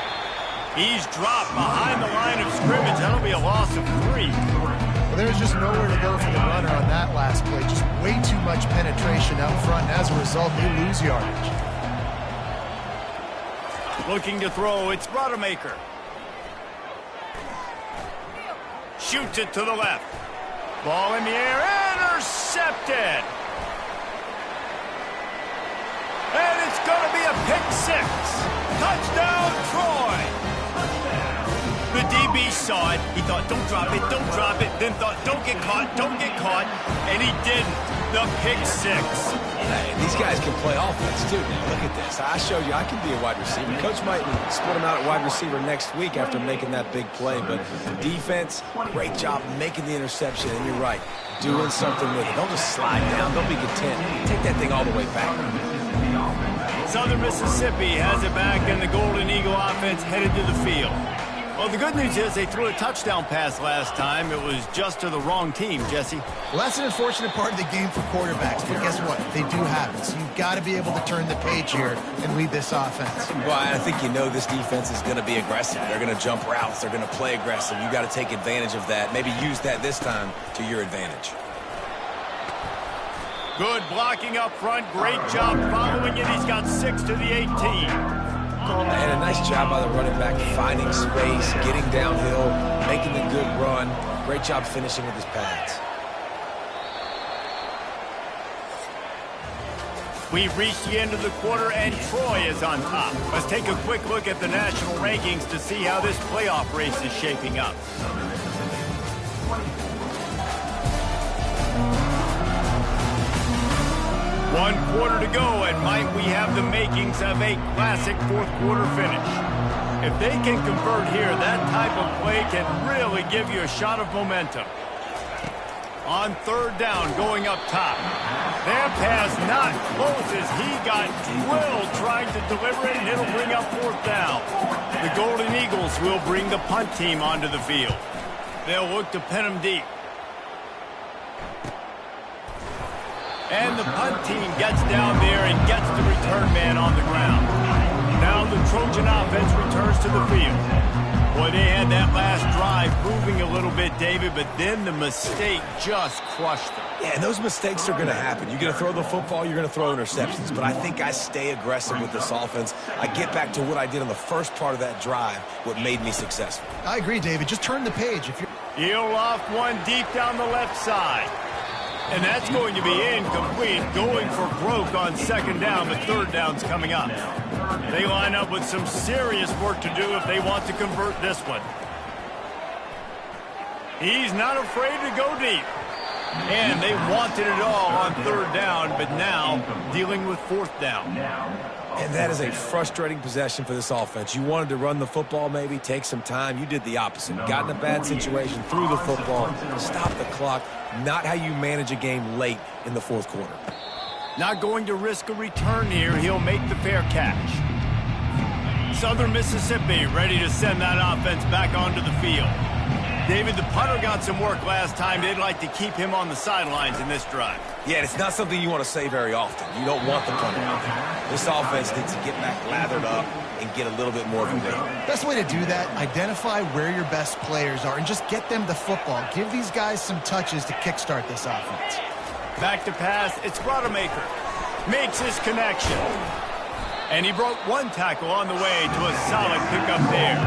He's dropped behind the line of scrimmage. That'll be a loss of 3. Well, there's just nowhere to go for the runner on that last play. Just way too much penetration out front, and as a result, they lose yardage. Looking to throw, it's Rodemaker. Shoots it to the left. Ball in the air, intercepted. And it's going to be a pick 6. Touchdown, Troy. The DB saw it. He thought, don't drop it, don't drop it. Then thought, don't get caught, don't get caught. And he didn't. The pick 6. Hey, these guys can play offense, too. Now, look at this. I showed you I can be a wide receiver. Coach might split him out at wide receiver next week after making that big play. But defense, great job making the interception. And you're right, doing something with it. Don't just slide down. Don't be content. Take that thing all the way back. Southern Mississippi has it back, and the Golden Eagle offense headed to the field. Well, the good news is they threw a touchdown pass last time. It was just to the wrong team, Jesse. Well, that's an unfortunate part of the game for quarterbacks, but guess what? They do happen. So you've got to be able to turn the page here and lead this offense. Well, I think you know this defense is going to be aggressive. They're going to jump routes. They're going to play aggressive. You got to take advantage of that. Maybe use that this time to your advantage. Good blocking up front. Great job following it. He's got 6 to the 18. And a nice job by the running back, finding space, getting downhill, making the good run. Great job finishing with his pads. We've reached the end of the quarter, and Troy is on top. Let's take a quick look at the national rankings to see how this playoff race is shaping up. One quarter to go, and might we have the makings of a classic fourth quarter finish. If they can convert here, that type of play can really give you a shot of momentum. On third down, going up top. Their pass not close as he got drilled trying to deliver it, and it'll bring up fourth down. The Golden Eagles will bring the punt team onto the field. They'll look to pin them deep. And the punt team gets down there and gets the return man on the ground. Now the Trojan offense returns to the field. Boy, they had that last drive moving a little bit, David, but then the mistake just crushed them. Yeah, and those mistakes are going to happen. You're going to throw the football, you're going to throw interceptions. But I think I stay aggressive with this offense. I get back to what I did on the first part of that drive, what made me successful. I agree, David. Just turn the page. If you're... He'll off one deep down the left side. And that's going to be incomplete, going for broke on second down, but third down's coming up. They line up with some serious work to do if they want to convert this one. He's not afraid to go deep. And they wanted it all on third down, but now dealing with fourth down. And that is a frustrating possession for this offense. You wanted to run the football, maybe take some time. You did the opposite. Got in a bad situation, threw the football, stopped the clock. Not how you manage a game late in the fourth quarter. Not going to risk a return here. He'll make the fair catch. Southern Mississippi ready to send that offense back onto the field. David, the punter got some work last time. They'd like to keep him on the sidelines in this drive. Yeah, and it's not something you want to say very often. You don't want the punter out there. This offense needs to get back lathered up and get a little bit more of a lead. Best way to do that, identify where your best players are and just get them the football. Give these guys some touches to kickstart this offense. Back to pass, it's Rodemaker. Makes his connection. And he broke one tackle on the way to a solid pickup there.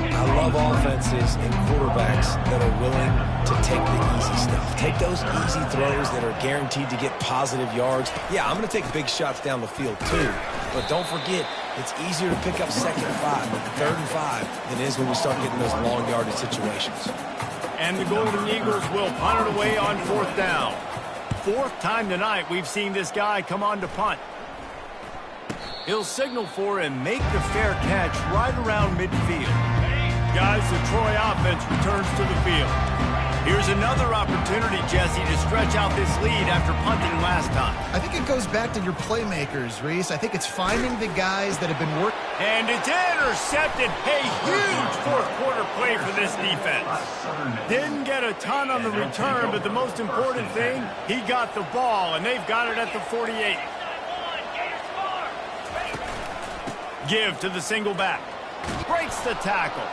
I love offenses and quarterbacks that are willing to take the easy stuff. Take those easy throws that are guaranteed to get positive yards. Yeah, I'm going to take big shots down the field too. But don't forget, It's easier to pick up 2nd and 5, but 3rd and 5 than it is when we start getting those long yardage situations. And the Golden Eagles will punt it away on 4th down. 4th time tonight we've seen this guy come on to punt. He'll signal for and make the fair catch right around midfield. Guys, the Troy offense returns to the field. Here's another opportunity, Jesse, to stretch out this lead after punting last time. I think it goes back to your playmakers, Reese. I think it's finding the guys that have been working. And it's intercepted. A huge 4th quarter play for this defense. Didn't get a ton on the return, but the most important thing, he got the ball, and they've got it at the 48. Give to the single back. Breaks the tackle.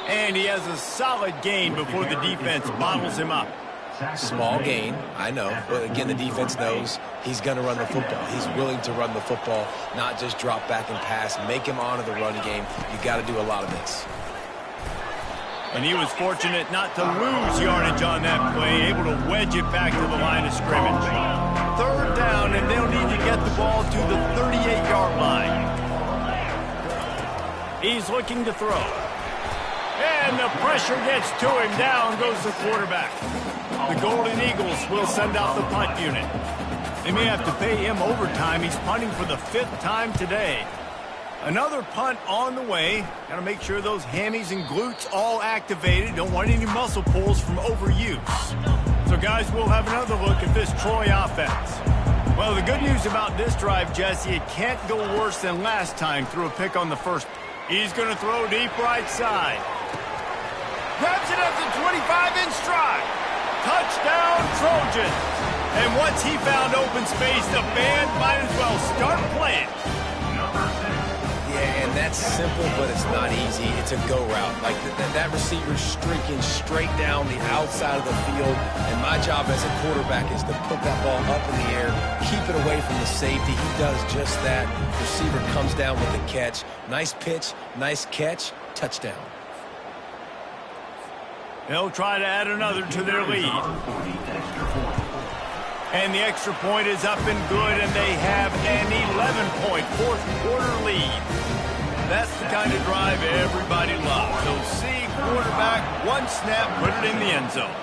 And he has a solid gain before the defense bottles him up. Small gain, I know. But again, the defense knows he's going to run the football. He's willing to run the football, not just drop back and pass. Make him honor the run game. You got to do a lot of this. And he was fortunate not to lose yardage on that play, able to wedge it back to the line of scrimmage. 3rd down, and they'll need to get the ball to the 38-yard line. He's looking to throw. And the pressure gets to him. Down goes the quarterback. The Golden Eagles will send out the punt unit. They may have to pay him overtime. He's punting for the 5th time today. Another punt on the way. Got to make sure those hammies and glutes all activated. Don't want any muscle pulls from overuse. So, guys, we'll have another look at this Troy offense. Well, the good news about this drive, Jesse, it can't go worse than last time through a pick on the first. He's going to throw deep right side. Grabs it at the 25 in stride. Touchdown, Trojans. And once he found open space, the band might as well start playing. Yeah, and that's simple, but it's not easy. It's a go route. Like that receiver's streaking straight down the outside of the field, and my job as a quarterback is to put that ball up in the air, keep it away from the safety. He does just that. Receiver comes down with the catch. Nice pitch, nice catch, touchdown. They'll try to add another to their lead. And the extra point is up and good, and they have an 11-point 4th quarter lead. That's the kind of drive everybody loves. So see quarterback, one snap, put it in the end zone.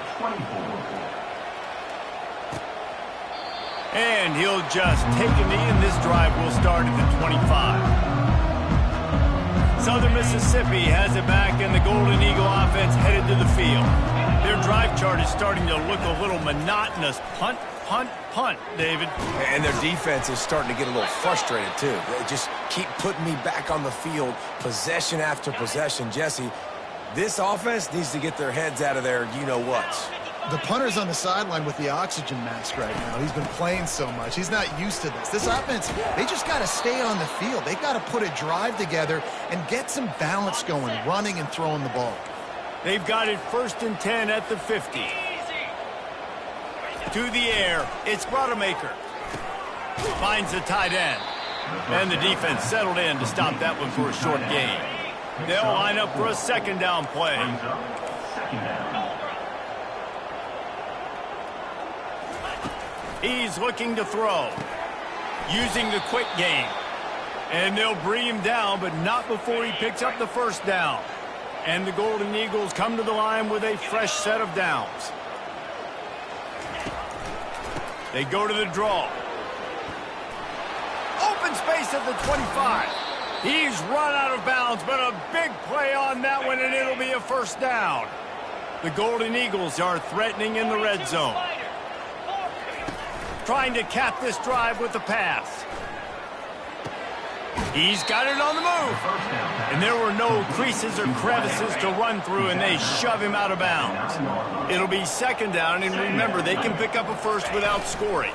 And he'll just take a knee, and this drive will start at the 25. Southern Mississippi has it back, and the Golden Eagle offense headed to the field. Their drive chart is starting to look a little monotonous. Punt, punt, punt, David. And their defense is starting to get a little frustrated, too. They just keep putting me back on the field, possession after possession. Jesse, this offense needs to get their heads out of their you-know-whats. The punter's on the sideline with the oxygen mask right now. He's been playing so much. He's not used to this. This offense, they just got to stay on the field. They got to put a drive together and get some balance going, running and throwing the ball. They've got it 1st and 10 at the 50. To the air, it's Rodemaker. Finds the tight end. And the defense settled in to stop that one for a short gain. They'll line up for a 2nd down play. He's looking to throw, using the quick game. And they'll bring him down, but not before he picks up the 1st down. And the Golden Eagles come to the line with a fresh set of downs. They go to the draw. Open space at the 25. He's run out of bounds, but a big play on that one, and it'll be a 1st down. The Golden Eagles are threatening in the red zone. Trying to cap this drive with the pass. He's got it on the move. And there were no creases or crevices to run through, and they shove him out of bounds. It'll be 2nd down, and remember, they can pick up a 1st without scoring.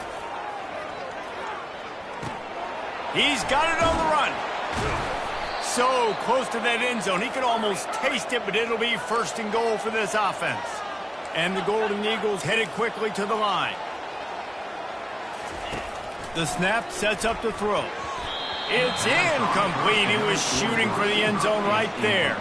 He's got it on the run. So close to that end zone. He could almost taste it, but it'll be 1st and goal for this offense. And the Golden Eagles headed quickly to the line. The snap sets up the throw. It's incomplete. He was shooting for the end zone right there.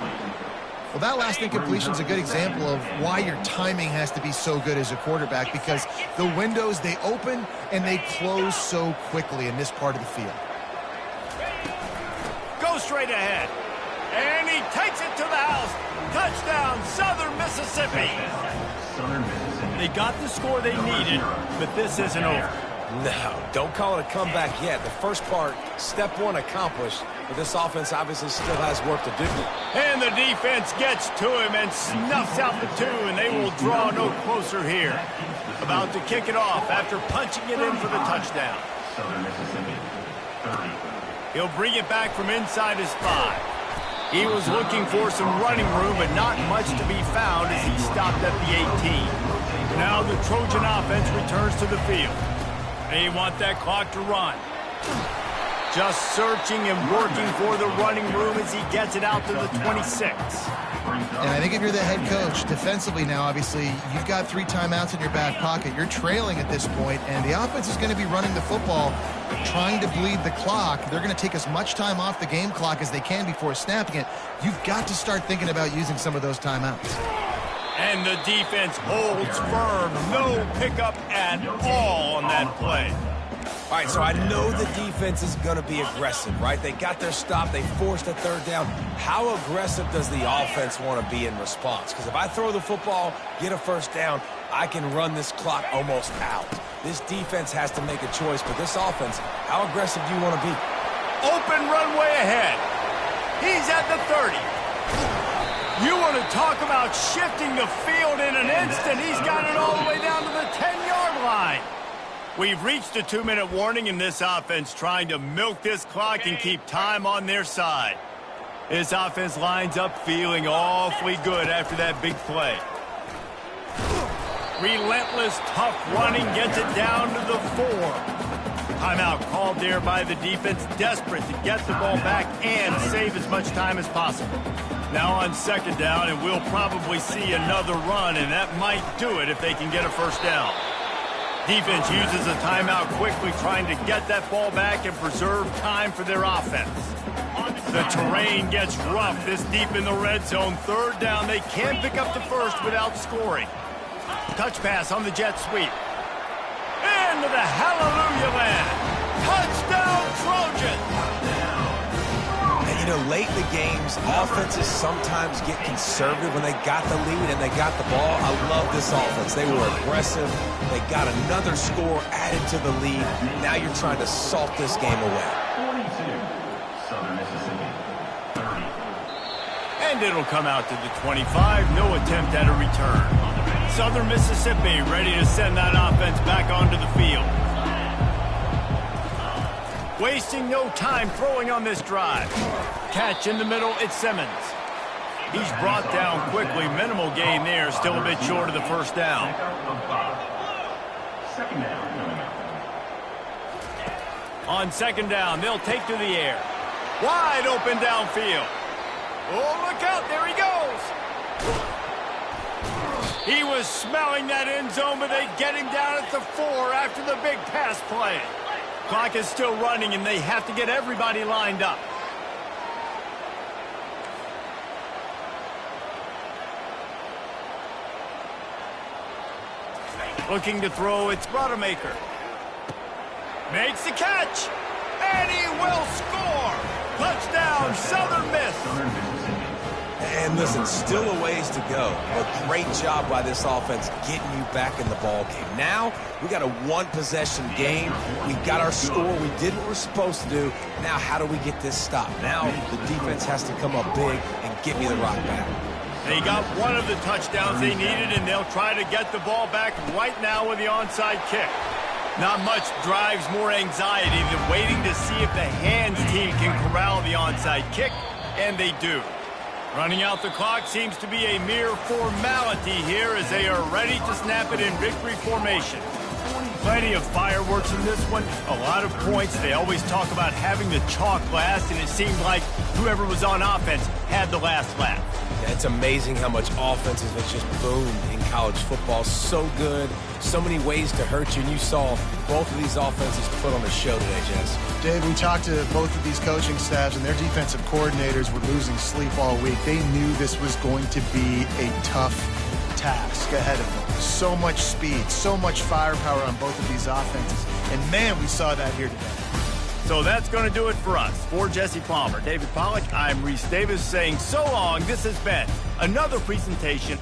Well, that last incompletion is a good example of why your timing has to be so good as a quarterback, because the windows, they open and they close so quickly in this part of the field. goes straight ahead. And he takes it to the house. Touchdown, Southern Mississippi. They got the score they needed, but this isn't over. No, don't call it a comeback yet. The first part, step one accomplished, but this offense obviously still has work to do. And the defense gets to him and snuffs out the 2, and they will draw no closer here. About to kick it off after punching it in for the touchdown. Southern Mississippi, 30. He'll bring it back from inside his 5. He was looking for some running room, but not much to be found as he stopped at the 18. Now the Trojan offense returns to the field. They want that clock to run. Just searching and working for the running room as he gets it out to the 26. And I think if you're the head coach, defensively now, obviously, you've got 3 timeouts in your back pocket. You're trailing at this point, and the offense is going to be running the football, trying to bleed the clock. They're going to take as much time off the game clock as they can before snapping it. You've got to start thinking about using some of those timeouts. And the defense holds firm. No pickup at all on that play. All right, so I know the defense is going to be aggressive, right? They got their stop. They forced a 3rd down. How aggressive does the offense want to be in response? Because if I throw the football, get a 1st down, I can run this clock almost out. This defense has to make a choice, but this offense, how aggressive do you want to be? Open runway ahead. He's at the 30. You want to talk about shifting the field in an instant. He's got it all the way down to the 10-yard line. We've reached a 2-minute warning, and this offense trying to milk this clock and keep time on their side. This offense lines up feeling awfully good after that big play. Relentless, tough running gets it down to the 4. Timeout called there by the defense, desperate to get the ball back and save as much time as possible. Now on 2nd down, and we'll probably see another run, and that might do it if they can get a 1st down. Defense uses a timeout quickly, trying to get that ball back and preserve time for their offense. The terrain gets rough this deep in the red zone. 3rd down, they can't pick up the 1st without scoring. Touch pass on the jet sweep. Into the hallelujah land. Touchdown Trojans! And, you know, late in the games, offenses sometimes get conservative when they got the lead and they got the ball. I love this offense. They were aggressive. They got another score added to the lead. Now you're trying to salt this game away. 42, Southern Mississippi, 30. And it'll come out to the 25. No attempt at a return. Southern Mississippi ready to send that offense back onto the field. Wasting no time throwing on this drive. Catch in the middle, it's Simmons. He's brought down quickly. Minimal gain there, still a bit short of the 1st down. 2nd down coming up. On 2nd down, they'll take to the air. Wide open downfield. Oh, look out, there he goes. He was smelling that end zone, but they get him down at the 4 after the big pass play. Clock is still running, and they have to get everybody lined up. Looking to throw, it's Rodemaker. Makes the catch, and he will score. Touchdown, Southern Miss. And listen, still a ways to go, but great job by this offense getting you back in the ball game. Now, we got a 1-possession game. We got our score. We did what we're supposed to do. Now, how do we get this stop? Now, the defense has to come up big and get me the rock back. They got one of the touchdowns they needed, and they'll try to get the ball back right now with the onside kick. Not much drives more anxiety than waiting to see if the hands team can corral the onside kick, and they do. Running out the clock seems to be a mere formality here as they are ready to snap it in victory formation. Plenty of fireworks in this one, a lot of points. They always talk about having the chalk last, and it seemed like whoever was on offense had the last laugh. Yeah, it's amazing how much offenses have just boomed in college football. So good, so many ways to hurt you, and you saw both of these offenses put on a show today, Jess. Dave, we talked to both of these coaching staffs, and their defensive coordinators were losing sleep all week. They knew this was going to be a tough task ahead of them. So much speed, so much firepower on both of these offenses. And, man, we saw that here today. So that's going to do it for us. For Jesse Palmer, David Pollack, I'm Reese Davis saying so long. This has been another presentation.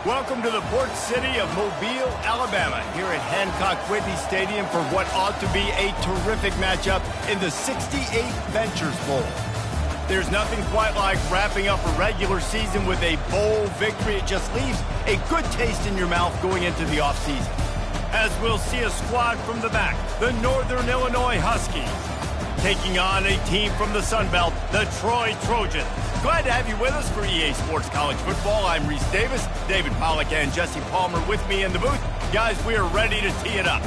Welcome to the port city of Mobile, Alabama, here at Hancock Whitney Stadium for what ought to be a terrific matchup in the 68th Ventures Bowl. There's nothing quite like wrapping up a regular season with a bowl victory. It just leaves a good taste in your mouth going into the offseason. As we'll see a squad from the back, the Northern Illinois Huskies, taking on a team from the Sun Belt, the Troy Trojans. Glad to have you with us for EA Sports College Football. I'm Reese Davis, David Pollack and Jesse Palmer with me in the booth. Guys, we are ready to tee it up.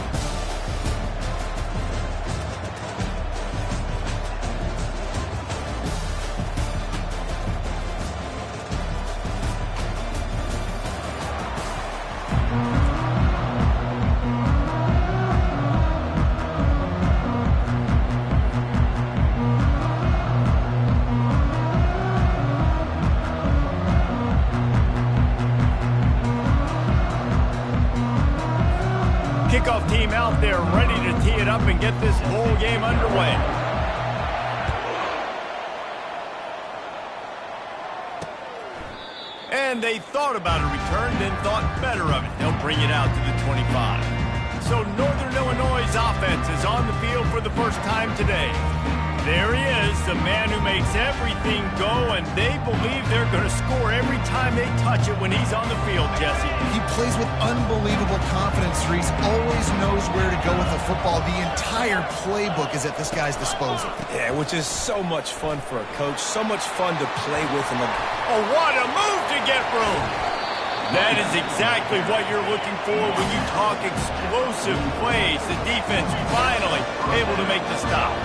Kickoff team out there ready to tee it up and get this bowl game underway. And they thought about a return, then thought better of it. They'll bring it out to the 25. So Northern Illinois' offense is on the field for the first time today. There he is, the man who makes everything go, and they believe they're going to score every time they touch it when he's on the field, Jesse. He plays with unbelievable confidence, Reese. Always knows where to go with the football. The entire playbook is at this guy's disposal. Yeah, which is so much fun for a coach. So much fun to play with him. Oh, what a move to get room! That is exactly what you're looking for when you talk explosive plays. The defense finally able to make the stop.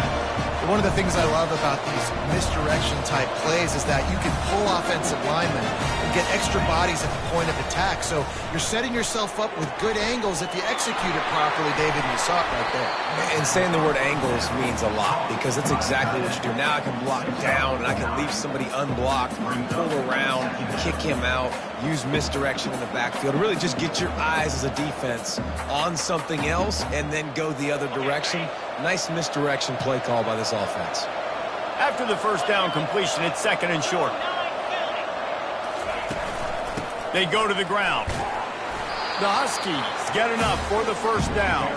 One of the things I love about these misdirection-type plays is that you can pull offensive linemen and get extra bodies at the point of attack. So you're setting yourself up with good angles if you execute it properly, David, and you saw it right there. And saying the word angles means a lot because that's exactly what you do. Now I can block down and I can leave somebody unblocked, pull around, kick him out, use misdirection in the backfield. Really just get your eyes as a defense on something else and then go the other direction. Nice misdirection play call by this offense. After the first down completion, it's second and short. They go to the ground. The Huskies get enough for the first down.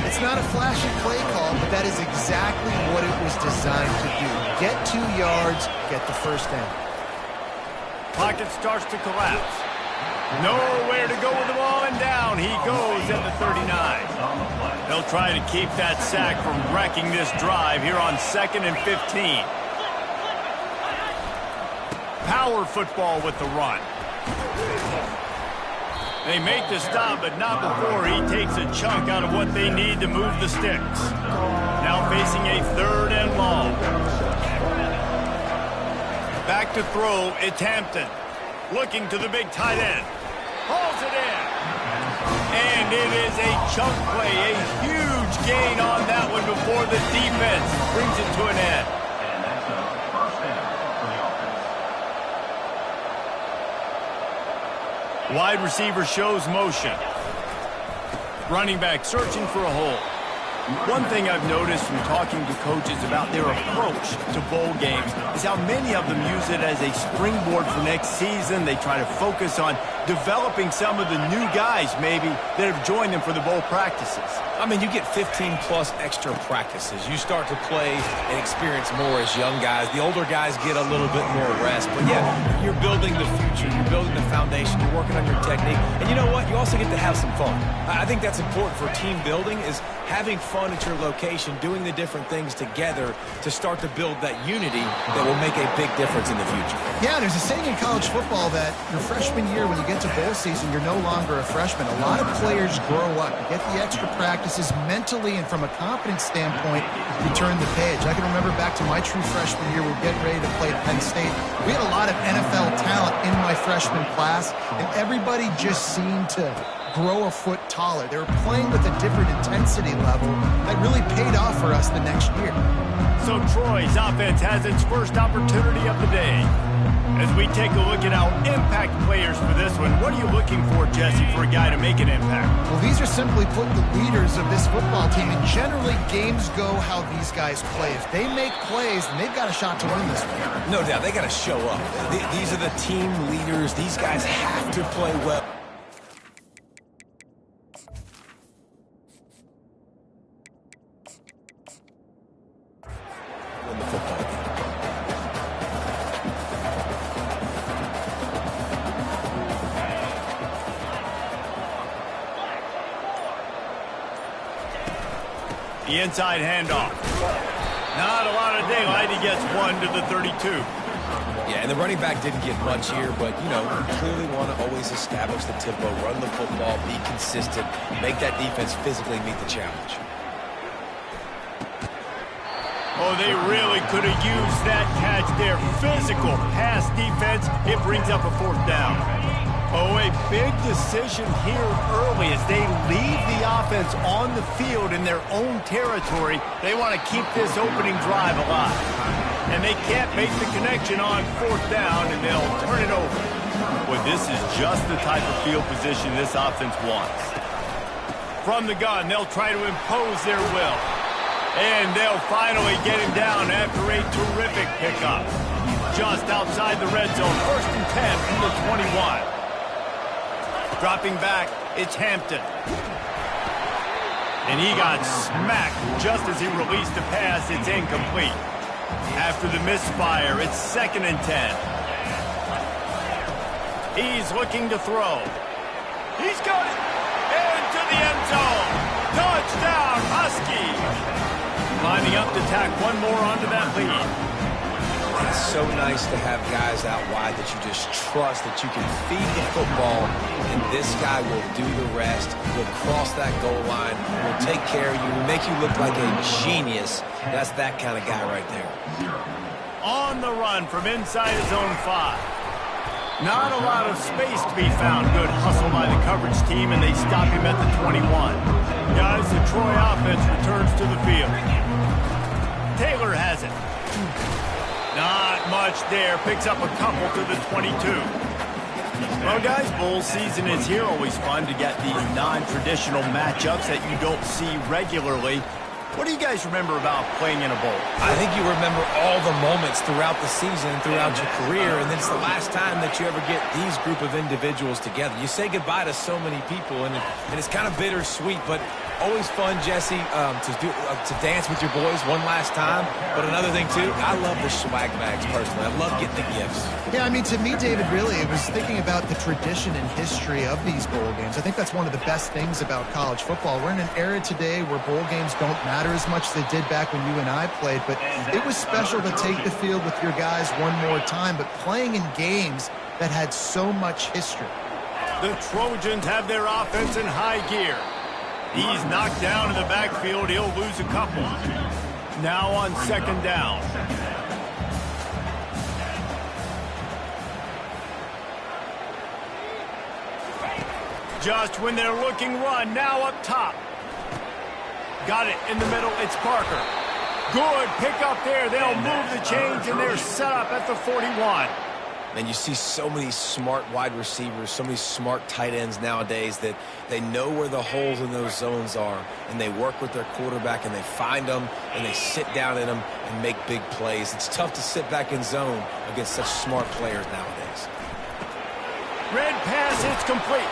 It's not a flashy play call, but that is exactly what it was designed to do. Get 2 yards, get the first down. Pocket starts to collapse. Nowhere to go with the ball, and down he goes at the 39. They'll try to keep that sack from wrecking this drive here on 2nd and 15. Power football with the run. They make the stop, but not before he takes a chunk out of what they need to move the sticks. Now facing a 3rd and long. Back to throw, it's Hampton. Looking to the big tight end. Hauls it in. And it is a chunk play, a huge gain on that one before the defense brings it to an end. And that's a first down for the offense. Wide receiver shows motion. Running back searching for a hole. One thing I've noticed from talking to coaches about their approach to bowl games is how many of them use it as a springboard for next season. They try to focus on developing some of the new guys maybe that have joined them for the bowl practices. I mean, you get 15-plus extra practices. You start to play and experience more as young guys. The older guys get a little bit more rest. But, yeah, you're building the future. You're building the foundation. You're working on your technique. And you know what? You also get to have some fun. I think that's important for team building is having fun at your location, doing the different things together to start to build that unity that will make a big difference in the future. Yeah, there's a saying in college football that your freshman year, when you get to bowl season, you're no longer a freshman. A lot of players grow up. You get the extra practices mentally, and from a confidence standpoint, you turn the page. I can remember back to my true freshman year, we were getting ready to play Penn State. We had a lot of NFL talent in my freshman class, and everybody just seemed to grow a foot taller. They were playing with a different intensity level that really paid off for us the next year. So Troy's offense has its first opportunity of the day. As we take a look at our impact players for this one, what are you looking for, Jesse, for a guy to make an impact? Well, these are simply put the leaders of this football team, and generally games go how these guys play. If they make plays, then they've got a shot to win this one. No doubt, they got to show up. These are the team leaders. These guys have to play well. Win the football game. The inside handoff. Not a lot of daylight. He gets 1 to the 32. Yeah, and the running back didn't get much here, but, you know, you clearly want to always establish the tempo, run the football, be consistent, make that defense physically meet the challenge. Oh, they really could have used that catch there. Physical pass defense. It brings up a 4th down. Oh, a big decision here early as they leave the offense on the field in their own territory. They want to keep this opening drive alive. And they can't make the connection on 4th down, and they'll turn it over. Well, this is just the type of field position this offense wants. From the gun, they'll try to impose their will. And they'll finally get him down after a terrific pickup. Just outside the red zone, 1st and 10 from the 21. Dropping back, it's Hampton. And he got smacked just as he released the pass. It's incomplete. After the misfire, it's 2nd and 10. He's looking to throw. He's got it into the end zone. Touchdown, Huskies. Lining up to tack one more onto that lead. It's so nice to have guys out wide that you just trust that you can feed the football, and this guy will do the rest. Will cross that goal line, will take care of you, will make you look like a genius. That's that kind of guy right there. On the run from inside his own 5. Not a lot of space to be found. Good hustle by the coverage team, and they stop him at the 21. Guys, the Troy offense returns to the field. Taylor has it. Not much there. Picks up a couple to the 22. Well, guys, bowl season is here. Always fun to get these non-traditional matchups that you don't see regularly. What do you guys remember about playing in a bowl? I think you remember all the moments throughout the season, throughout your career, and it's the last time that you ever get these group of individuals together. You say goodbye to so many people, and it's kind of bittersweet, but always fun, Jesse, to dance with your boys one last time. But another thing, too, I love the swag bags, personally. I love getting the gifts. Yeah, I mean, to me, David, really, it was thinking about the tradition and history of these bowl games. I think that's one of the best things about college football. We're in an era today where bowl games don't matter as much as they did back when you and I played, but it was special to take the field with your guys one more time, but playing in games that had so much history. The Trojans have their offense in high gear. He's knocked down in the backfield. He'll lose a couple. Now on 2nd down. Just when they're looking run, now up top. Got it in the middle, it's Parker. Good pick up there. They'll move the chains, and they're set up at the 41. And you see so many smart wide receivers, so many smart tight ends nowadays that they know where the holes in those zones are, and they work with their quarterback, and they find them, and they sit down in them and make big plays. It's tough to sit back in zone against such smart players nowadays. Red pass, it's complete.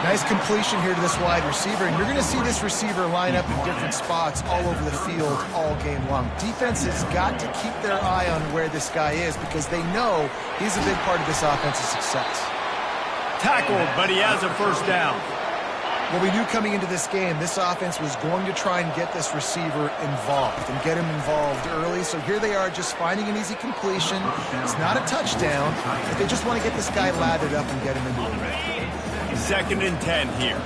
Nice completion here to this wide receiver, and you're going to see this receiver line up in different spots all over the field all game long. Defense has got to keep their eye on where this guy is because they know he's a big part of this offense's success. Tackled, but he has a 1st down. Well, we knew coming into this game, this offense was going to try and get this receiver involved and get him involved early. So here they are just finding an easy completion. It's not a touchdown, but they just want to get this guy lathered up and get him into the ring. 2nd and 10 here.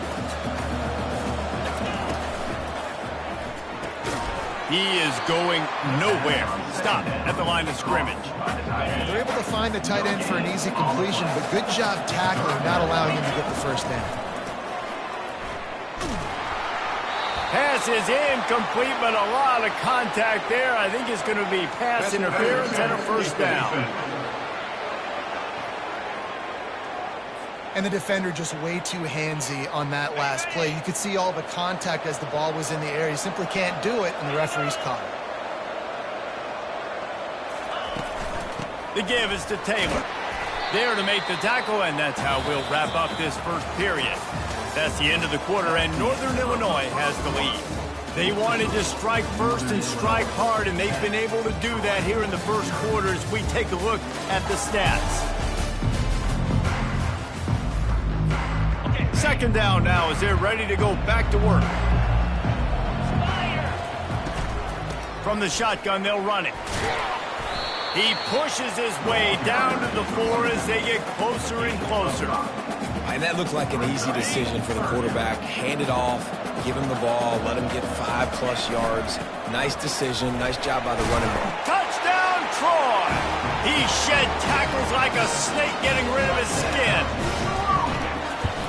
He is going nowhere. Stop at the line of scrimmage. They're able to find the tight end for an easy completion, but good job tackling, not allowing him to get the 1st down. Pass is incomplete, but a lot of contact there. I think it's going to be pass interference and a first down. And the defender just way too handsy on that last play. You could see all the contact as the ball was in the air. He simply can't do it, and the referee's caught it. The give is to Taylor. There to make the tackle, and that's how we'll wrap up this first period. That's the end of the quarter, and Northern Illinois has the lead. They wanted to strike first and strike hard, and they've been able to do that here in the first quarter as we take a look at the stats. Second down now as they're ready to go back to work. From the shotgun, they'll run it. He pushes his way down to the floor as they get closer and closer. And that looked like an easy decision for the quarterback. Hand it off, give him the ball, let him get 5+ yards. Nice decision. Nice job by the running back. Touchdown, Troy! He shed tackles like a snake getting rid of his skin.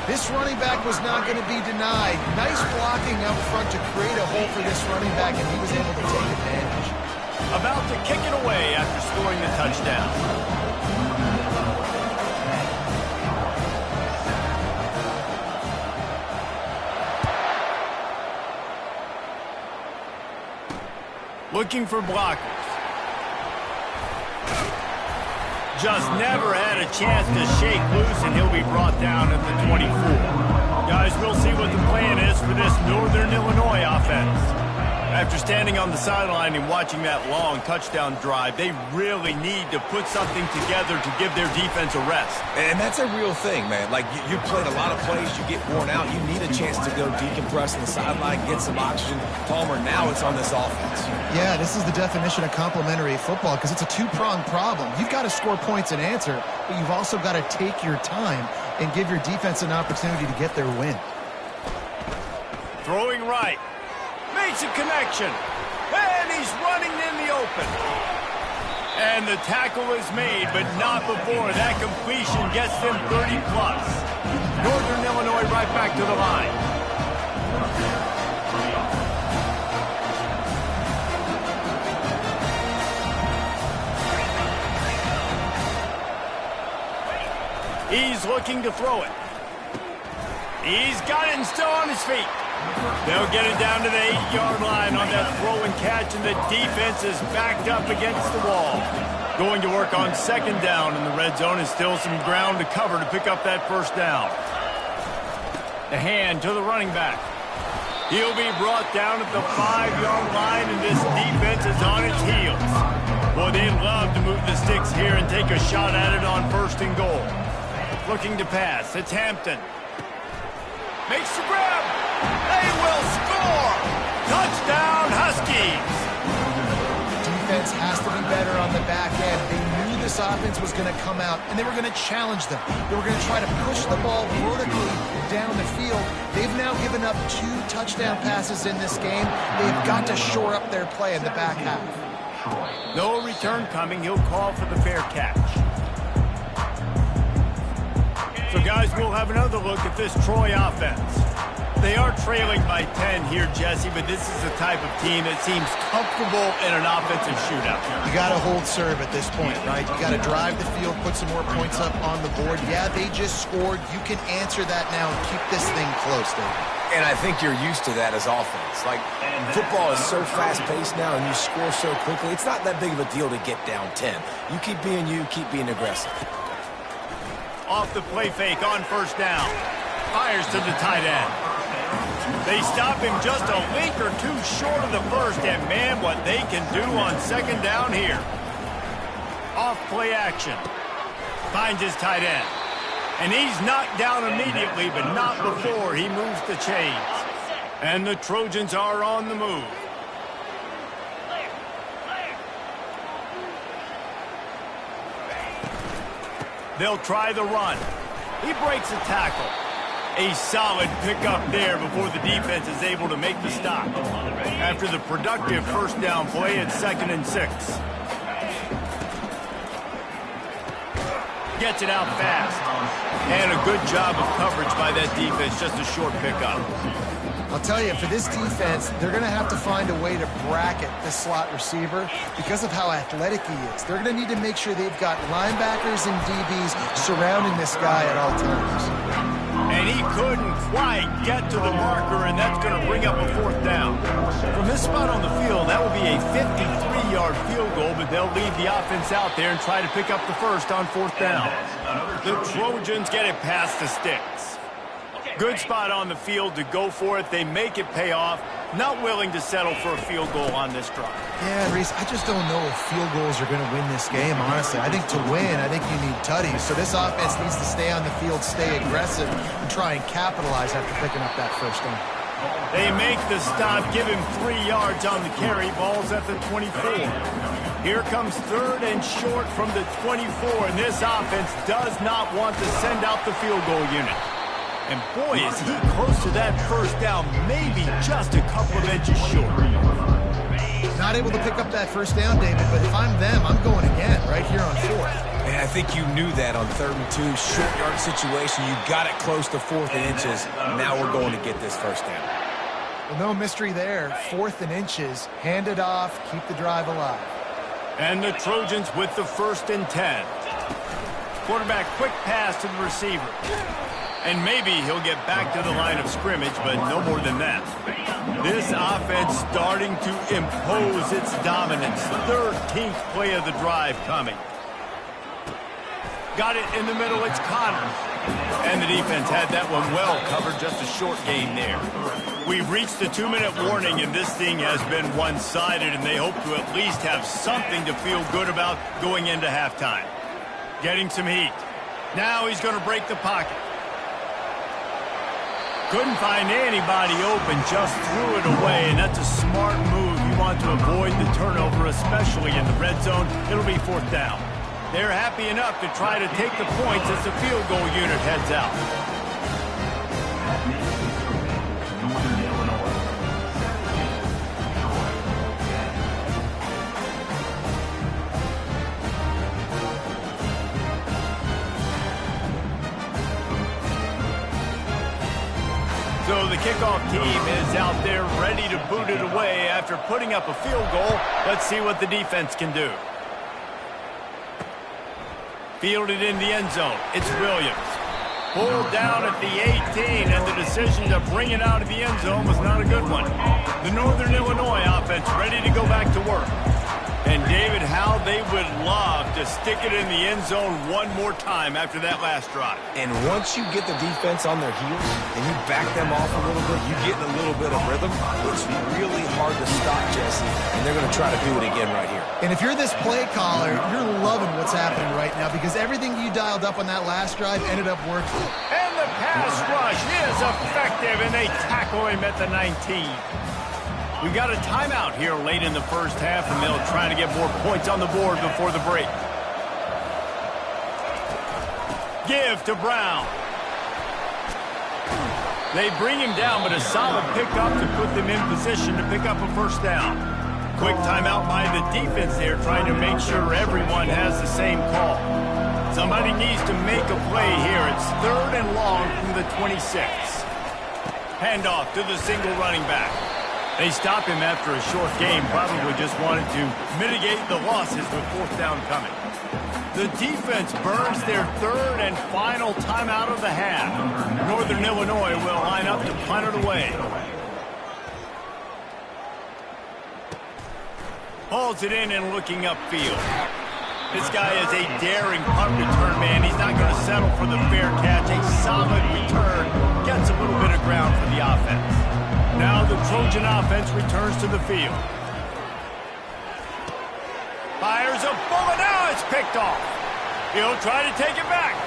This running back was not going to be denied. Nice blocking up front to create a hole for this running back, and he was able to take advantage. About to kick it away after scoring the touchdown. Looking for blockers. Just never had a chance to shake loose, and he'll be brought down at the 24. Guys, we'll see what the plan is for this Northern Illinois offense. After standing on the sideline and watching that long touchdown drive, they really need to put something together to give their defense a rest. And that's a real thing, man. Like, you played a lot of plays, you get worn out, you need a chance to go decompress on the sideline, get some oxygen. Palmer, now it's on this offense. Yeah, this is the definition of complementary football because it's a two-pronged problem. You've got to score points and answer, but you've also got to take your time and give your defense an opportunity to get their win. Throwing right. Makes a connection. And he's running in the open. And the tackle is made, but not before that completion gets them 30+. Northern Illinois right back to the line. He's looking to throw it. He's got it and still on his feet. They'll get it down to the 8-yard line on that throw and catch, and the defense is backed up against the wall. Going to work on second down in the red zone, and still some ground to cover to pick up that first down. The hand to the running back. He'll be brought down at the 5-yard line, and this defense is on its heels. Boy, they love to move the sticks here and take a shot at it on first and goal. Looking to pass. It's Hampton. Makes the grab. They will score. Touchdown, Huskies. Defense has to be better on the back end. They knew this offense was going to come out, and they were going to challenge them. They were going to try to push the ball vertically down the field. They've now given up 2 touchdown passes in this game. They've got to shore up their play in the back half. No return coming. He'll call for the fair catch. So, guys, we'll have another look at this Troy offense. They are trailing by 10 here, Jesse, but this is the type of team that seems comfortable in an offensive shootout. You got to hold serve at this point, right? You got to drive the field, put some more points up on the board. Yeah, they just scored. You can answer that now and keep this thing close, David. And I think you're used to that as offense. Like, football is so fast-paced now, and you score so quickly. It's not that big of a deal to get down 10. You keep being you, keep being aggressive. Off the play fake on first down. Fires to the tight end. They stop him just a link or two short of the first, and man, what they can do on second down here. Off play action. Finds his tight end. And he's knocked down immediately, but not before he moves the chains. And the Trojans are on the move. They'll try the run. He breaks a tackle. A solid pickup there before the defense is able to make the stop. After the productive first down play, it's 2nd and 6. Gets it out fast. And a good job of coverage by that defense, just a short pickup. I'll tell you, for this defense, they're going to have to find a way to bracket this slot receiver because of how athletic he is. They're going to need to make sure they've got linebackers and DBs surrounding this guy at all times. And he couldn't quite get to the marker, and that's going to bring up a 4th down. From this spot on the field, that will be a 53-yard field goal, but they'll leave the offense out there and try to pick up the first on 4th down. The Trojans get it past the sticks. Good spot on the field to go for it. They make it pay off. Not willing to settle for a field goal on this drive. Yeah, Reese, I just don't know if field goals are going to win this game, honestly. I think to win, I think you need tutties. So this offense needs to stay on the field, stay aggressive, and try and capitalize after picking up that first down. They make the stop, give him 3 yards on the carry. Ball's at the 24. Here comes 3rd and short from the 24, and this offense does not want to send out the field goal unit. And boy, is he close to that first down, maybe just a couple of inches short. Not able to pick up that first down, David, but if I'm them, I'm going again right here on 4th. And I think you knew that on 3rd and 2, short yard situation. You got it close to 4th and inches. Now we're going to get this first down. Well, no mystery there. 4th and inches, hand it off, keep the drive alive. And the Trojans with the 1st and 10. Quarterback quick pass to the receiver. And maybe he'll get back to the line of scrimmage, but no more than that. This offense starting to impose its dominance. 13th play of the drive coming. Got it in the middle, it's Connor. And the defense had that one well covered, just a short gain there. We've reached the 2-minute warning, and this thing has been one-sided, and they hope to at least have something to feel good about going into halftime. Getting some heat. Now he's going to break the pocket. Couldn't find anybody open, just threw it away, and that's a smart move. You want to avoid the turnover, especially in the red zone. It'll be 4th down. They're happy enough to try to take the points as the field goal unit heads out. So the kickoff team is out there ready to boot it away after putting up a field goal. Let's see what the defense can do. Fielded in the end zone. It's Williams. Pulled down at the 18, and the decision to bring it out of the end zone was not a good one. The Northern Illinois offense ready to go back to work. And David, how they would love to stick it in the end zone one more time after that last drive. And once you get the defense on their heels and you back them off a little bit, you get in a little bit of rhythm. It's really hard to stop, Jesse, and they're going to try to do it again right here. And if you're this play caller, you're loving what's happening right now because everything you dialed up on that last drive ended up working. And the pass rush is effective, and they tackle him at the 19. We got a timeout here late in the first half, and they'll try to get more points on the board before the break. Give to Brown. They bring him down, but a solid pickup to put them in position to pick up a first down. Quick timeout by the defense there, trying to make sure everyone has the same call. Somebody needs to make a play here. It's 3rd and long from the 26. Handoff to the single running back. They stop him after a short game, probably just wanted to mitigate the losses with 4th down coming. The defense burns their 3rd and final timeout of the half. Northern Illinois will line up to punt it away. Hauls it in and looking upfield. This guy is a daring punt return man. He's not going to settle for the fair catch. A solid return. Gets a little bit of ground for the offense. Now the Trojan offense returns to the field. Fires a bullet. Now it's picked off. He'll try to take it back.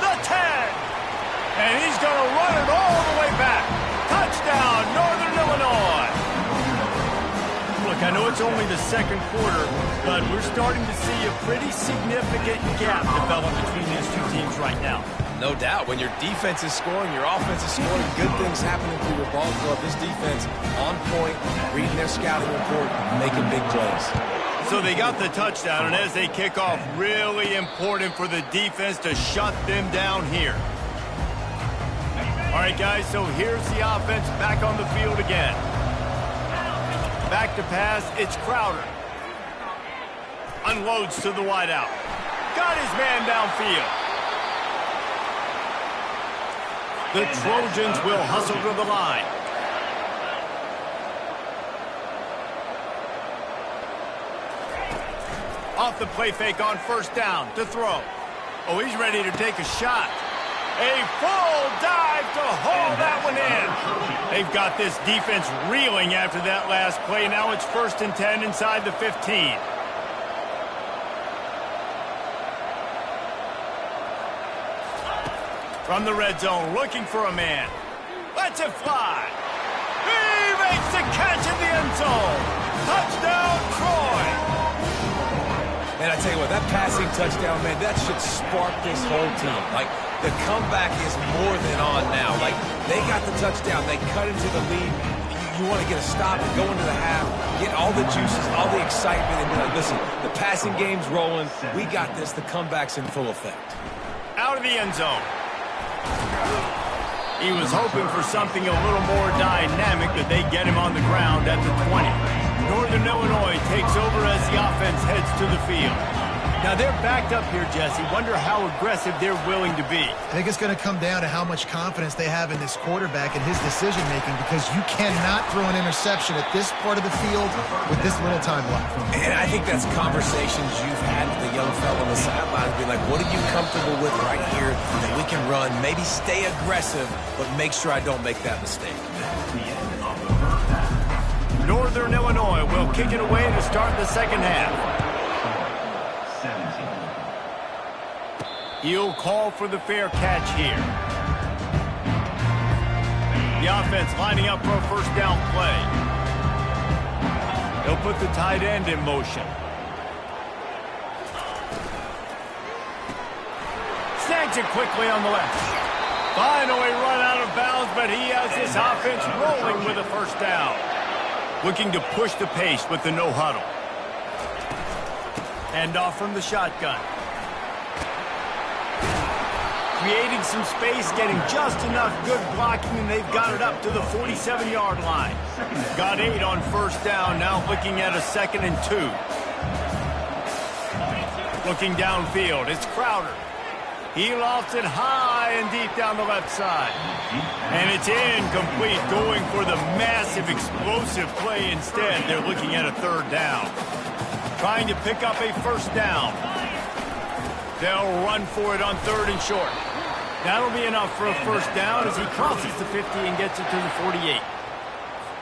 The 10. And he's going to run it all the way back. Touchdown, Northern Illinois. Look, I know it's only the 2nd quarter, but we're starting to see a pretty significant gap develop between these two teams right now. No doubt. When your defense is scoring, your offense is scoring, good things happening for your ball club. This defense on point, reading their scouting report, making big plays. So they got the touchdown, and as they kick off, really important for the defense to shut them down here. All right, guys, so here's the offense back on the field again. Back to pass, it's Crowder. Unloads to the wideout. Got his man downfield. The Trojans will hustle to the line. Off the play fake on first down to throw. Oh, he's ready to take a shot. A full dive to haul that one in. They've got this defense reeling after that last play. Now it's 1st and 10 inside the 15. From the red zone, looking for a man. Lets it fly. He makes the catch in the end zone. Touchdown, Troy. Man, I tell you what, that passing touchdown, man, that should spark this whole team. Like, the comeback is more than on now. Like, they got the touchdown. They cut into the lead. You want to get a stop and go into the half, get all the juices, all the excitement, and be like, listen, the passing game's rolling. We got this. The comeback's in full effect. Out of the end zone. He was hoping for something a little more dynamic, but they get him on the ground at the 20. Northern Illinois takes over as the offense heads to the field. Now they're backed up here, Jesse. Wonder how aggressive they're willing to be. I think it's going to come down to how much confidence they have in this quarterback and his decision-making, because you cannot throw an interception at this part of the field with this little time left. And I think that's conversations you've had with the young fella on the sideline. Be like, what are you comfortable with right here that we can run? Maybe stay aggressive, but make sure I don't make that mistake. Northern Illinois will kick it away to start the second half. He'll call for the fair catch here. The offense lining up for a first down play. He'll put the tight end in motion. Snags it quickly on the left. Finally run out of bounds, but he has his offense rolling with a first down. Looking to push the pace with the no huddle. Hand off from the shotgun. Creating some space, getting just enough good blocking, and they've got it up to the 47-yard line. Got 8 on first down, now looking at a 2nd and 2. Looking downfield, it's Crowder. He lofts it high and deep down the left side. And it's incomplete, going for the massive explosive play instead. They're looking at a 3rd down. Trying to pick up a first down. They'll run for it on 3rd and short. That'll be enough for a first down as he crosses the 50 and gets it to the 48.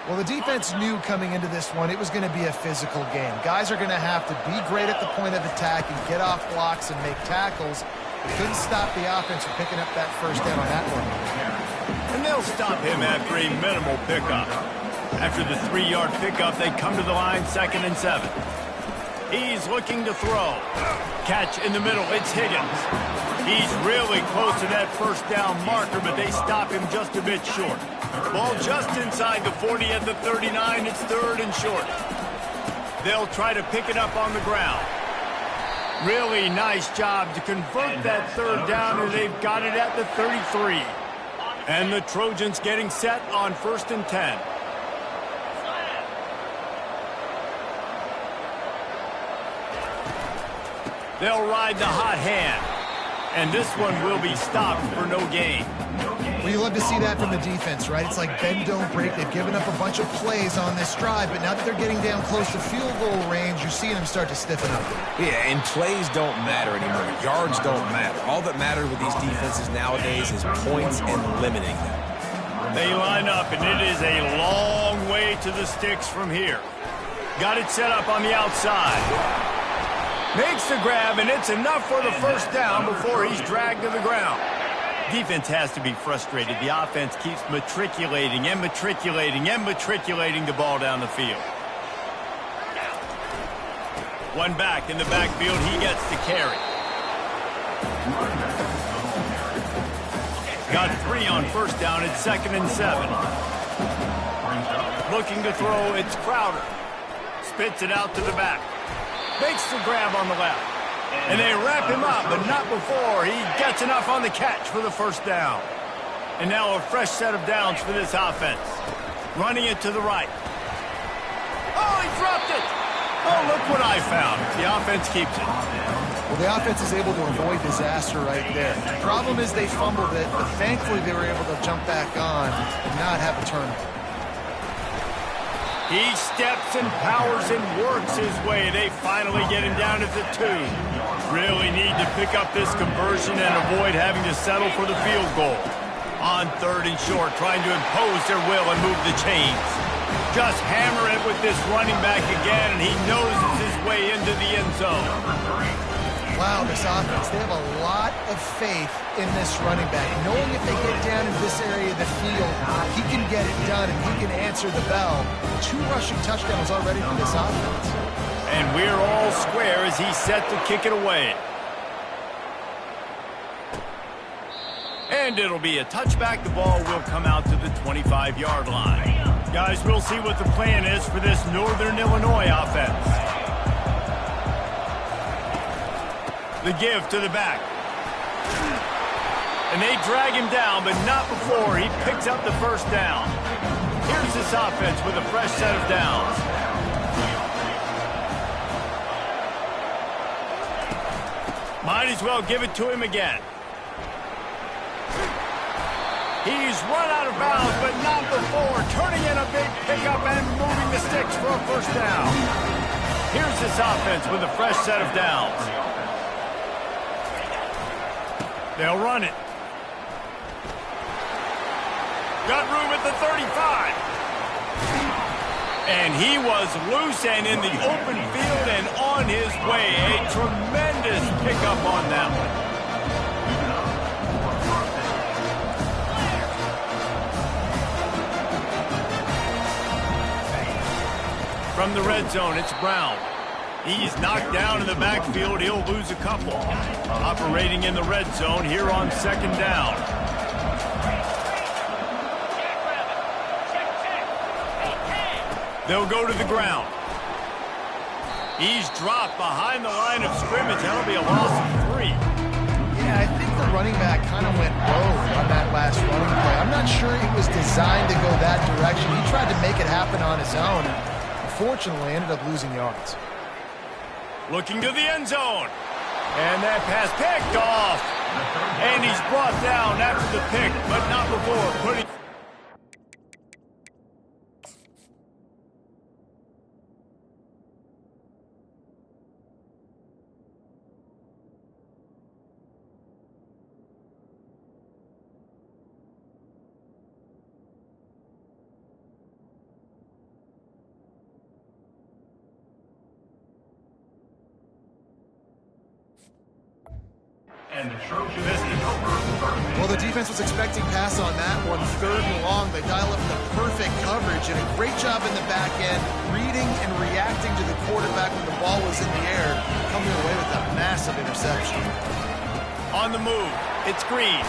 Well, the defense knew coming into this one it was going to be a physical game. Guys are going to have to be great at the point of attack and get off blocks and make tackles. They couldn't stop the offense from picking up that first down on that one. And they'll stop him after a minimal pickup. After the 3-yard pickup, they come to the line 2nd and 7. He's looking to throw. Catch in the middle, it's Higgins. He's really close to that first down marker, but they stop him just a bit short. Ball just inside the 40 at the 39, it's 3rd and short. They'll try to pick it up on the ground. Really nice job to convert that 3rd down, and they've got it at the 33. And the Trojans getting set on 1st and 10. They'll ride the hot hand. And this one will be stopped for no gain. Well, you love to see that from the defense, right? It's like bend, don't break. They've given up a bunch of plays on this drive, but now that they're getting down close to field goal range, you're seeing them start to stiffen up. Yeah, and plays don't matter anymore. Yards don't matter. All that matters with these defenses nowadays is points and limiting them. They line up, and it is a long way to the sticks from here. Got it set up on the outside. Makes the grab, and it's enough for the first down before he's dragged to the ground. Defense has to be frustrated. The offense keeps matriculating and matriculating and matriculating the ball down the field. One back in the backfield, he gets the carry. Got 3 on first down, it's 2nd and 7. Looking to throw, it's Crowder. Spits it out to the back. Makes the grab on the left. And they wrap him up, but not before he gets enough on the catch for the first down. And now a fresh set of downs for this offense. Running it to the right. Oh, he dropped it! Oh, look what I found. The offense keeps it. Well, the offense is able to avoid disaster right there. The problem is they fumbled it, but thankfully they were able to jump back on and not have a turnover. He steps and powers and works his way. They finally get him down at the 2. Really need to pick up this conversion and avoid having to settle for the field goal. On 3rd and short, trying to impose their will and move the chains. Just hammer it with this running back again, and he noses his way into the end zone. Wow, this offense, they have a lot of faith in this running back. Knowing if they get down in this area of the field, he can get it done and he can answer the bell. 2 rushing touchdowns already for this offense. And we're all square as he's set to kick it away. And it'll be a touchback. The ball will come out to the 25-yard line. Guys, we'll see what the plan is for this Northern Illinois offense. The give to the back. And they drag him down, but not before he picks up the first down. Here's this offense with a fresh set of downs. Might as well give it to him again. He's run out of bounds, but not before. Turning in a big pickup and moving the sticks for a first down. Here's this offense with a fresh set of downs. They'll run it. Got room at the 35. And he was loose and in the open field and on his way. A tremendous pickup on that one. From the red zone, it's Brown. He's knocked down in the backfield. He'll lose a couple. Operating in the red zone here on 2nd down. They'll go to the ground. He's dropped behind the line of scrimmage. That'll be a loss of 3. Yeah, I think the running back kind of went rogue on that last running play. I'm not sure he was designed to go that direction. He tried to make it happen on his own. Unfortunately, ended up losing yards. Looking to the end zone. And that pass picked off. And he's brought down after the pick, but not before putting... And the Trojans is over. Well, the defense was expecting pass on that one. 3rd and long. They dial up the perfect coverage and a great job in the back end, reading and reacting to the quarterback when the ball was in the air, coming away with a massive interception. On the move, it's Green.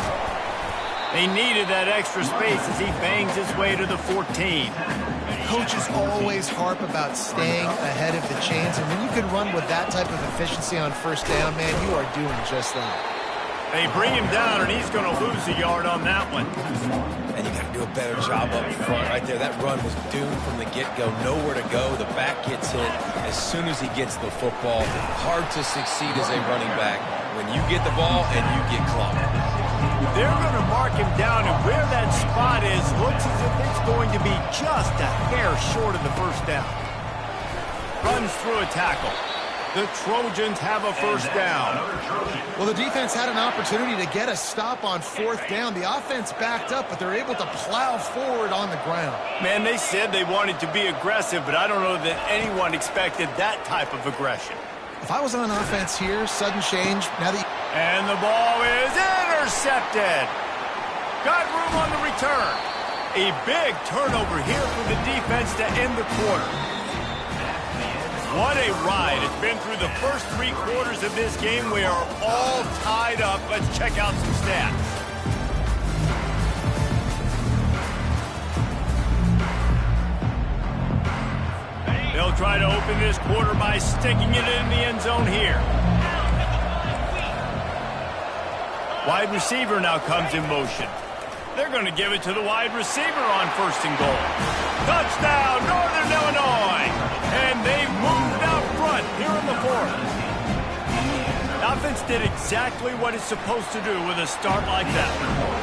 They needed that extra space as he bangs his way to the 14. Coaches always harp about staying ahead of the chains, and when you can run with that type of efficiency on 1st down, man, you are doing just that. They bring him down, and he's going to lose a yard on that one. And you got to do a better job up front right there. That run was doomed from the get-go. Nowhere to go. The back gets hit as soon as he gets the football. Hard to succeed as a running back when you get the ball and you get clobbered. They're going to mark him down, and where that spot is looks as if it's going to be just a hair short of the first down. Runs through a tackle. The Trojans have a first down. Well, the defense had an opportunity to get a stop on 4th down. The offense backed up, but they're able to plow forward on the ground. Man, they said they wanted to be aggressive, but I don't know that anyone expected that type of aggression. If I was on offense here, sudden change, now that... And the ball is intercepted. Got room on the return. A big turnover here for the defense to end the quarter. What a ride. It's been through the first 3 quarters of this game. We are all tied up. Let's check out some stats. They'll try to open this quarter by sticking it in the end zone here. Wide receiver now comes in motion. They're going to give it to the wide receiver on 1st and goal. Touchdown, Northern Illinois! And they've moved out front here in the 4th. The offense did exactly what it's supposed to do with a start like that.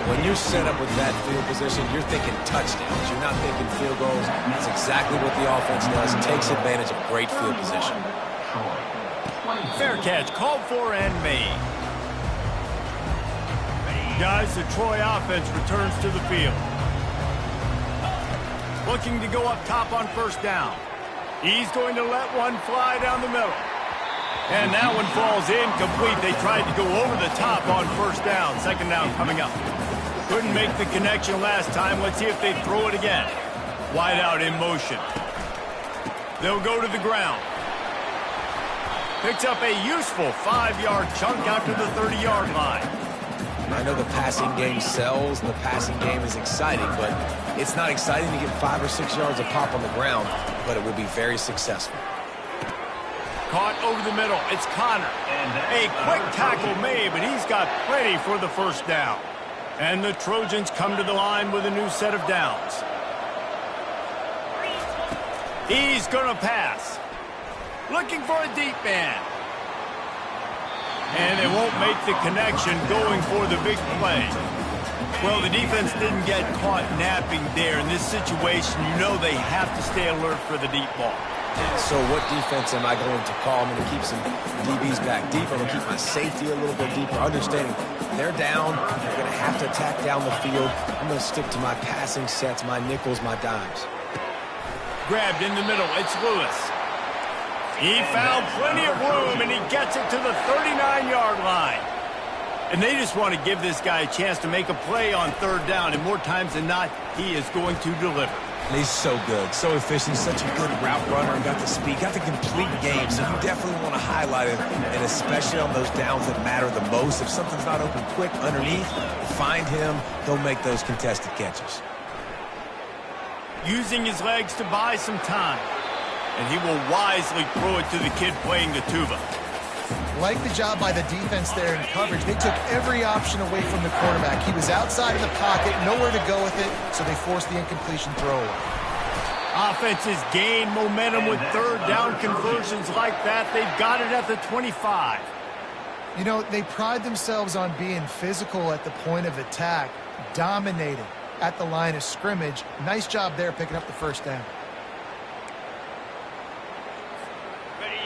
When you're set up with that field position, you're thinking touchdowns. You're not thinking field goals. That's exactly what the offense does. It takes advantage of great field position. Fair catch, called for and made. Guys, the Troy offense returns to the field. Looking to go up top on 1st down. He's going to let one fly down the middle. And that one falls incomplete. They tried to go over the top on 1st down. 2nd down coming up. Couldn't make the connection last time. Let's see if they throw it again. Wide out in motion. They'll go to the ground. Picks up a useful 5-yard chunk after the 30-yard line. I know the passing game sells and the passing game is exciting, but it's not exciting to get 5 or 6 yards of pop on the ground, but it will be very successful. Caught over the middle. It's Connor. A quick tackle made, but he's got plenty for the 1st down. And the Trojans come to the line with a new set of downs. He's going to pass. Looking for a deep man. And they won't make the connection going for the big play. Well, the defense didn't get caught napping there. In this situation, you know they have to stay alert for the deep ball. So what defense am I going to call? I'm going to keep some DBs back deep. I'm going to keep my safety a little bit deeper, understanding they're down. They're going to have to attack down the field. I'm going to stick to my passing sets, my nickels, my dimes. Grabbed in the middle. It's Lewis. He found plenty of room, and he gets it to the 39-yard line. And they just want to give this guy a chance to make a play on 3rd down, and more times than not, he is going to deliver. And he's so good, so efficient, such a good route runner, and got the speed, got the complete game, so you definitely want to highlight him, and especially on those downs that matter the most. If something's not open quick underneath, find him, he'll make those contested catches. Using his legs to buy some time. And he will wisely throw it to the kid playing the tuba. Like the job by the defense there in coverage. They took every option away from the quarterback. He was outside of the pocket, nowhere to go with it, so they forced the incompletion throw away. Offenses gain momentum with 3rd down conversions like that. They've got it at the 25. You know, they pride themselves on being physical at the point of attack, dominating at the line of scrimmage. Nice job there picking up the 1st down.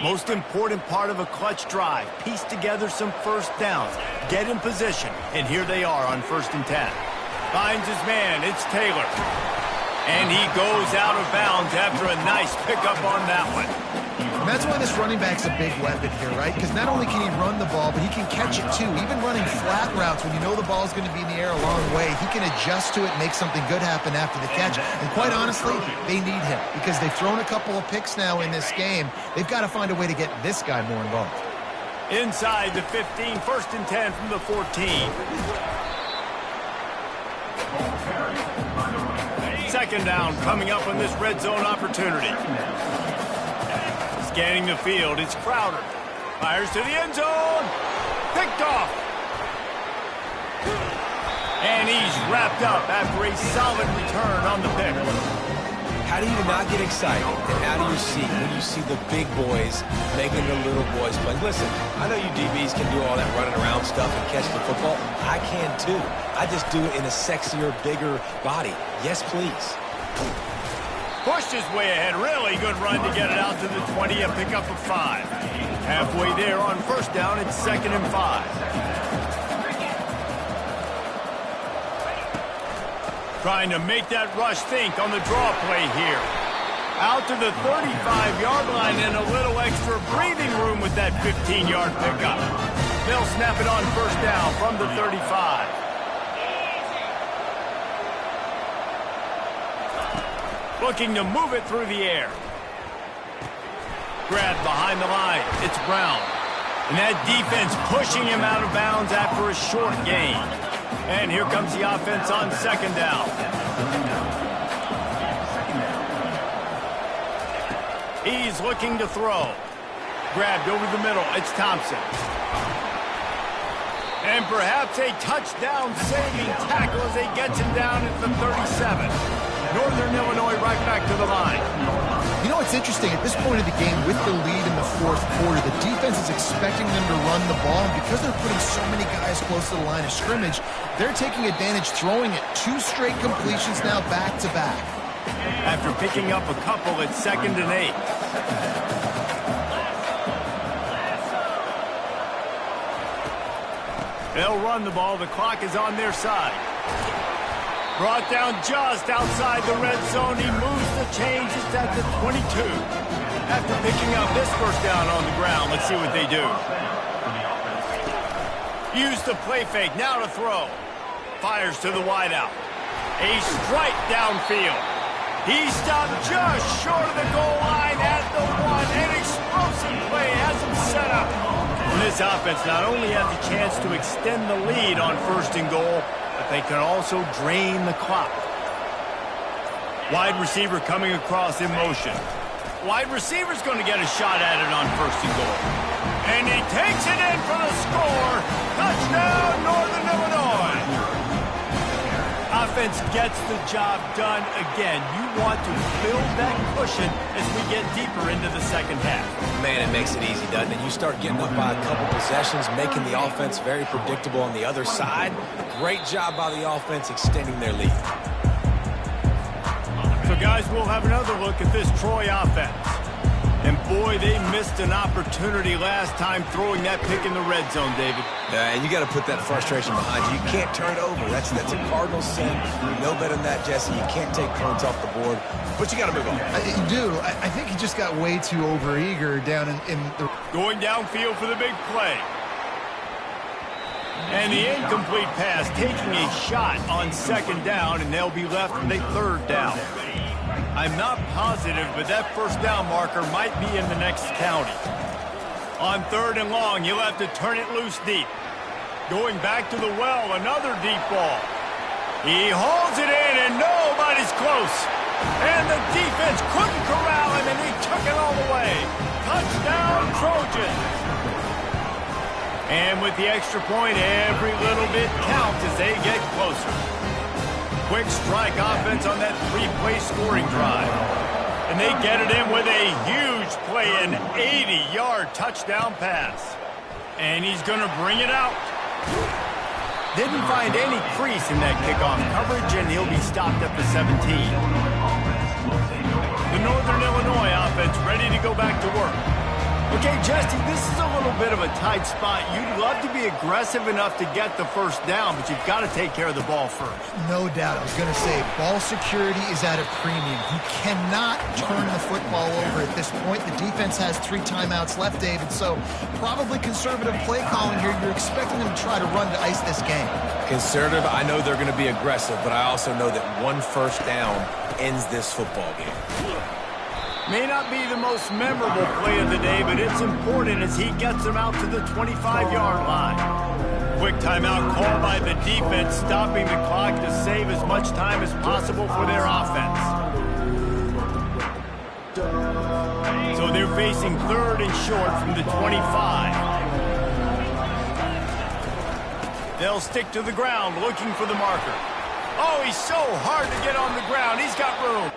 Most important part of a clutch drive. Piece together some 1st downs. Get in position. And here they are on 1st and 10. Finds his man. It's Taylor. And he goes out of bounds after a nice pickup on that one. And that's why this running back's a big weapon here, right? Because not only can he run the ball, but he can catch it too. Even running flat routes when you know the ball's going to be in the air a long way, he can adjust to it and make something good happen after the catch. And quite honestly, they need him because they've thrown a couple of picks now in this game. They've got to find a way to get this guy more involved. Inside the 15, 1st and 10 from the 14. Second down coming up on this red zone opportunity. Scanning the field, it's Crowder. Fires to the end zone. Picked off. And he's wrapped up after a solid return on the pick. How do you not get excited and out of your seat when you see the big boys making the little boys play? Listen, I know you DBs can do all that running around stuff and catch the football. I can too. I just do it in a sexier, bigger body. Yes, please. Pushed his way ahead. Really good run to get it out to the 20 and pick up a 5. Halfway there on 1st down, it's 2nd and 5. Trying to make that rush think on the draw play here. Out to the 35-yard line and a little extra breathing room with that 15-yard pickup. They'll snap it on 1st down from the 35. Looking to move it through the air. Grabbed behind the line. It's Brown. And that defense pushing him out of bounds after a short gain. And here comes the offense on 2nd down. He's looking to throw. Grabbed over the middle. It's Thompson. And perhaps a touchdown-saving tackle as he gets him down at the 37. Northern Illinois right back to the line. You know, it's interesting. At this point of the game, with the lead in the fourth quarter, the defense is expecting them to run the ball. And because they're putting so many guys close to the line of scrimmage, they're taking advantage, throwing it. 2 straight completions now back-to-back. After picking up a couple at 2nd and 8. They'll run the ball. The clock is on their side. Brought down just outside the red zone. He moves the chains. It's at the 22. After picking up this first down on the ground, let's see what they do. Use the play fake. Now to throw. Fires to the wideout. A strike downfield. He stopped just short of the goal line at the 1. An explosive play has him set up. And this offense not only has a chance to extend the lead on 1st and goal, but they can also drain the clock. Wide receiver coming across in motion. Wide receiver's going to get a shot at it on 1st and goal. And he takes it in for the score. Touchdown, Northern Illinois. Offense gets the job done again. You want to build that cushion as we get deeper into the second half. Man, it makes it easy, doesn't it? You start getting up by a couple possessions, making the offense very predictable on the other side. Great job by the offense extending their lead. So, guys, we'll have another look at this Troy offense. And, boy, they missed an opportunity last time throwing that pick in the red zone, David. And you got to put that frustration behind you. You can't turn it over. That's a cardinal sin. You know better than that, Jesse. You can't take points off the board. But you got to move on. You do. I think he just got way too overeager down in the... Going downfield for the big play. And the incomplete pass taking a shot on 2nd down, and they'll be left with a 3rd down. I'm not positive, but that 1st down marker might be in the next county. On 3rd and long, you'll have to turn it loose deep. Going back to the well, another deep ball. He hauls it in, and nobody's close. And the defense couldn't corral him, and he took it all the way. Touchdown, Trojans. And with the extra point, every little bit counts as they get closer. Quick strike offense on that 3-play scoring drive. And they get it in with a huge play, an 80-yard touchdown pass. And he's going to bring it out. Didn't find any crease in that kickoff coverage, and he'll be stopped at the 17. The Northern Illinois offense ready to go back to work. Okay, Justin, this is a little bit of a tight spot. You'd love to be aggressive enough to get the 1st down, but you've got to take care of the ball first. No doubt. I was going to say, ball security is at a premium. You cannot turn the football over at this point. The defense has 3 timeouts left, David, so probably conservative play calling here. You're expecting them to try to run to ice this game. Conservative, I know they're going to be aggressive, but I also know that 1 1st down ends this football game. May not be the most memorable play of the day, but it's important as he gets them out to the 25-yard line. Quick timeout call by the defense, stopping the clock to save as much time as possible for their offense. So they're facing 3rd and short from the 25. They'll stick to the ground looking for the marker. Oh, he's so hard to get on the ground. He's got room.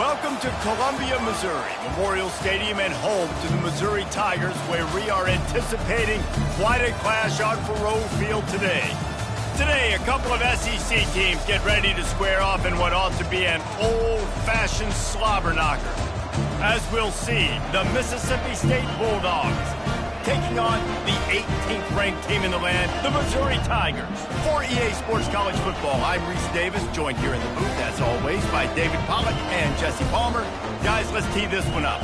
Welcome to Columbia, Missouri, Memorial Stadium and home to the Missouri Tigers, where we are anticipating quite a clash on Faurot Field today. Today, a couple of SEC teams get ready to square off in what ought to be an old-fashioned slobber knocker. As we'll see, the Mississippi State Bulldogs taking on the 18th ranked team in the land, the Missouri Tigers. For EA Sports College Football, I'm Reese Davis, joined here in the booth, as always, by David Pollack and Jesse Palmer. Guys, let's tee this one up.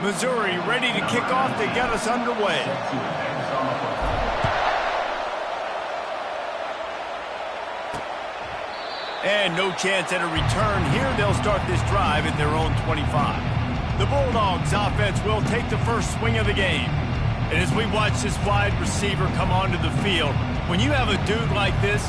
Missouri ready to kick off to get us underway. And no chance at a return here. They'll start this drive at their own 25. The Bulldogs offense will take the first swing of the game. And as we watch this wide receiver come onto the field, when you have a dude like this,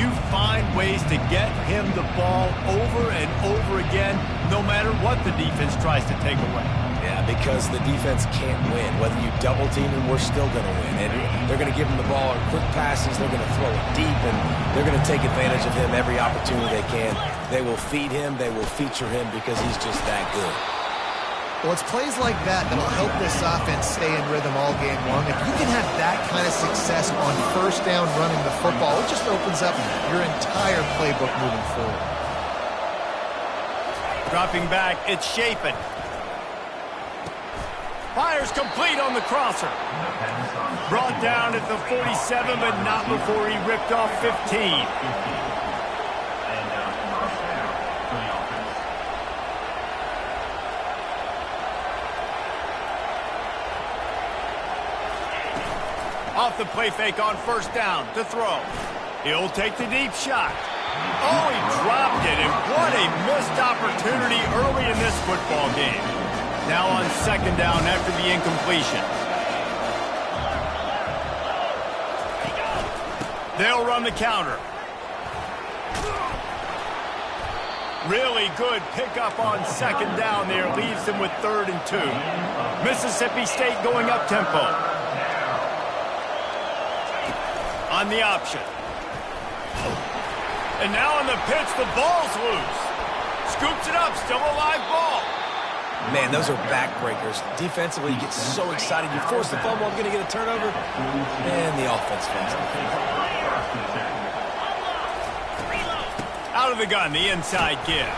you find ways to get him the ball over and over again, no matter what the defense tries to take away. Yeah, because the defense can't win. Whether you double team him, we're still going to win. And they're going to give him the ball in quick passes. They're going to throw it deep, and they're going to take advantage of him every opportunity they can. They will feed him. They will feature him because he's just that good. Well, it's plays like that that'll help this offense stay in rhythm all game long. If you can have that kind of success on first down running the football, it just opens up your entire playbook moving forward. Dropping back, it's Chapin. Fires complete on the crosser. Brought down at the 47, but not before he ripped off 15. Off the play fake on first down to throw. He'll take the deep shot. Oh, he dropped it, and what a missed opportunity early in this football game. Now on second down after the incompletion. They'll run the counter. Really good pickup on second down there. Leaves them with 3rd and 2. Mississippi State going up tempo. On the option. And now on the pitch, the ball's loose. Scoops it up, still a live ball. Man, those are backbreakers. Defensively, you get so excited. You force the fumble, I'm going to get a turnover. And the offense falls. Out of the gun, the inside give.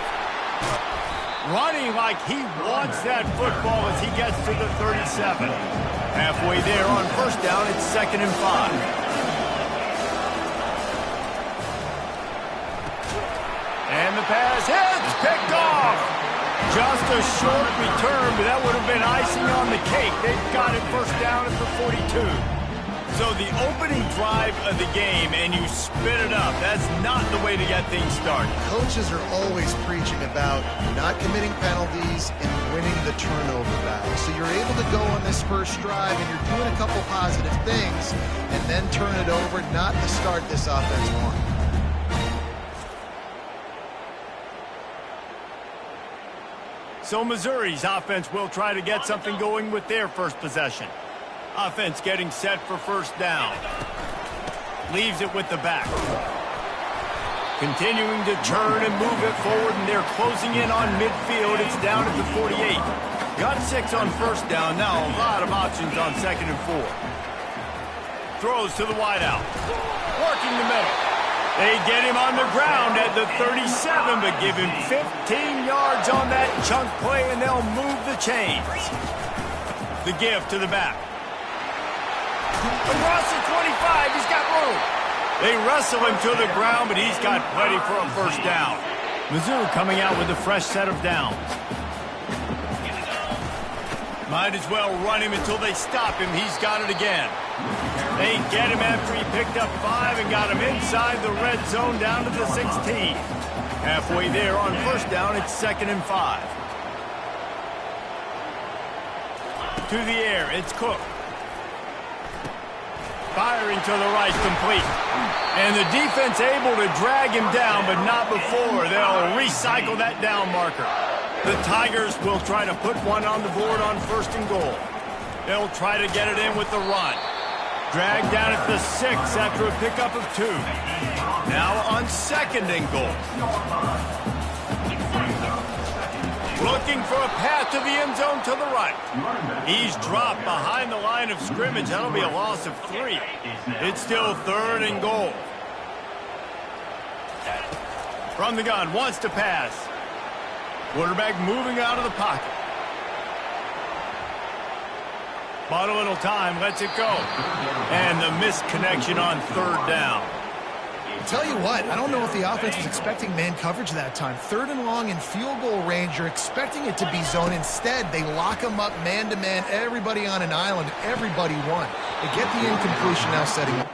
Running like he wants that football as he gets to the 37. Halfway there on first down, it's 2nd and 5. And the pass hits, picked off. Just a short return, but that would have been icing on the cake. They've got it first down at the 42. So the opening drive of the game, and you spit it up. That's not the way to get things started. Coaches are always preaching about not committing penalties and winning the turnover battle. So you're able to go on this first drive, and you're doing a couple positive things, and then turn it over, not to start this offense one. So Missouri's offense will try to get something going with their first possession. Offense getting set for first down. Leaves it with the back. Continuing to turn and move it forward, and they're closing in on midfield. It's down at the 48. Got 6 on first down. Now a lot of options on 2nd and 4. Throws to the wideout. Working the middle. They get him on the ground at the 37, but give him 15 yards on that chunk play, and they'll move the chains. The give to the back. Across the 25, he's got room. They wrestle him to the ground, but he's got plenty for a first down. Mizzou coming out with a fresh set of downs. Might as well run him until they stop him. He's got it again. They get him after he picked up 5 and got him inside the red zone down to the 16. Halfway there on first down, it's 2nd and 5. To the air, it's Cook. Firing to the right, complete. And the defense able to drag him down, but not before. They'll recycle that down marker. The Tigers will try to put one on the board on 1st and goal. They'll try to get it in with the run. Dragged down at the 6 after a pickup of 2. Now on 2nd and goal. Looking for a path to the end zone to the right. He's dropped behind the line of scrimmage. That'll be a loss of 3. It's still 3rd and goal. From the gun, wants to pass. Quarterback moving out of the pocket. Bought a little time, lets it go. And the misconnection on 3rd down. Tell you what, I don't know if the offense was expecting man coverage that time. 3rd and long in field goal range, you're expecting it to be zone. Instead, they lock them up man-to-man, everybody on an island, everybody won. They get the incompletion now setting up.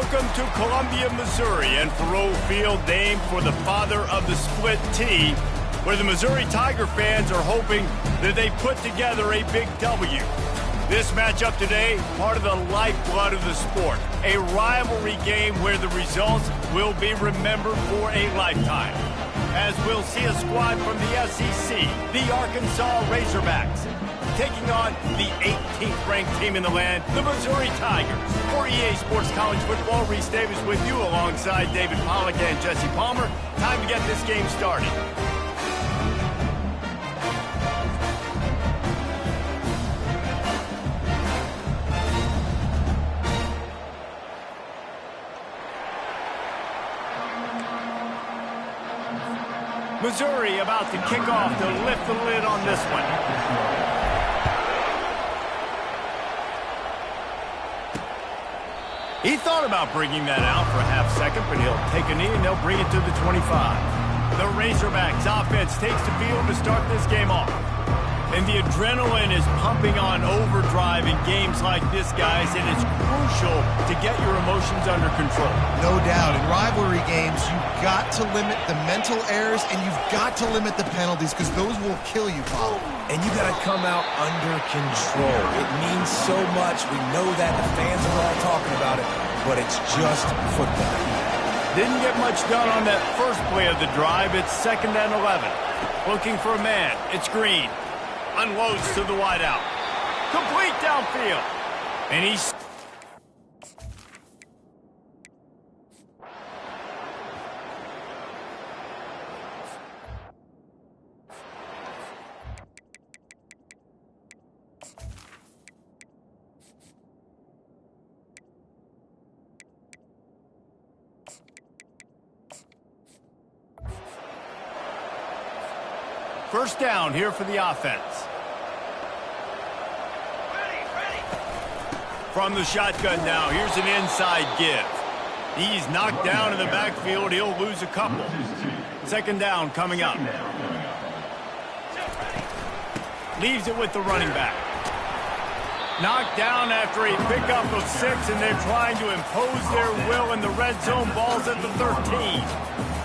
Welcome to Columbia, Missouri, and Faurot Field, named for the father of the split T, where the Missouri Tiger fans are hoping that they put together a big W. This matchup today, part of the lifeblood of the sport, a rivalry game where the results will be remembered for a lifetime. As we'll see a squad from the SEC, the Arkansas Razorbacks, taking on the 18th ranked team in the land, the Missouri Tigers. For EA Sports College Football, Reese Davis with you alongside David Pollack and Jesse Palmer. Time to get this game started. Missouri about to kick off to lift the lid on this one. He thought about bringing that out for a half second, but he'll take a knee and they'll bring it to the 25. The Razorbacks offense takes the field to start this game off. And the adrenaline is pumping on overdrive in games like this, guys, and it's crucial to get your emotions under control. No doubt. In rivalry games, you've got to limit the mental errors and you've got to limit the penalties because those will kill you, Paul. And you got to come out under control. It means so much. We know that. The fans are all talking about it, but it's just football. Didn't get much done on that first play of the drive. It's 2nd and 11. Looking for a man. It's Green. Unloads to the wideout. Complete downfield. And he's... First down here for the offense. From the shotgun now, here's an inside give. He's knocked down in the backfield. He'll lose a couple. 2nd down coming up. Leaves it with the running back. Knocked down after a pickup of 6, and they're trying to impose their will in the red zone. Ball's at the 13.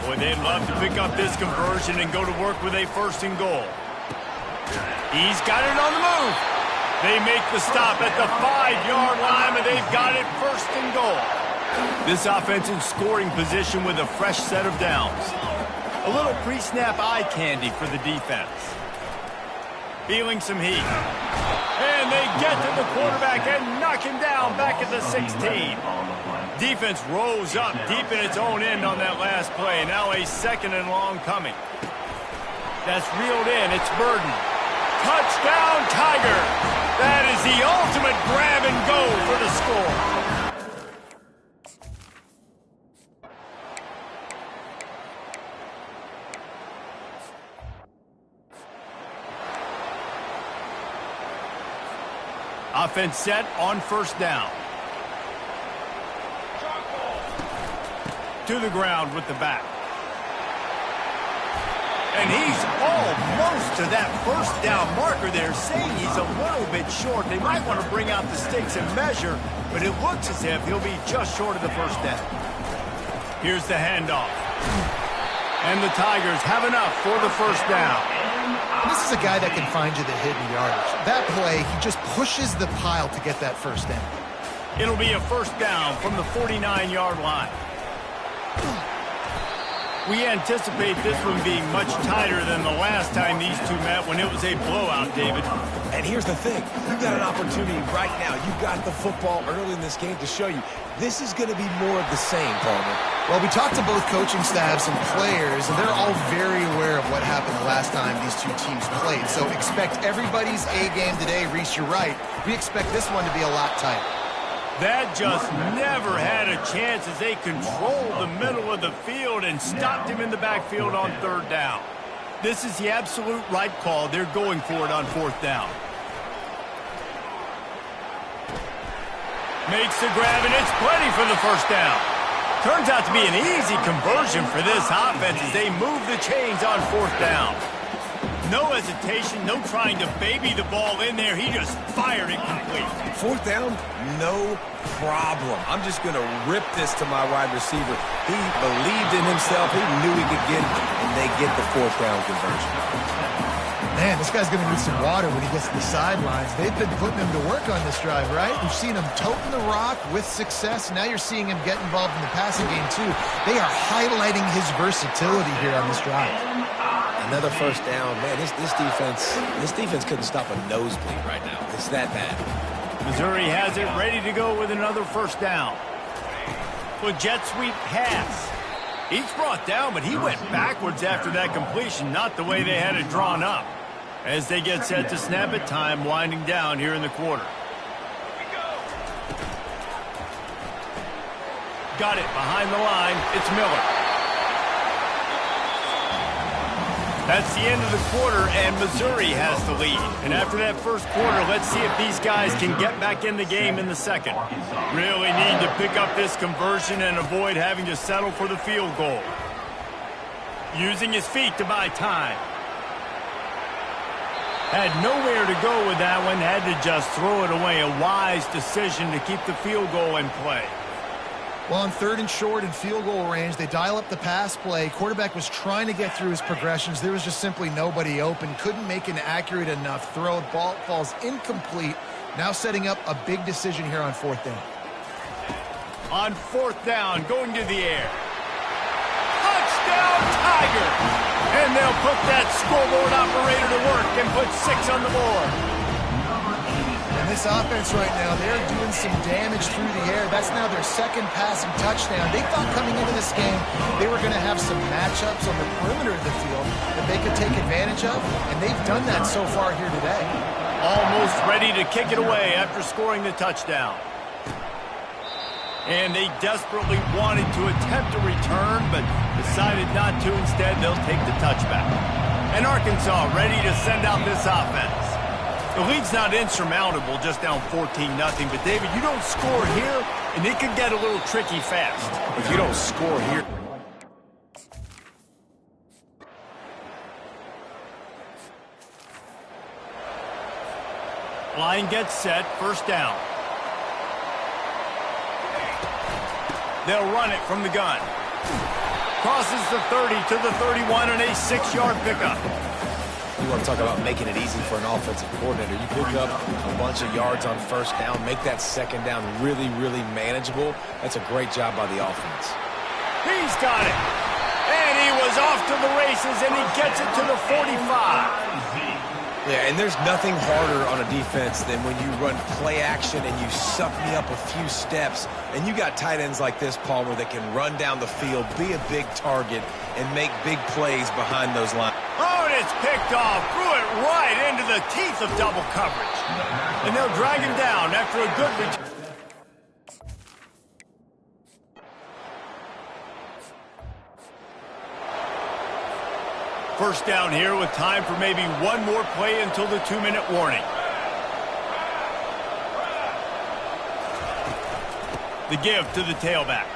Boy, they'd love to pick up this conversion and go to work with a 1st and goal. He's got it on the move. They make the stop at the 5-yard line, and they've got it 1st and goal. This offense in scoring position with a fresh set of downs. A little pre-snap eye candy for the defense. Feeling some heat. And they get to the quarterback and knock him down back at the 16. Defense rose up deep in its own end on that last play. Now a 2nd and long coming. That's reeled in. It's Burden. Touchdown, Tiger. That is the ultimate grab and go for the score. Offense set on 1st down. To the ground with the back. And he's almost to that 1st down marker there, saying he's a little bit short. They might want to bring out the sticks and measure, but it looks as if he'll be just short of the 1st down. Here's the handoff. And the Tigers have enough for the 1st down. This is a guy that can find you the hidden yardage. That play, he just pushes the pile to get that 1st down. It'll be a 1st down from the 49-yard line. We anticipate this one being much tighter than the last time these two met when it was a blowout, David. And here's the thing. You've got an opportunity right now. You've got the football early in this game to show you. This is going to be more of the same, Palmer. Well, we talked to both coaching staffs and players, and they're all very aware of what happened the last time these two teams played. So expect everybody's A game today. Reese, you're right. We expect this one to be a lot tighter. That just never had a chance as they controlled the middle of the field and stopped him in the backfield on 3rd down. This is the absolute right call. They're going for it on 4th down. Makes the grab, and it's plenty for the 1st down. Turns out to be an easy conversion for this offense as they move the chains on 4th down. No hesitation, no trying to baby the ball in there. He just fired it complete. 4th down, no problem. I'm just going to rip this to my wide receiver. He believed in himself. He knew he could get it, and they get the 4th down conversion. Man, this guy's going to need some water when he gets to the sidelines. They've been putting him to work on this drive, right? We've seen him toting the rock with success. Now you're seeing him get involved in the passing game, too. They are highlighting his versatility here on this drive. Another 1st down. Man, this defense couldn't stop a nosebleed right now. It's that bad. Missouri has it ready to go with another 1st down. With jet sweep pass. He's brought down, but he went backwards after that completion, not the way they had it drawn up. As they get set to snap it, time winding down here in the quarter. Got it behind the line. It's Miller. That's the end of the quarter, and Missouri has the lead. And after that 1st quarter, let's see if these guys can get back in the game in the 2nd. Really need to pick up this conversion and avoid having to settle for the field goal. Using his feet to buy time. Had nowhere to go with that one, had to just throw it away. A wise decision to keep the field goal in play. Well, on 3rd and short and field goal range, they dial up the pass play. Quarterback was trying to get through his progressions. There was just simply nobody open. Couldn't make an accurate enough throw. Ball falls incomplete. Now setting up a big decision here on 4th down. On 4th down, going to the air. Touchdown, Tiger! And they'll put that scoreboard operator to work and put 6 on the board. And this offense right now, they're doing some damage through the air. That's now their 2nd passing touchdown. They thought coming into this game they were going to have some matchups on the perimeter of the field that they could take advantage of, and they've done that so far here today. Almost ready to kick it away after scoring the touchdown. And they desperately wanted to attempt a return, but decided not to. Instead, they'll take the touchback. And Arkansas ready to send out this offense. The lead's not insurmountable, just down 14-0. But, David, you don't score here, and it could get a little tricky fast. If you don't score here. Line gets set, 1st down. They'll run it from the gun. Crosses the 30 to the 31 and a 6-yard pickup. You want to talk about making it easy for an offensive coordinator. You pick up a bunch of yards on 1st down, make that 2nd down really, really manageable. That's a great job by the offense. He's got it. And he was off to the races, and he gets it to the 45. Yeah, and there's nothing harder on a defense than when you run play action and you suck me up a few steps. And you got tight ends like this, Palmer, that can run down the field, be a big target, and make big plays behind those lines. Oh, and it's picked off. Threw it right into the teeth of double coverage. And they'll drag him down after a good return. First down here with time for maybe one more play until the 2-minute warning. The give to the tailback.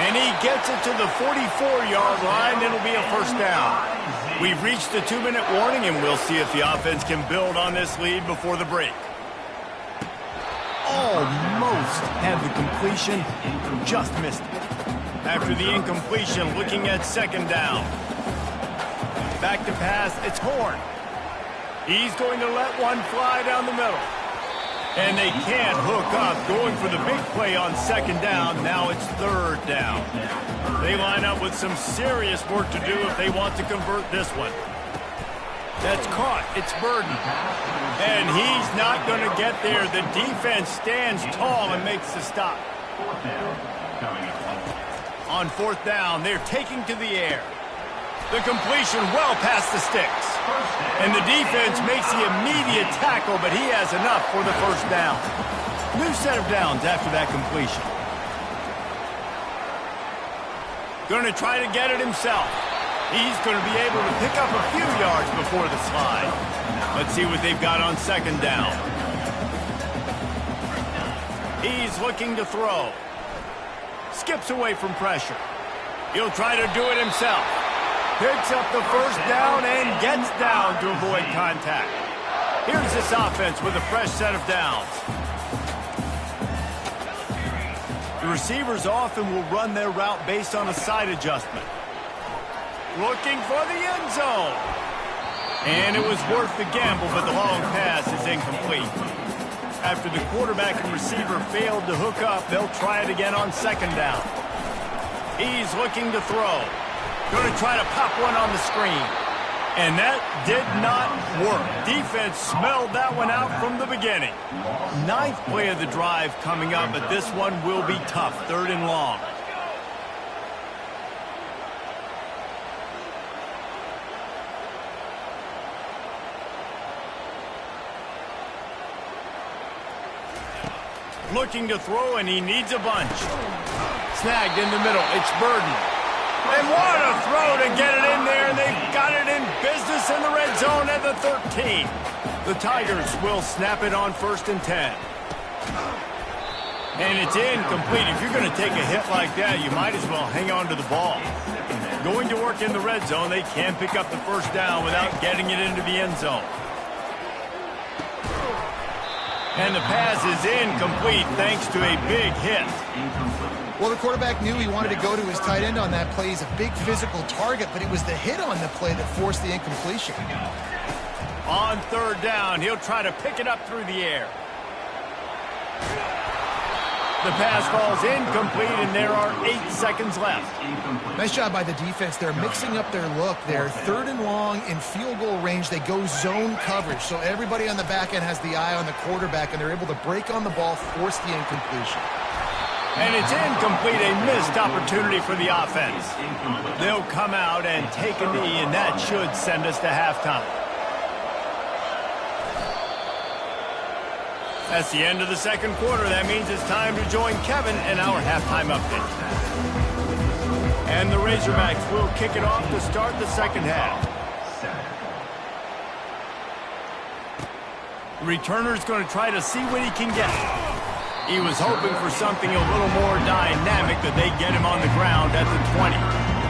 And he gets it to the 44-yard line. It'll be a 1st down. We've reached the 2-minute warning, and we'll see if the offense can build on this lead before the break. Almost had the completion, just missed it. After the incompletion, looking at 2nd down. Back to pass, it's Horn. He's going to let one fly down the middle. And they can't hook up, going for the big play on 2nd down. Now it's 3rd down. They line up with some serious work to do if they want to convert this one. That's caught, it's Burden. And he's not going to get there. The defense stands tall and makes the stop. On 4th down, they're taking to the air. The completion well past the sticks. And the defense makes the immediate tackle, but he has enough for the 1st down. New set of downs after that completion. Going to try to get it himself. He's going to be able to pick up a few yards before the slide. Let's see what they've got on 2nd down. He's looking to throw. Skips away from pressure. He'll try to do it himself. Picks up the 1st down and gets down to avoid contact. Here's this offense with a fresh set of downs. The receivers often will run their route based on a side adjustment. Looking for the end zone. And it was worth the gamble, but the long pass is incomplete. After the quarterback and receiver failed to hook up, they'll try it again on second down. He's looking to throw. Going to try to pop one on the screen. And that did not work. Defense smelled that one out from the beginning. Ninth play of the drive coming up, but this one will be tough. 3rd and long. Looking to throw, and he needs a bunch. Snagged in the middle. It's Burden. They want to throw to get it in there, and they've got it in business in the red zone at the 13. The Tigers will snap it on 1st and 10. And it's incomplete. If you're going to take a hit like that, you might as well hang on to the ball. Going to work in the red zone, they can pick up the first down without getting it into the end zone. And the pass is incomplete thanks to a big hit. Well, the quarterback knew he wanted to go to his tight end on that play. He's a big physical target, but it was the hit on the play that forced the incompletion. On 3rd down, he'll try to pick it up through the air. The pass falls incomplete, and there are 8 seconds left. Nice job by the defense. They're mixing up their look. They're 3rd and long in field goal range. They go zone coverage, so everybody on the back end has the eye on the quarterback, and they're able to break on the ball, force the incompletion. And it's incomplete, a missed opportunity for the offense. They'll come out and take a knee, and that should send us to halftime. That's the end of the 2nd quarter. That means it's time to join Kevin in our halftime update. And the Razorbacks will kick it off to start the 2nd half. The returner's going to try to see what he can get. He was hoping for something a little more dynamic, that they get him on the ground at the 20.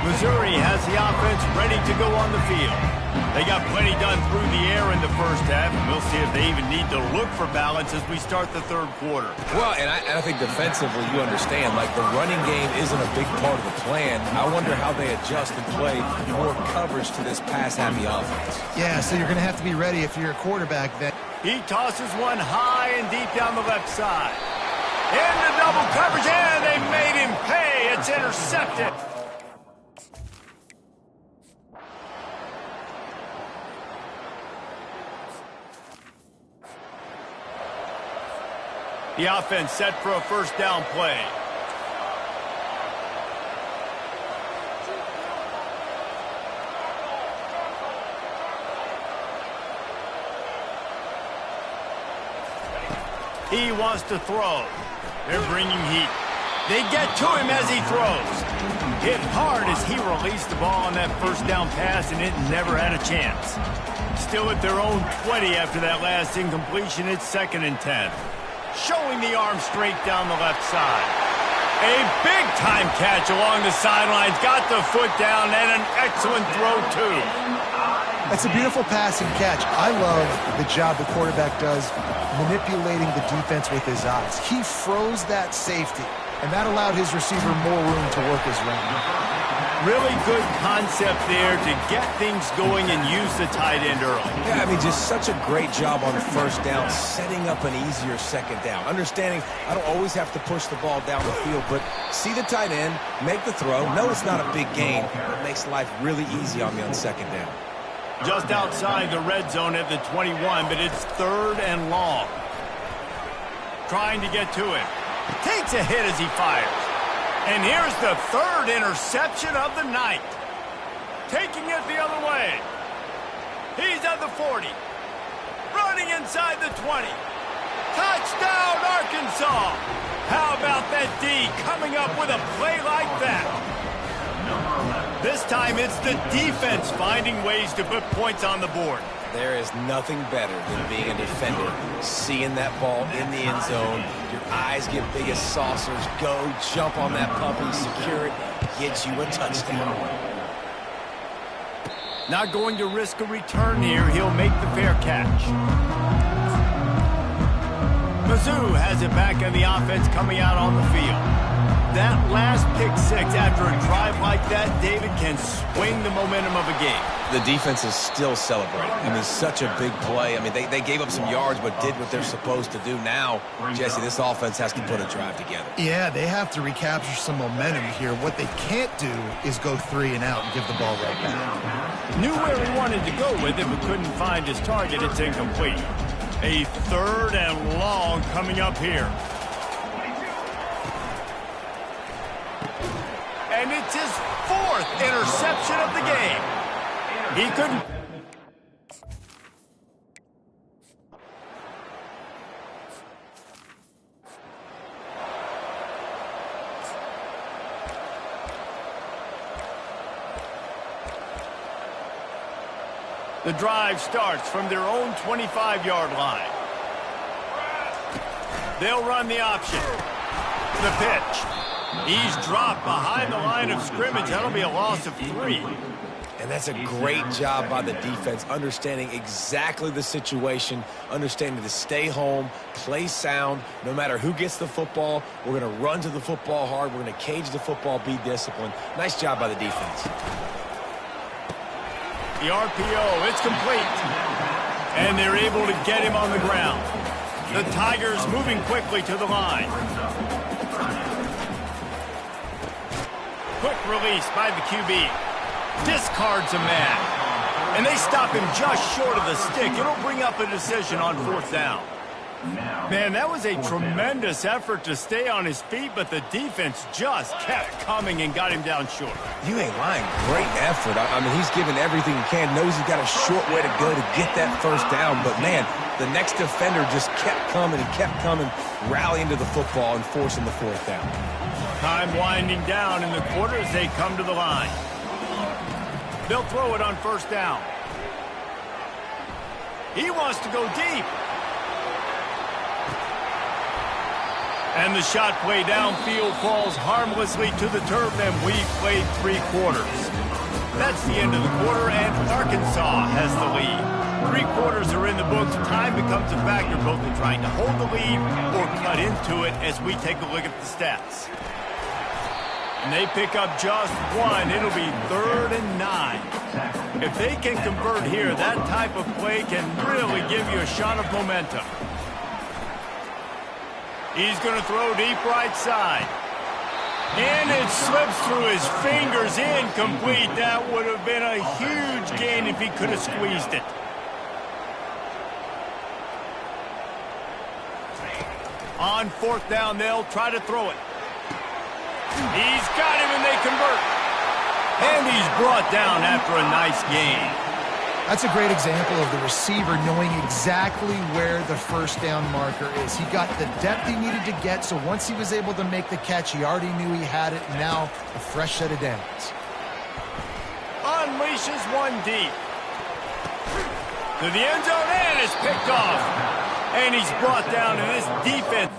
Missouri has the offense ready to go on the field. They got plenty done through the air in the first half, and we'll see if they even need to look for balance as we start the 3rd quarter. Well, and I think defensively, you understand, like the running game isn't a big part of the plan. I wonder how they adjust and play more coverage to this pass-happy offense. Yeah, so you're going to have to be ready if you're a quarterback then. He tosses one high and deep down the left side. Into double coverage, and they made him pay. It's intercepted. The offense set for a 1st down play. He wants to throw. They're bringing heat. They get to him as he throws. Hit hard as he released the ball on that 1st down pass, and it never had a chance. Still at their own 20 after that last incompletion. It's 2nd and 10. Showing the arm straight down the left side. A big-time catch along the sidelines. Got the foot down, and an excellent throw, too. That's a beautiful passing catch. I love the job the quarterback does manipulating the defense with his eyes. He froze that safety, and that allowed his receiver more room to work his route. Really good concept there to get things going and use the tight end early. Yeah, I mean, just such a great job on the 1st down, setting up an easier 2nd down. Understanding I don't always have to push the ball down the field, but see the tight end, make the throw. No, it's not a big gain, but it makes life really easy on me on 2nd down. Just outside the red zone at the 21, but it's 3rd and long. Trying to get to it. Takes a hit as he fires. And here's the 3rd interception of the night. Taking it the other way. He's at the 40. Running inside the 20. Touchdown, Arkansas! How about that D coming up with a play like that? This time it's the defense finding ways to put points on the board. There is nothing better than being a defender. Seeing that ball in the end zone, your eyes get big as saucers, go jump on that puppy, secure it, get you a touchdown. Not going to risk a return here. He'll make the fair catch. Mizzou has it back in the offense coming out on the field. That last pick six after a drive like that, David, can swing the momentum of a game. The defense is still celebrating. I mean, such a big play. I mean, they gave up some yards but did what they're supposed to do. Now, Jesse, this offense has to put a drive together. Yeah, they have to recapture some momentum here. What they can't do is go 3 and out and give the ball right back. Knew where he wanted to go with it but couldn't find his target. It's incomplete. A 3rd and long coming up here. And it's his 4th interception of the game. He couldn't. The drive starts from their own 25-yard line. They'll run the option. The pitch. He's dropped behind the line of scrimmage. That'll be a loss of 3. And that's a great job by the defense, understanding exactly the situation, understanding to stay home, play sound. No matter who gets the football, we're going to run to the football hard. We're going to cage the football, be disciplined. Nice job by the defense. The RPO, it's complete. And they're able to get him on the ground. The Tigers moving quickly to the line. Quick release by the QB. Discards a man. And they stop him just short of the stick. It'll bring up a decision on 4th down. Man, that was a tremendous effort to stay on his feet, but the defense just kept coming and got him down short. You ain't lying. Great effort. I mean, he's giving everything he can. Knows he's got a short way to go to get that 1st down. But, man, the next defender just kept coming and kept coming, rallying to the football and forcing the 4th down. Time winding down in the quarter as they come to the line. They'll throw it on 1st down. He wants to go deep. And the shot play downfield falls harmlessly to the turf, and we've played 3 quarters. That's the end of the quarter, and Arkansas has the lead. 3 quarters are in the books. Time becomes a factor both in trying to hold the lead or cut into it as we take a look at the stats. And they pick up just 1. It'll be 3rd and 9. If they can convert here, that type of play can really give you a shot of momentum. He's going to throw deep right side. And it slips through his fingers, incomplete. That would have been a huge gain if he could have squeezed it. On 4th down, they'll try to throw it. He's got him and they convert. And he's brought down after a nice gain. That's a great example of the receiver knowing exactly where the 1st down marker is. He got the depth he needed to get, so once he was able to make the catch, he already knew he had it. Now, a fresh set of downs. Unleashes one deep. To the end zone, and is picked off. And he's brought down in this defense.